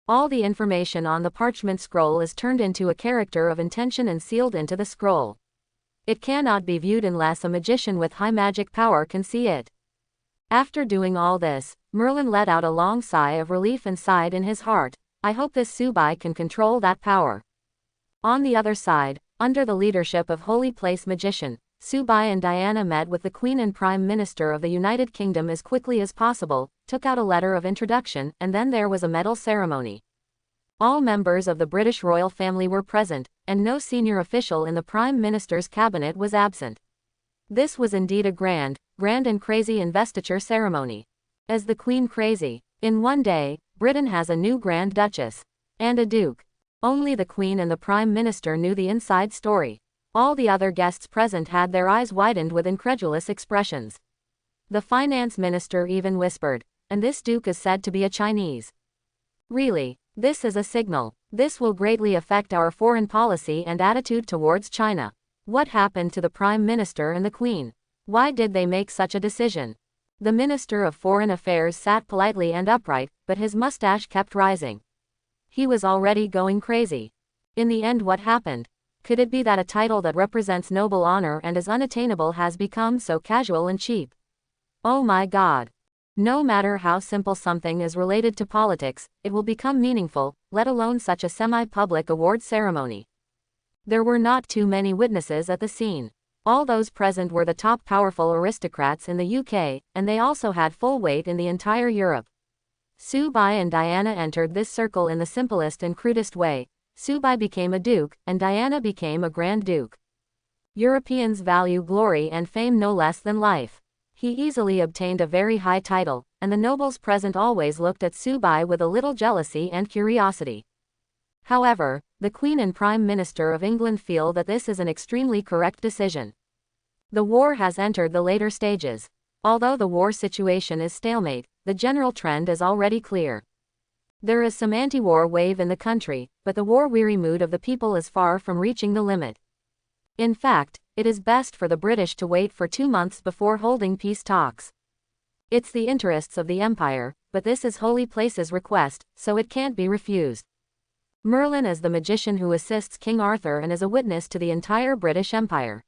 All the information on the parchment scroll is turned into a character of intention and sealed into the scroll. It cannot be viewed unless a magician with high magic power can see it. After doing all this, Merlin let out a long sigh of relief and sighed in his heart, I hope this Subai can control that power. On the other side, under the leadership of Holy Place Magician, Subai and Diana met with the Queen and Prime Minister of the United Kingdom as quickly as possible, took out a letter of introduction, and then there was a medal ceremony. All members of the British royal family were present, and no senior official in the Prime Minister's cabinet was absent. This was indeed a grand and crazy investiture ceremony. As the Queen crazy. In one day, Britain has a new Grand Duchess. And a Duke. Only the Queen and the Prime Minister knew the inside story. All the other guests present had their eyes widened with incredulous expressions. The finance minister even whispered, "And this Duke is said to be a Chinese. Really? This is a signal. This will greatly affect our foreign policy and attitude towards China." What happened to the Prime Minister and the Queen? Why did they make such a decision? The Minister of Foreign Affairs sat politely and upright, but his mustache kept rising. He was already going crazy. In the end, what happened? Could it be that a title that represents noble honor and is unattainable has become so casual and cheap? Oh my God. No matter how simple something is related to politics, it will become meaningful, let alone such a semi-public award ceremony. There were not too many witnesses at the scene. All those present were the top powerful aristocrats in the UK, and they also had full weight in the entire Europe. Subai and Diana entered this circle in the simplest and crudest way. Subai became a duke, and Diana became a Grand Duke. Europeans value glory and fame no less than life. He easily obtained a very high title, and the nobles present always looked at Subai with a little jealousy and curiosity. However, the Queen and Prime Minister of England feel that this is an extremely correct decision. The war has entered the later stages. Although the war situation is stalemate, the general trend is already clear. There is some anti-war wave in the country, but the war-weary mood of the people is far from reaching the limit. In fact, it is best for the British to wait for 2 months before holding peace talks. It's the interests of the empire, but this is Holy Place's request, so it can't be refused. Merlin is the magician who assists King Arthur and is a witness to the entire British Empire.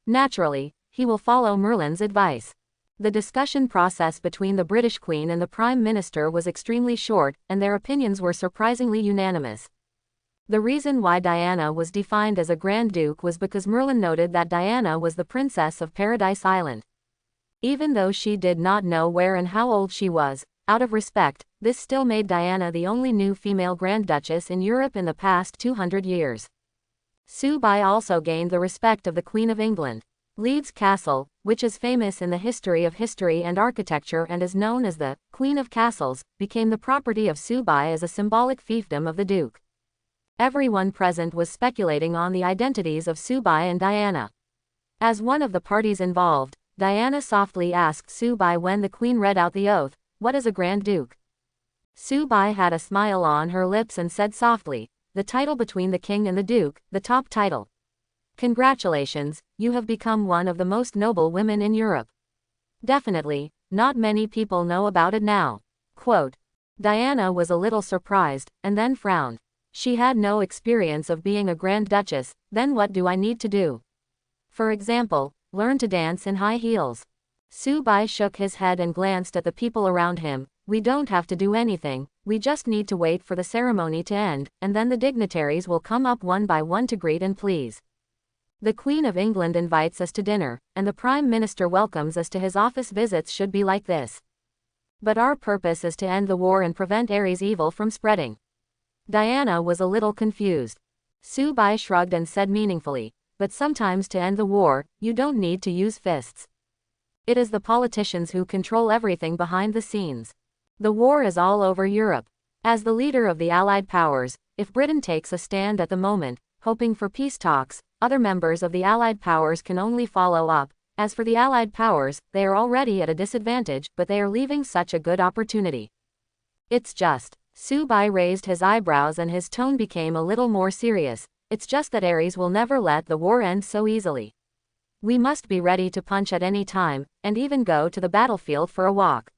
Naturally, he will follow Merlin's advice. The discussion process between the British Queen and the Prime Minister was extremely short, and their opinions were surprisingly unanimous. The reason why Diana was defined as a Grand Duke was because Merlin noted that Diana was the Princess of Paradise Island. Even though she did not know where and how old she was, out of respect, this still made Diana the only new female Grand Duchess in Europe in the past 200 years. Subai also gained the respect of the Queen of England. Leeds Castle, which is famous in the history of history and architecture and is known as the Queen of Castles, became the property of Subai as a symbolic fiefdom of the Duke. Everyone present was speculating on the identities of Subai and Diana. As one of the parties involved, Diana softly asked Subai when the Queen read out the oath, "What is a Grand Duke?" Subai had a smile on her lips and said softly, "The title between the King and the Duke, the top title. Congratulations, you have become one of the most noble women in Europe. Definitely, not many people know about it now." Quote. Diana was a little surprised, and then frowned. She had no experience of being a Grand Duchess. Then what do I need to do? For example, learn to dance in high heels. Subai shook his head and glanced at the people around him. "We don't have to do anything, we just need to wait for the ceremony to end, and then the dignitaries will come up one by one to greet and please. The Queen of England invites us to dinner, and the Prime Minister welcomes us to his office. Visits should be like this. But our purpose is to end the war and prevent Aries evil from spreading." Diana was a little confused. Subai shrugged and said meaningfully, "But sometimes to end the war, you don't need to use fists. It is the politicians who control everything behind the scenes. The war is all over Europe. As the leader of the Allied powers, if Britain takes a stand at the moment, hoping for peace talks, other members of the Allied powers can only follow up. As for the Allied powers, they are already at a disadvantage, but they are leaving such a good opportunity. It's just." Subai raised his eyebrows and his tone became a little more serious. "It's just that Aries will never let the war end so easily. We must be ready to punch at any time, and even go to the battlefield for a walk."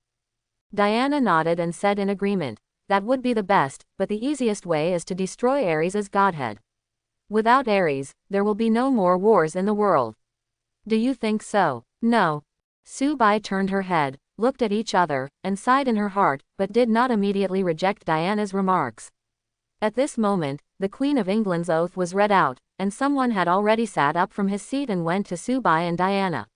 Diana nodded and said in agreement, "That would be the best, but the easiest way is to destroy Aries as godhead. Without Aries, there will be no more wars in the world." "Do you think so?" "No." Subai turned her head, looked at each other, and sighed in her heart, but did not immediately reject Diana's remarks. At this moment, the Queen of England's oath was read out, and someone had already sat up from his seat and went to Subai and Diana.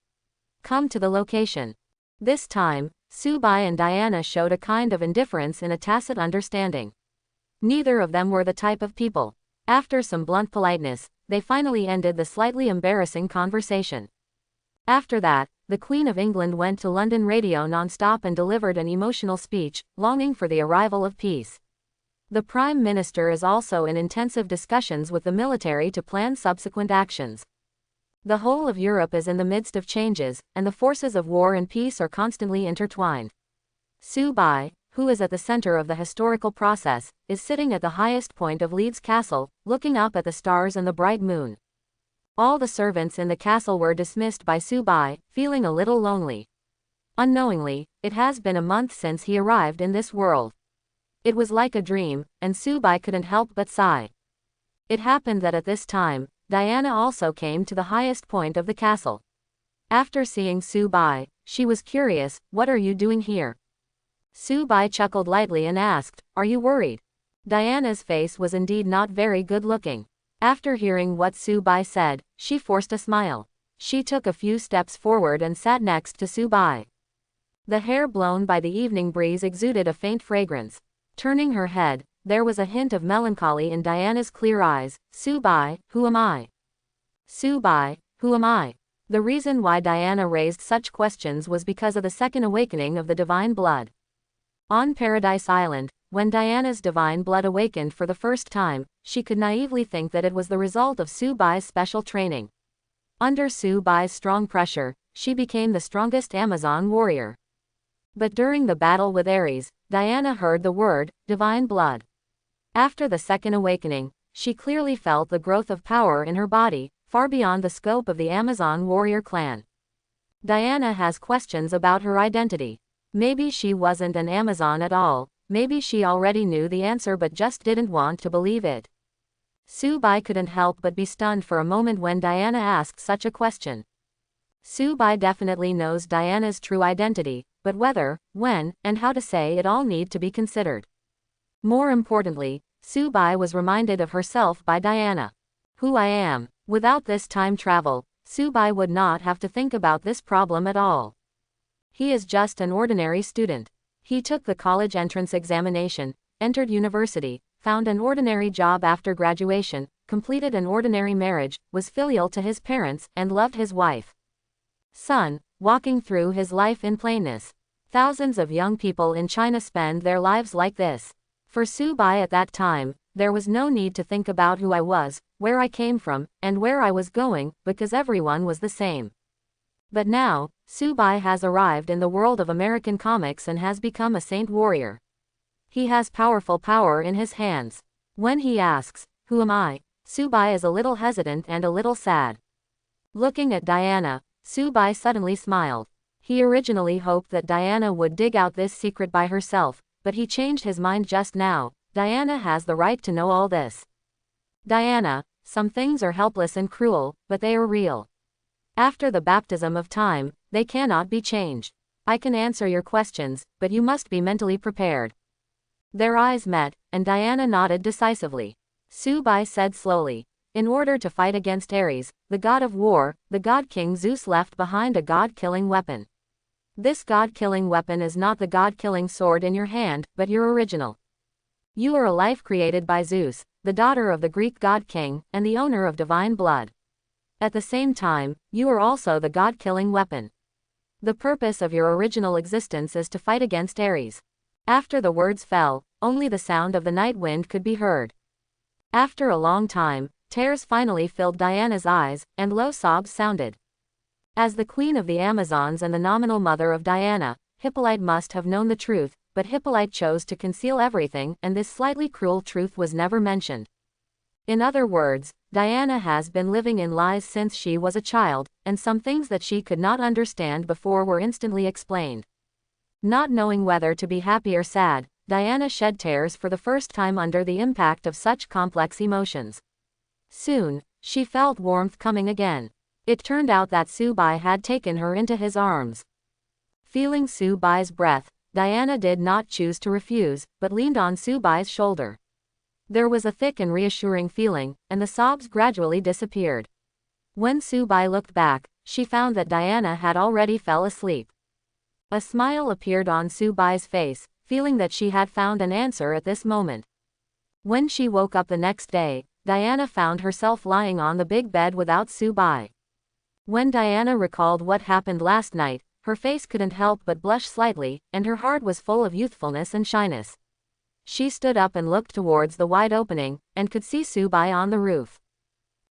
Come to the location. This time, Subai and Diana showed a kind of indifference in a tacit understanding. Neither of them were the type of people. After some blunt politeness, they finally ended the slightly embarrassing conversation. After that, the Queen of England went to London radio non-stop and delivered an emotional speech, longing for the arrival of peace. The Prime Minister is also in intensive discussions with the military to plan subsequent actions. The whole of Europe is in the midst of changes, and the forces of war and peace are constantly intertwined. Subai, who is at the center of the historical process, is sitting at the highest point of Leeds Castle, looking up at the stars and the bright moon. All the servants in the castle were dismissed by Subai, feeling a little lonely. Unknowingly, it has been a month since he arrived in this world. It was like a dream, and Subai couldn't help but sigh. It happened that at this time, Diana also came to the highest point of the castle. After seeing Subai, she was curious, "What are you doing here?" Subai chuckled lightly and asked, "Are you worried?" Diana's face was indeed not very good-looking. After hearing what Subai said, she forced a smile. She took a few steps forward and sat next to Subai. The hair blown by the evening breeze exuded a faint fragrance. Turning her head, there was a hint of melancholy in Diana's clear eyes. "Subai, who am I?" "Subai, who am I?" The reason why Diana raised such questions was because of the second awakening of the divine blood. On Paradise Island, when Diana's divine blood awakened for the first time, she could naively think that it was the result of Subai's special training. Under Subai's strong pressure, she became the strongest Amazon warrior. But during the battle with Aries, Diana heard the word, divine blood. After the second awakening, she clearly felt the growth of power in her body, far beyond the scope of the Amazon warrior clan. Diana has questions about her identity. Maybe she wasn't an Amazon at all, maybe she already knew the answer but just didn't want to believe it. Subai couldn't help but be stunned for a moment when Diana asked such a question. Subai definitely knows Diana's true identity, but whether, when, and how to say it all need to be considered. More importantly, Subai was reminded of herself by Diana. "Who I am." Without this time travel, Subai would not have to think about this problem at all. He is just an ordinary student. He took the college entrance examination, entered university, found an ordinary job after graduation, completed an ordinary marriage, was filial to his parents, and loved his wife. Son, walking through his life in plainness. Thousands of young people in China spend their lives like this. For Subai at that time, there was no need to think about who I was, where I came from, and where I was going, because everyone was the same. But now, Subai has arrived in the world of American comics and has become a saint warrior. He has powerful power in his hands. When he asks, "Who am I?" Subai is a little hesitant and a little sad. Looking at Diana, Subai suddenly smiled. He originally hoped that Diana would dig out this secret by herself, but he changed his mind just now. Diana has the right to know all this. "Diana, some things are helpless and cruel, but they are real. After the baptism of time, they cannot be changed. I can answer your questions, but you must be mentally prepared." Their eyes met, and Diana nodded decisively. Subai said slowly, "In order to fight against Aries, the god of war, the god king Zeus left behind a god-killing weapon. This god-killing weapon is not the god-killing sword in your hand, but your original. You are a life created by Zeus, the daughter of the Greek god king, and the owner of divine blood. At the same time, you are also the god-killing weapon. The purpose of your original existence is to fight against Aries." After the words fell, only the sound of the night wind could be heard. After a long time, tears finally filled Diana's eyes, and low sobs sounded. As the queen of the Amazons and the nominal mother of Diana, Hippolyte must have known the truth, but Hippolyte chose to conceal everything, and this slightly cruel truth was never mentioned. In other words, Diana has been living in lies since she was a child, and some things that she could not understand before were instantly explained. Not knowing whether to be happy or sad, Diana shed tears for the first time under the impact of such complex emotions. Soon, she felt warmth coming again. It turned out that Subai had taken her into his arms. Feeling Subai's breath, Diana did not choose to refuse, but leaned on Subai's shoulder. There was a thick and reassuring feeling, and the sobs gradually disappeared. When Subai looked back, she found that Diana had already fell asleep. A smile appeared on Subai's face, feeling that she had found an answer at this moment. When she woke up the next day, Diana found herself lying on the big bed without Subai. When Diana recalled what happened last night, her face couldn't help but blush slightly, and her heart was full of youthfulness and shyness. She stood up and looked towards the wide opening, and could see Subai on the roof.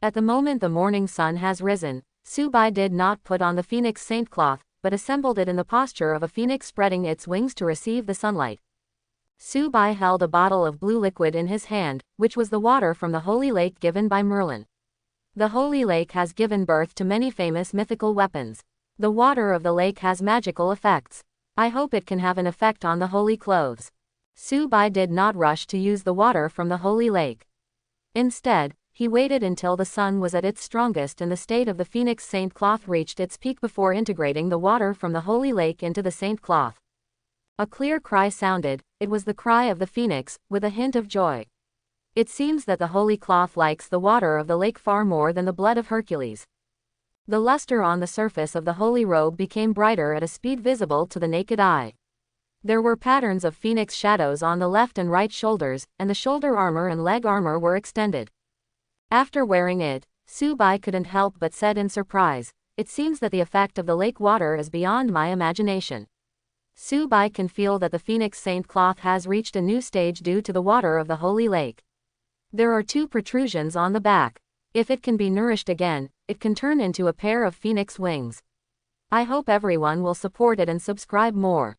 At the moment the morning sun has risen, Subai did not put on the phoenix saintcloth, but assembled it in the posture of a phoenix spreading its wings to receive the sunlight. Subai held a bottle of blue liquid in his hand, which was the water from the holy lake given by Merlin. The holy lake has given birth to many famous mythical weapons. The water of the lake has magical effects. I hope it can have an effect on the holy clothes. Subai did not rush to use the water from the holy lake. Instead, he waited until the sun was at its strongest and the state of the phoenix saintcloth reached its peak before integrating the water from the holy lake into the saintcloth. A clear cry sounded. It was the cry of the phoenix, with a hint of joy. It seems that the holy cloth likes the water of the lake far more than the blood of Hercules. The luster on the surface of the holy robe became brighter at a speed visible to the naked eye. There were patterns of phoenix shadows on the left and right shoulders, and the shoulder armor and leg armor were extended. After wearing it, Subai couldn't help but said in surprise, "It seems that the effect of the lake water is beyond my imagination." Subai can feel that the phoenix saintcloth has reached a new stage due to the water of the holy lake. There are 2 protrusions on the back. If it can be nourished again, it can turn into a pair of phoenix wings. I hope everyone will support it and subscribe more.